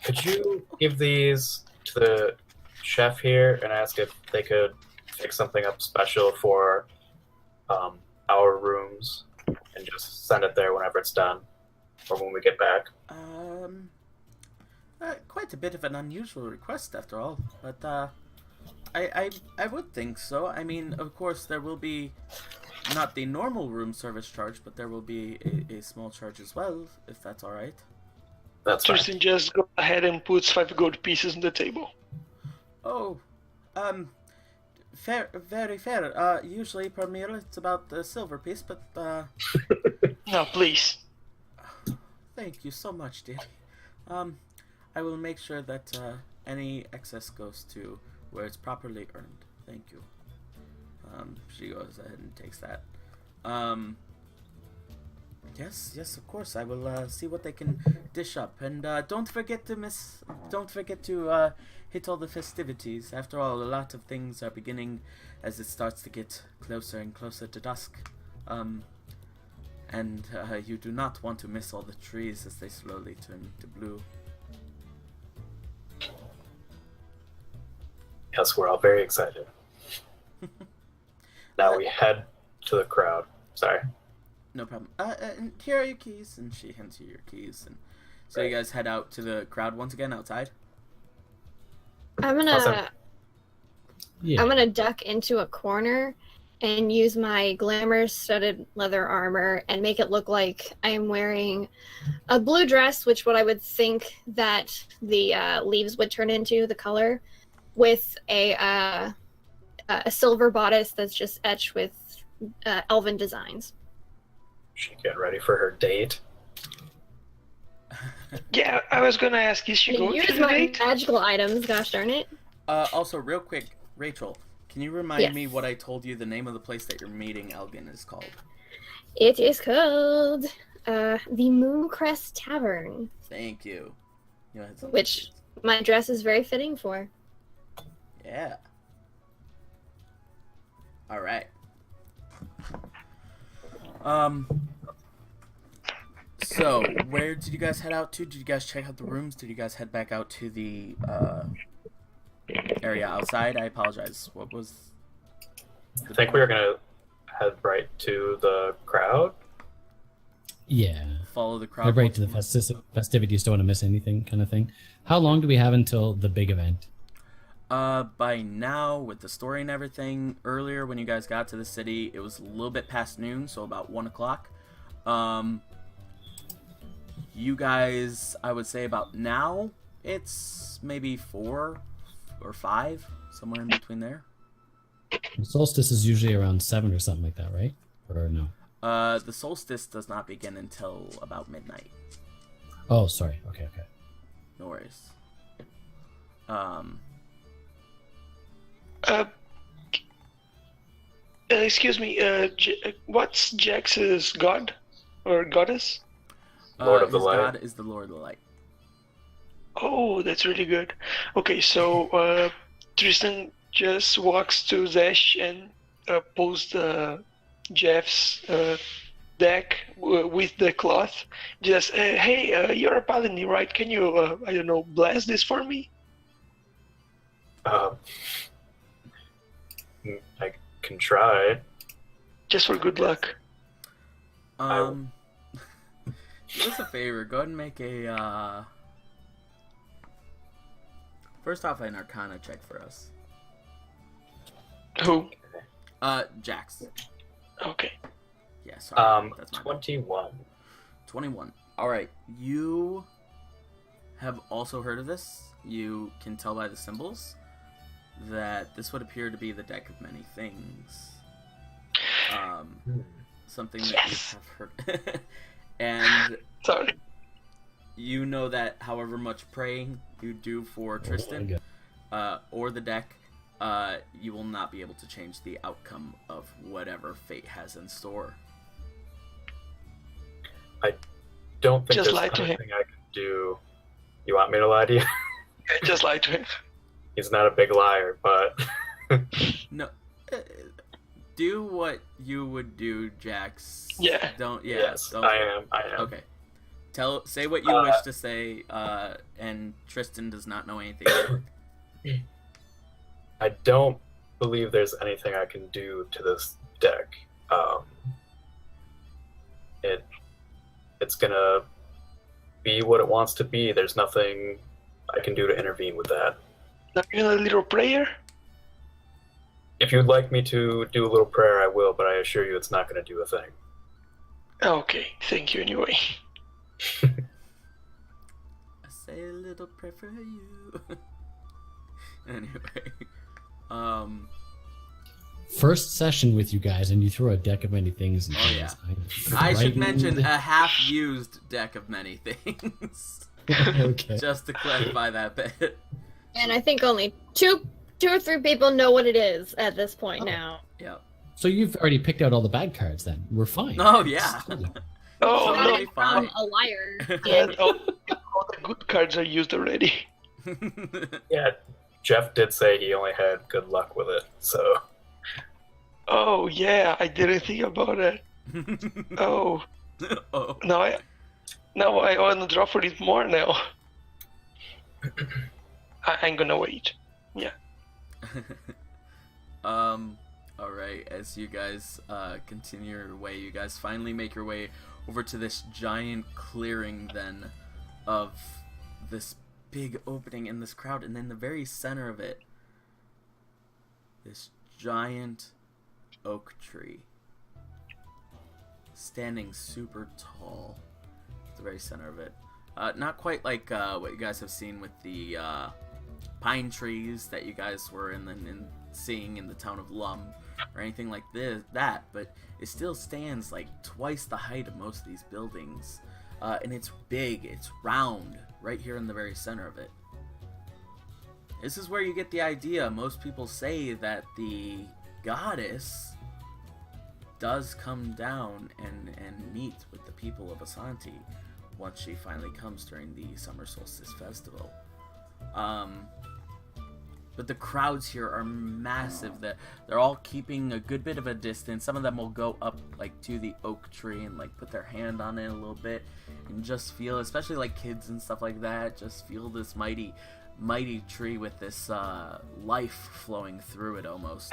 Could you give these to the chef here and ask if they could fix something up special for our rooms and just send it there whenever it's done or when we get back? Quite a bit of an unusual request after all, but I would think so. I mean, of course, there will be not the normal room service charge, but there will be a small charge as well, if that's all right. That's fine. Tristan just go ahead and puts 5 gold pieces on the table. Oh, fair, very fair. Usually per meal it's about a silver piece, but No, please. thank you so much, dear. I will make sure that any excess goes to where it's properly earned. Thank you. She goes ahead and takes that. Yes, of course. I will see what they can dish up, and don't forget to hit all the festivities. After all, a lot of things are beginning as it starts to get closer and closer to dusk. And you do not want to miss all the trees as they slowly turn to blue. Yes, we're all very excited. Now we head to the crowd. Sorry. No problem. And here are your keys, and she hands you your keys, and so you guys head out to the crowd once again outside. I'm Awesome. gonna duck into a corner and use my glamour studded leather armor and make it look like I am wearing a blue dress, which what I would think that the leaves would turn into, the color, with a silver bodice that's just etched with elven designs. She get ready for her date. Yeah, I was gonna ask, is she I going use to the my date? magical items, gosh darn it. Also, real quick, Rachel, can you remind Yes. me what I told you the name of the place that you're meeting Elgin is called? It is called the Mooncrest Tavern, Thank you. You had something which my dress is very fitting for. Yeah. All right. So, where did you guys head out to? Did you guys check out the rooms? Did you guys head back out to the area outside? I apologize. What was? I think we were gonna head right to the crowd. Yeah. Follow the crowd. Head right to the festivities, don't want to miss anything kind of thing. How long do we have until the big event? By now, with the story and everything, earlier when you guys got to the city, it was a little bit past noon, so about 1 o'clock. You guys, I would say about now, it's maybe 4 or 5, somewhere in between there. Solstice is usually around 7 or something like that, right? Or no? The solstice does not begin until about midnight. Oh, sorry. Okay. No worries. Excuse me, what's Jax's god? Or goddess? Lord of the his Light. god is the Lord of the Light. Oh, that's really good. Okay, so Tristan just walks to Zesh and pulls Jeff's deck with the cloth. Just, hey, you're a paladin, right? Can you, I don't know, bless this for me? I can try. Just for good luck. Do us a favor. Go ahead and make a first off an Arcana check for us. Who? Jax. Okay. Yeah, sorry. That's my bad. 21. 21. All right. You have also heard of this. You can tell by the symbols that this would appear to be the deck of many things. Something that Yes! you have heard. And Sorry. you know that however much praying you do for Tristan or the deck, you will not be able to change the outcome of whatever fate has in store. Don't think Just there's lie to him. anything I can do You want me to lie to you? Just lie to him. He's not a big liar, but No. Do what you would do, Jax. Yeah. Don't. Yeah. yes, Don't. I am. Okay. Say what you wish to say, and Tristan does not know anything. I don't believe there's anything I can do to this deck. It's gonna be what it wants to be. There's nothing I can do to intervene with that. Not even a little prayer? If you'd like me to do a little prayer, I will, but I assure you it's not going to do a thing. Okay, thank you anyway. I say a little prayer for you. Anyway, First session with you guys, and you throw a deck of many things. Oh, yeah. I should mention a half-used deck of many things. Okay. Just to clarify that bit. And I think only two or three people know what it is at this point now. Yep. So you've already picked out all the bad cards. Then we're fine. Oh yeah. Oh, Totally no. fine. I'm a liar. And all the good cards are used already. Yeah, Jeff did say he only had good luck with it, so... Oh, yeah, I didn't think about it. Oh, Oh. now I want to draw for it more now. I'm gonna wait. Yeah. Alright, as you guys continue your way, you guys finally make your way over to this giant clearing then of this big opening in this crowd, and in the very center of it, this giant oak tree standing super tall at the very center of it. Not quite like what you guys have seen with the pine trees that you guys were in seeing in the town of Lum, or anything like that, but it still stands like twice the height of most of these buildings, and it's big, it's round, right here in the very center of it. This is where you get the idea. Most people say that the goddess does come down and meet with the people of Asante once she finally comes during the Summer Solstice Festival. But the crowds here are massive. They're all keeping a good bit of a distance. Some of them will go up like to the oak tree and like put their hand on it a little bit and just feel, especially like kids and stuff like that, just feel this mighty tree with this life flowing through it almost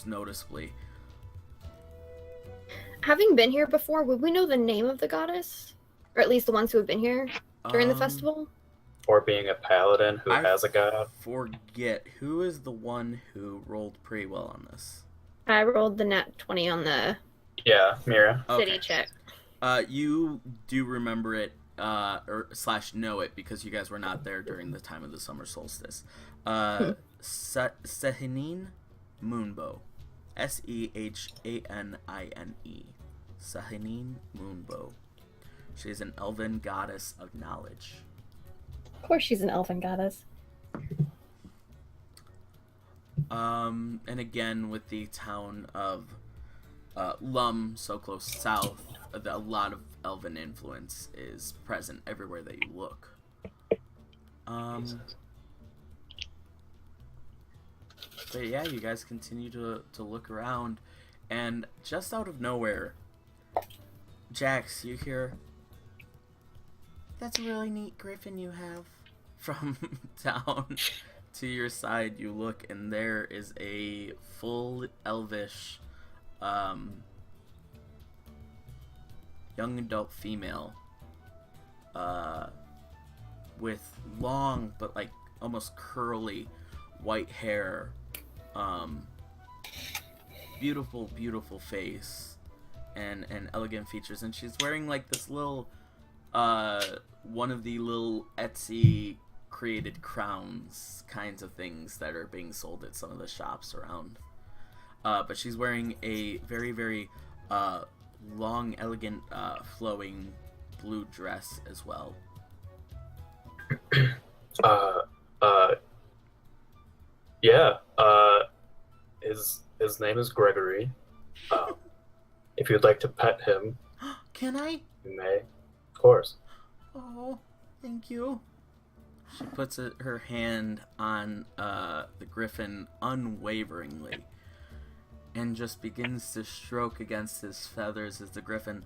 noticeably. Having been here before, would we know the name of the goddess? Or at least the ones who have been here during the festival? Or being a paladin who has a god. Forget who is the one who rolled pretty well on this. I rolled the nat 20 on the Yeah, Mira. city check. You do remember it, or / know it, because you guys were not there during the time of the summer solstice. Sehanine Moonbow. Sehanine. Sehanine Moonbow. She is an elven goddess of knowledge. Of course she's an elfin goddess. And again, with the town of Lum so close south, a lot of elven influence is present everywhere that you look. But yeah, you guys continue to look around, and just out of nowhere, Jax, you hear, "That's a really neat griffin you have." From down to your side, you look, and there is a full elvish young adult female with long but like almost curly white hair, beautiful face, and elegant features, and she's wearing like this little one of the little Etsy created crowns kinds of things that are being sold at some of the shops around, but she's wearing a very long, elegant, flowing blue dress as well. Yeah. His name is Gregory. If you'd like to pet him, Can I? you may. Of course. Oh, thank you. She puts her hand on the griffin unwaveringly and just begins to stroke against his feathers as the griffin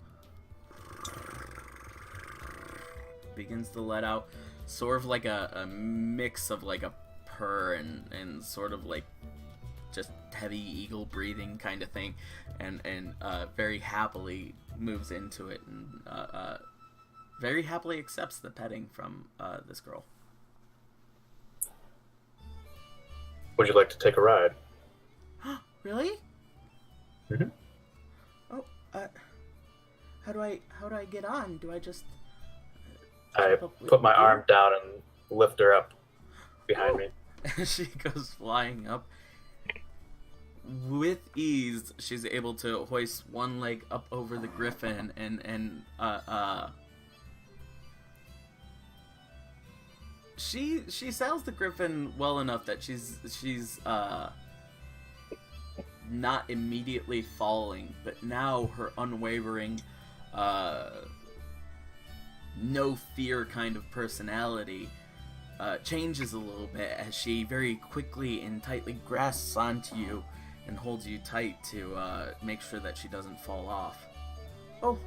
begins to let out sort of like a mix of like a purr and sort of like just heavy eagle breathing kind of thing, and very happily moves into it and very happily accepts the petting from this girl. Would you like to take a ride? Really? Mhm. Oh, how do I get on? Do I just? I jump up with put my you? arm down and lift her up behind me. She goes flying up. With ease, she's able to hoist one leg up over the griffin and she saddles the griffin well enough that she's not immediately falling, but now her unwavering no fear kind of personality changes a little bit as she very quickly and tightly grasps onto you and holds you tight to make sure that she doesn't fall off. Oh,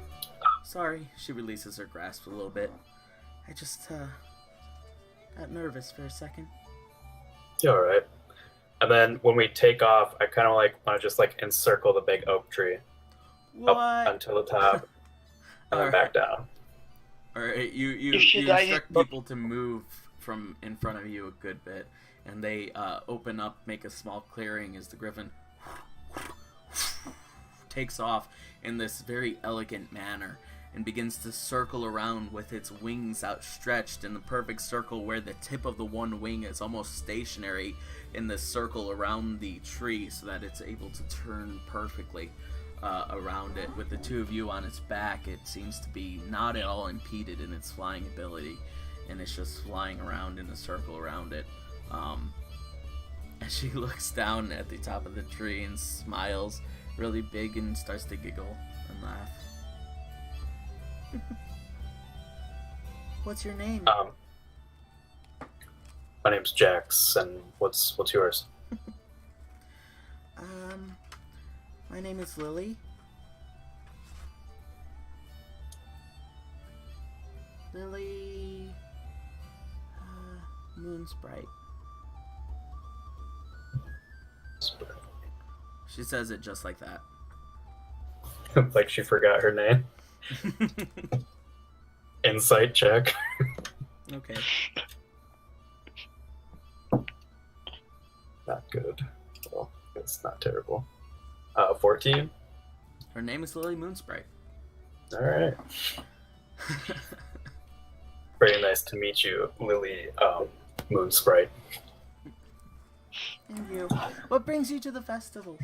sorry. She releases her grasp a little bit. I just got nervous for a second. You're alright. And then when we take off, I kind of like want to just like encircle the big oak tree What? up until the top and then back down. Alright, you If she dies- instruct people to move from in front of you a good bit, and they open up, make a small clearing as the griffin takes off in this very elegant manner and begins to circle around with its wings outstretched in the perfect circle where the tip of the one wing is almost stationary in this circle around the tree so that it's able to turn perfectly around it. With the two of you on its back, it seems to be not at all impeded in its flying ability, and it's just flying around in a circle around it. As she looks down at the top of the tree and smiles really big and starts to giggle and laugh. What's your name? My name's Jax, and what's yours? My name is Lily. Lily Moonsprite. She says it just like that. Like she forgot her name. Insight check. Okay. Not good. Well, it's not terrible. 14. Her name is Lily Moonsprite. All right. Very nice to meet you, Lily Moonsprite. And you. What brings you to the festival?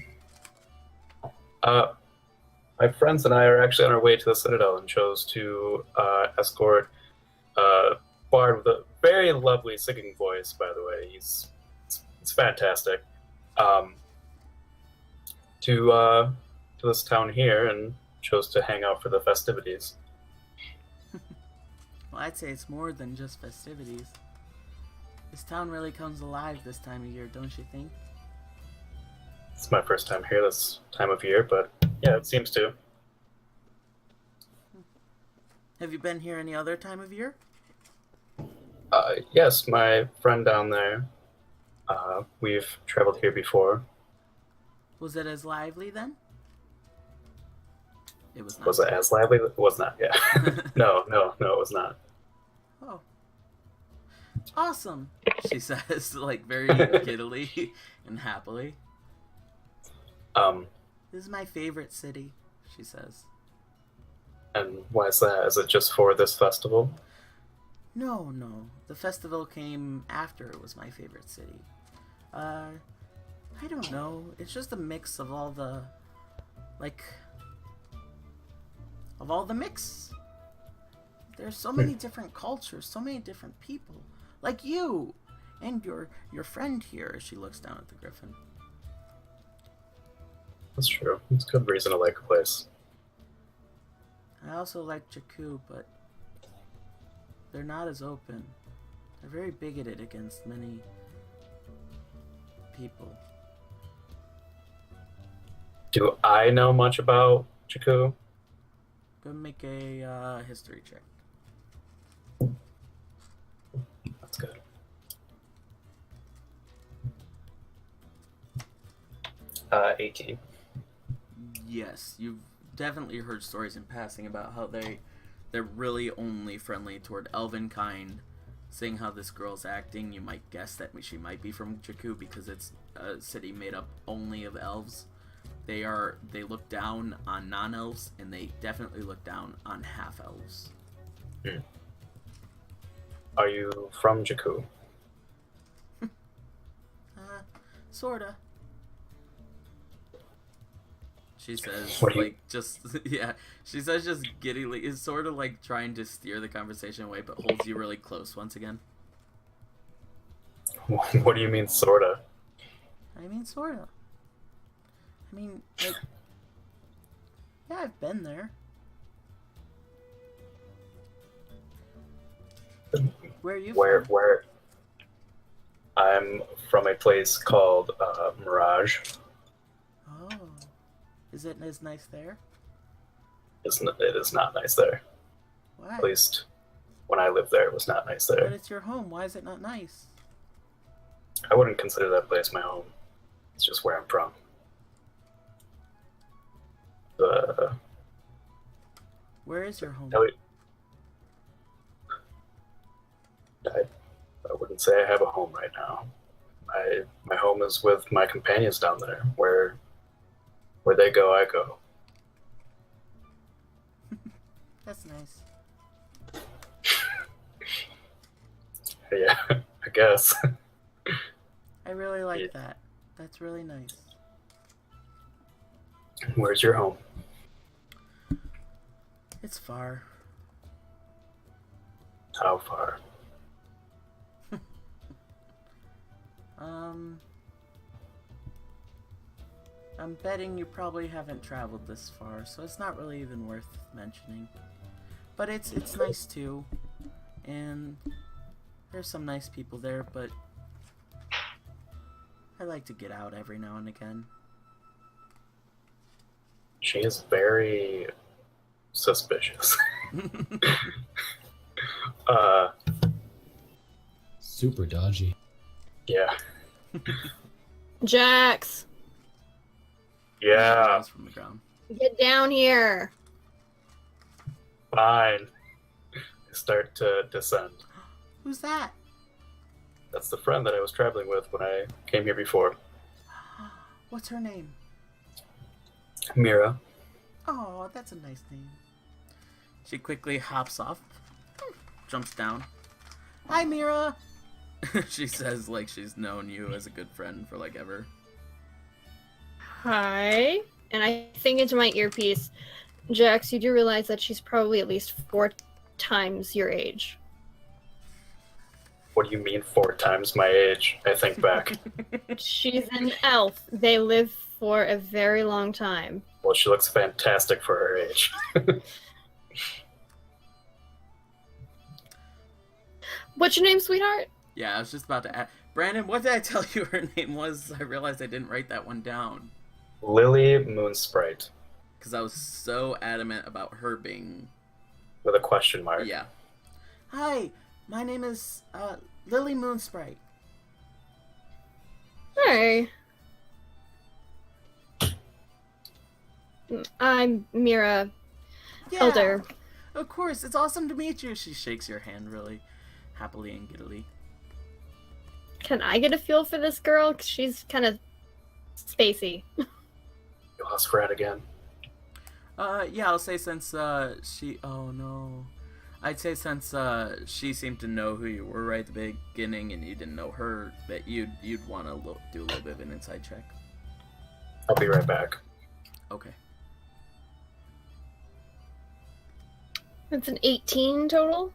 My friends and I are actually on our way to the Citadel and chose to escort Bard with a very lovely singing voice, by the way. It's fantastic. To this town here and chose to hang out for the festivities. Well, I'd say it's more than just festivities. This town really comes alive this time of year, don't you think? It's my first time here this time of year, but yeah, it seems to. Have you been here any other time of year? Yes, my friend down there. We've traveled here before. Was it as lively then? It was not. Was it as lively? It was not, yeah. No, it was not. Oh. Awesome, she says, like very giddily and happily. This is my favorite city, she says. And why is that? Is it just for this festival? No. The festival came after it was my favorite city. I don't know. It's just a mix of all the, mix. There's so many different cultures, so many different people. Like you! And your friend here, as she looks down at the griffin. That's true. It's a good reason to like a place. I also like Jakku, but they're not as open. They're very bigoted against many people. Do I know much about Jakku? Go make a history check. That's good. Uh, 18. Yes, you've definitely heard stories in passing about how they're really only friendly toward elven kind. Seeing how this girl's acting, you might guess that she might be from Jakku because it's a city made up only of elves. They look down on non-elves, and they definitely look down on half-elves. Are you from Jakku? Sorta. She says, What do you- like, just, yeah, she says just giddily, is sort of like trying to steer the conversation away, but holds you really close once again. What do you mean, sorta? I mean, sorta. I mean, like, yeah, I've been there. Where are you from? Where? I'm from a place called Mirage. Oh. Is it as nice there? It is not nice there. Why? At least when I lived there, it was not nice But there. it's your home. Why is it not nice? I wouldn't consider that place my home. It's just where I'm from. Where is your home? I wouldn't say I have a home right now. My home is with my companions down there. Where they go, I go. That's nice. Yeah, I guess. I really like Yeah. that. That's really nice. Where's your home? It's far. How far? I'm betting you probably haven't traveled this far, so it's not really even worth mentioning. But it's nice too, and there's some nice people there, but I like to get out every now and again. She is very suspicious. Super dodgy. Yeah. Jax, Yeah, From the ground. get down here. fine. I start to descend. Who's that? That's the friend that I was traveling with when I came here before. What's her name? Mira. Oh, that's a nice name. She quickly hops off, jumps down. Hi, Mira! She says like she's known you as a good friend for like ever. Hi. And I think into my earpiece, Jax, you do realize that she's probably at least 4 times your age. What do you mean 4 times my age? I think back. She's an elf. They live for a very long time. Well, she looks fantastic for her age. What's your name, sweetheart? Yeah, I was just about to ask. Brandon, what did I tell you her name was? I realized I didn't write that one down. Lily Moonsprite. Because I was so adamant about her being... With a question mark. Yeah. Hi, my name is Lily Moonsprite. Hey. I'm Mira, Yeah, Elder. of course, it's awesome to meet you. She shakes your hand really happily and giddily. Can I get a feel for this girl? 'Cause she's kind of spacey. You lost Fred again. Yeah, I'll say since she... Oh, no. I'd say since she seemed to know who you were right at the beginning and you didn't know her, that you'd want to do a little bit of an inside check. I'll be right back. Okay. It's an 18 total.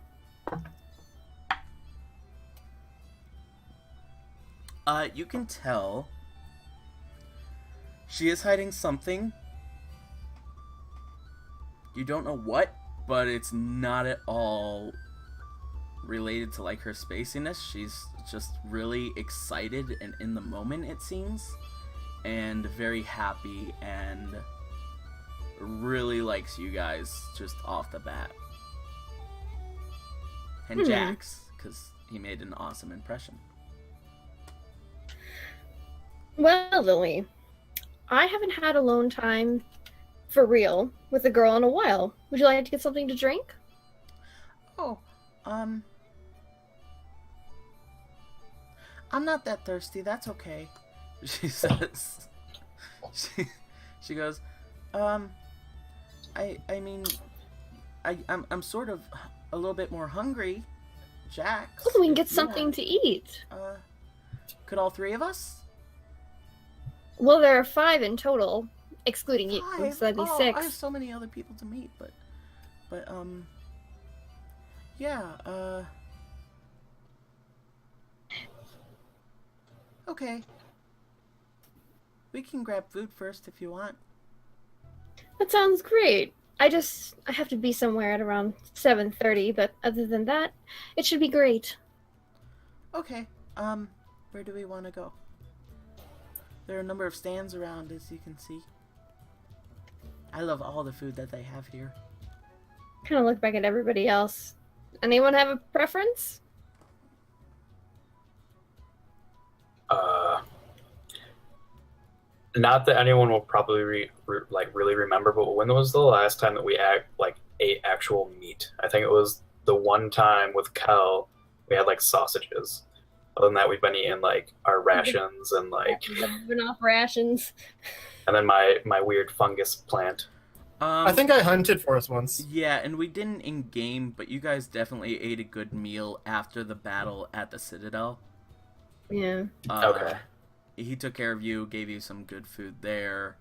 You can tell she is hiding something. You don't know what, but it's not at all related to like her spaciness. She's just really excited and in the moment, it seems, and very happy and really likes you guys just off the bat. And Jax, because he made an awesome impression. Well, Lily, I haven't had alone time for real with a girl in a while. Would you like to get something to drink? Oh, I'm not that thirsty. That's okay. She says, she goes, I'm sort of a little bit more hungry, Jax. Oh, we can get something to eat. Could all three of us? Well, there are 5 in total, excluding you, 5? so that'd be Oh, 6. I have so many other people to meet, but yeah, okay. We can grab food first if you want. That sounds great. I have to be somewhere at around 7:30, but other than that, it should be great. Okay, where do we want to go? There are a number of stands around, as you can see. I love all the food that they have here. Kind of look back at everybody else. Anyone have a preference? Not that anyone will probably really remember, but when was the last time that we ate actual meat? I think it was the one time with Kel we had like sausages. Other than that, we've been eating like our rations and like Been off rations. and then my weird fungus plant. I think I hunted for us once. Yeah, and we didn't in game, but you guys definitely ate a good meal after the battle at the Citadel. Yeah. Okay. He took care of you, gave you some good food there,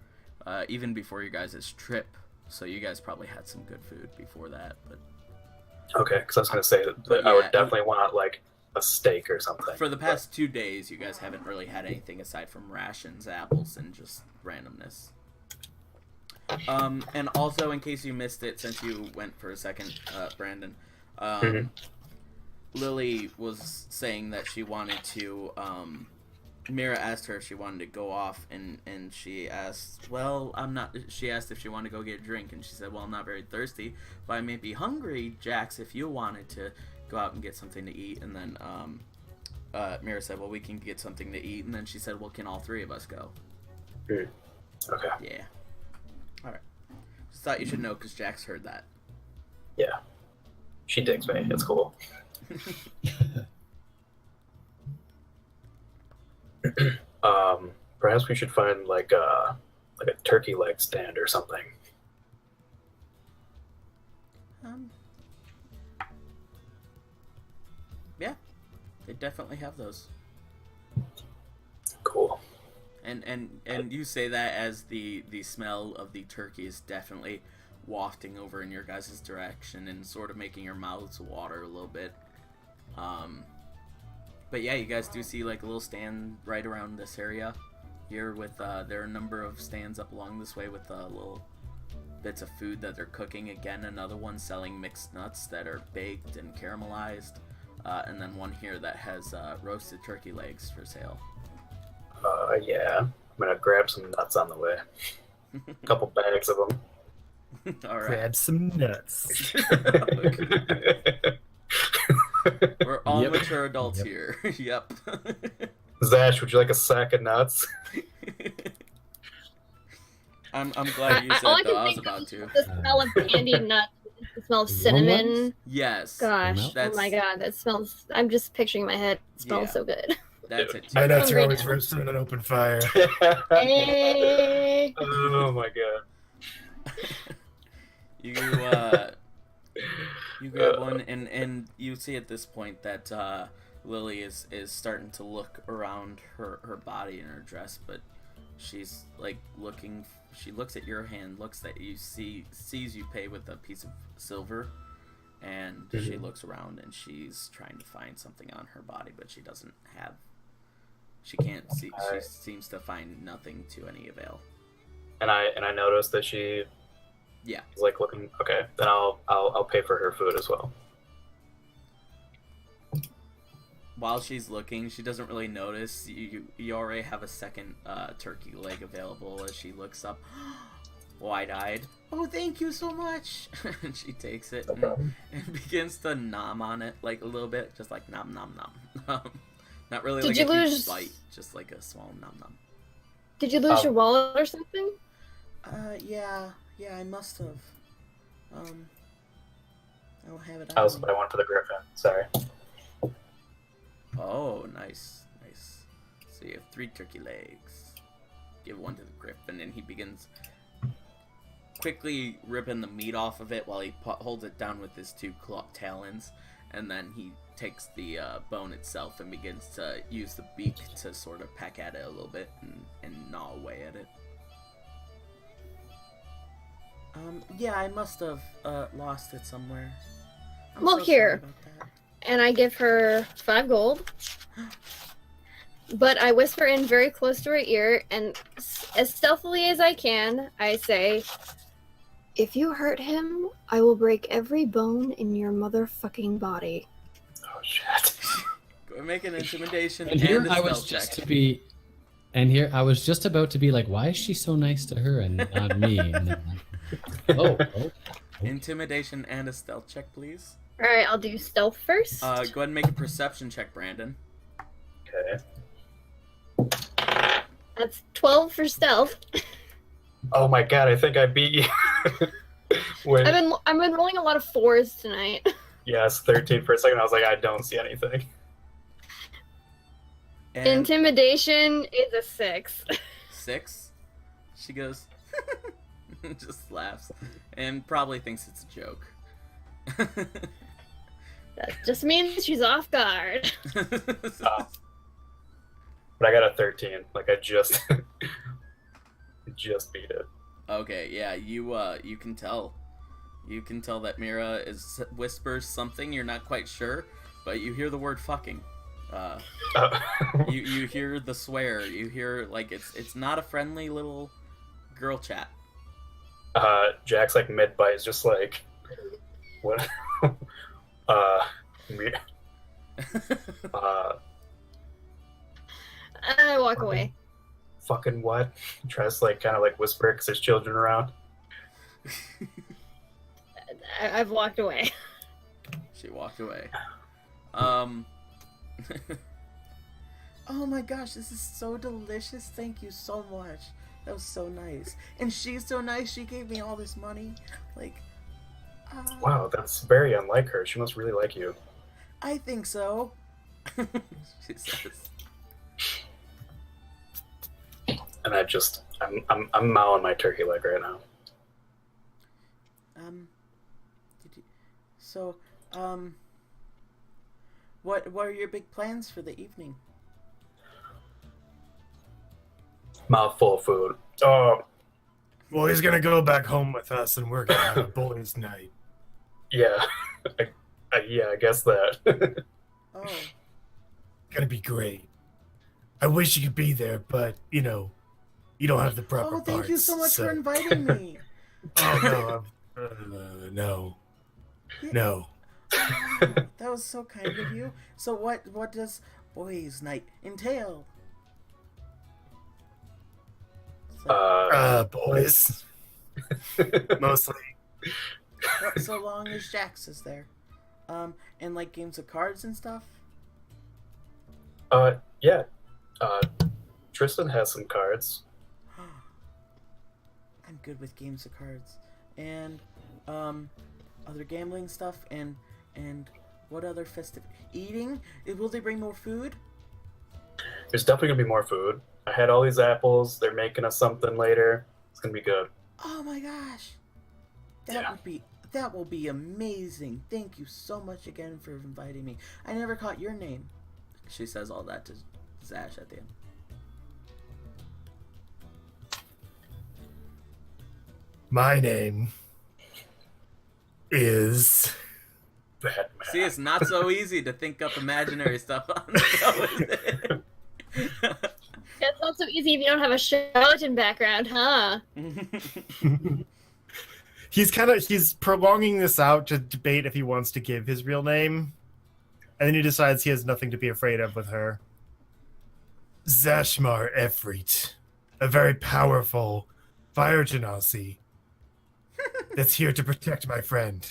even before you guys' trip. So you guys probably had some good food before that. But Okay, because I was gonna say that But I yeah, would definitely want like a steak or something. for the past 2 days, you guys haven't really had anything aside from rations, apples, and just randomness. And also, in case you missed it, since you went for a second, Brandon, Lily was saying that she wanted to, Mira asked her if she wanted to go off, and she asked, she asked if she wanted to go get a drink, and she said, well, I'm not very thirsty, but I may be hungry, Jax, if you wanted to go out and get something to eat. And then, Mira said, well, we can get something to eat, and then she said, well, can all 3 of us go? Okay. Yeah. Alright. Just thought you should know, because Jax heard that. Yeah. She digs me. It's cool. Perhaps we should find like a turkey leg stand or something. Yeah. They definitely have those. Cool. And you say that as the smell of the turkey is definitely wafting over in your guys' direction and sort of making your mouths water a little bit. But yeah, you guys do see like a little stand right around this area here with there are a number of stands up along this way with little bits of food that they're cooking. Again, another one selling mixed nuts that are baked and caramelized, and then one here that has roasted turkey legs for sale. Yeah. I'm gonna grab some nuts on the way. A couple bags of them. All right. Grab some nuts. We're all Yep. mature adults Yep. here. Yep. Zash, would you like a sack of nuts? I'm glad you said all I that. can I was think about of to. is the smell of candied nuts, the smell of Warm cinnamon. ones? Yes. Gosh, That's, oh my god, that smells. I'm just picturing my head. It smells Yeah. so good. That's it. My Too. nuts are Hungry always now. roasted on an open fire. Hey. Oh my god. You grab one, and you see at this point that Lily is starting to look around her body and her dress, but she's like looking. She looks at your hand, looks that you sees you pay with a piece of silver, and she looks around and she's trying to find something on her body, but she doesn't have. She can't see. She seems to find nothing to any avail. And I noticed that she Yeah. is like looking. Okay, then I'll pay for her food as well. while she's looking, she doesn't really notice. You already have a second turkey leg available as she looks up, wide-eyed. Oh, thank you so much. And she takes it and begins to nom on it like a little bit, just like nom nom nom. Not really like a huge bite, just like a small nom nom. Did you lose your wallet or something? Yeah, I must have. I don't have it. I was what I want for the griffin. Sorry. Oh, nice. So you have 3 turkey legs. Give one to the griffin, and he begins quickly ripping the meat off of it while he holds it down with his 2 claw talons, and then he takes the bone itself and begins to use the beak to sort of peck at it a little bit and gnaw away at it. Yeah, I must have lost it somewhere. I'm Well, so here. sorry about that. And I give her 5 gold. But I whisper in very close to her ear, and as stealthily as I can, I say, "If you hurt him, I will break every bone in your motherfucking body." Oh shit. Go and make an intimidation And here a I was stealth just check. to be, and here I was just about to be like, why is she so nice to her and not me? And then like, oh. Intimidation and a stealth check, please. Alright, I'll do stealth first. Go ahead and make a perception check, Brandon. Okay. That's 12 for stealth. Oh my god, I think I beat you. When, I've been rolling a lot of 4s tonight. yes, 13 for a second. I was like, I don't see anything. And Intimidation is a 6. 6. She goes, just laughs, and probably thinks it's a joke. That just means she's off guard. But I got a 13. Like I just just beat it. Okay, yeah, you can tell. You can tell that Mira whispers something, you're not quite sure, but you hear the word fucking. You hear the swear, you hear like it's not a friendly little girl chat. Jack's like mid bite is just like what me I walk away. fucking what? Tries to like kind of like whisper because there's children around. I've walked away. She walked away. Oh my gosh, this is so delicious. Thank you so much. That was so nice. And she's so nice. She gave me all this money. Like, Wow, that's very unlike her. She must really like you. I think so. She says. And I'm mowing my turkey leg right now. What are your big plans for the evening? Mouthful of food. Oh, Well, he's gonna go back home with us, and we're gonna have a boys' night. yeah. I guess that. Oh, Gonna be great. I wish you could be there, but you know, you don't have the proper parts. thank you so much for inviting me. Oh no, no. That was so kind of you. So what does boys' night entail? Boys. Mostly. So long as Jax is there. And like games of cards and stuff? Yeah. Tristan has some cards. I'm good with games of cards. And other gambling stuff and what other festive eating? Will they bring more food? There's definitely gonna be more food. I had all these apples. They're making us something later. It's gonna be good. Oh my gosh. Yeah. That will be amazing. Thank you so much again for inviting me. I never caught your name. She says all that to Zash at the end. My name is Batman. See, it's not so easy to think up imaginary stuff on the show, is it? It's not so easy if you don't have a skeleton background, huh? he's prolonging this out to debate if he wants to give his real name. And then he decides he has nothing to be afraid of with her. Zashmar Efreet, a very powerful fire genasi that's here to protect my friend.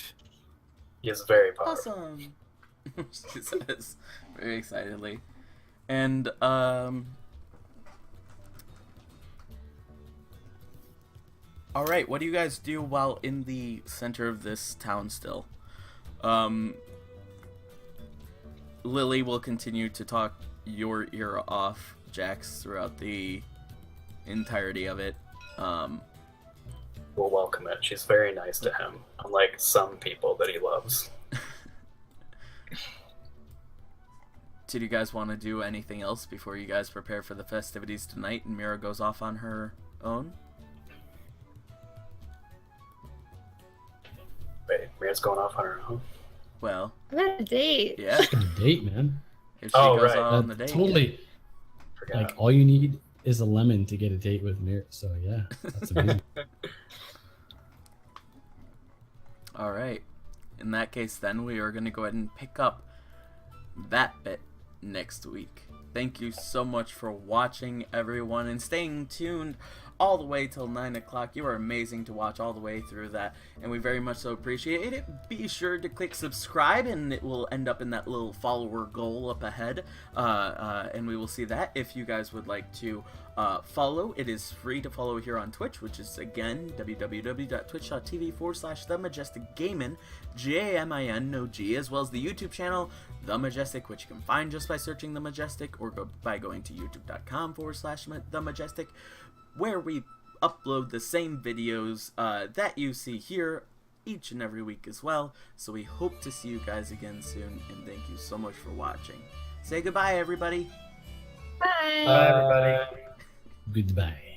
He is very powerful. Awesome. She says very excitedly. And all right, what do you guys do while in the center of this town still? Lily will continue to talk your ear off, Jax, throughout the entirety of it. We'll welcome it. She's very nice to him, unlike some people that he loves. Did you guys want to do anything else before you guys prepare for the festivities tonight and Mira goes off on her own? Wait, Mira's going off on her own? Well, I'm at a date. yeah. She's got a date, man. If she goes right. on the date. Totally. Forgot. Like, all you need is a lemon to get a date with Mir. So, yeah, that's amazing. All right. In that case, then, we are going to go ahead and pick up that bit next week. Thank you so much for watching, everyone, and staying tuned all the way till 9 o'clock. You are amazing to watch all the way through that, and we very much so appreciate it. Be sure to click subscribe, and it will end up in that little follower goal up ahead, and we will see that. If you guys would like to follow, it is free to follow here on Twitch, which is, again, www.twitch.tv/TheMajesticGamin, Gamin, no G, as well as the YouTube channel, The Majestic, which you can find just by searching The Majestic, or by going to youtube.com/The Majestic, where we upload the same videos that you see here each and every week as well. So we hope to see you guys again soon, and thank you so much for watching. Say goodbye, everybody. Bye. Bye, everybody. Goodbye.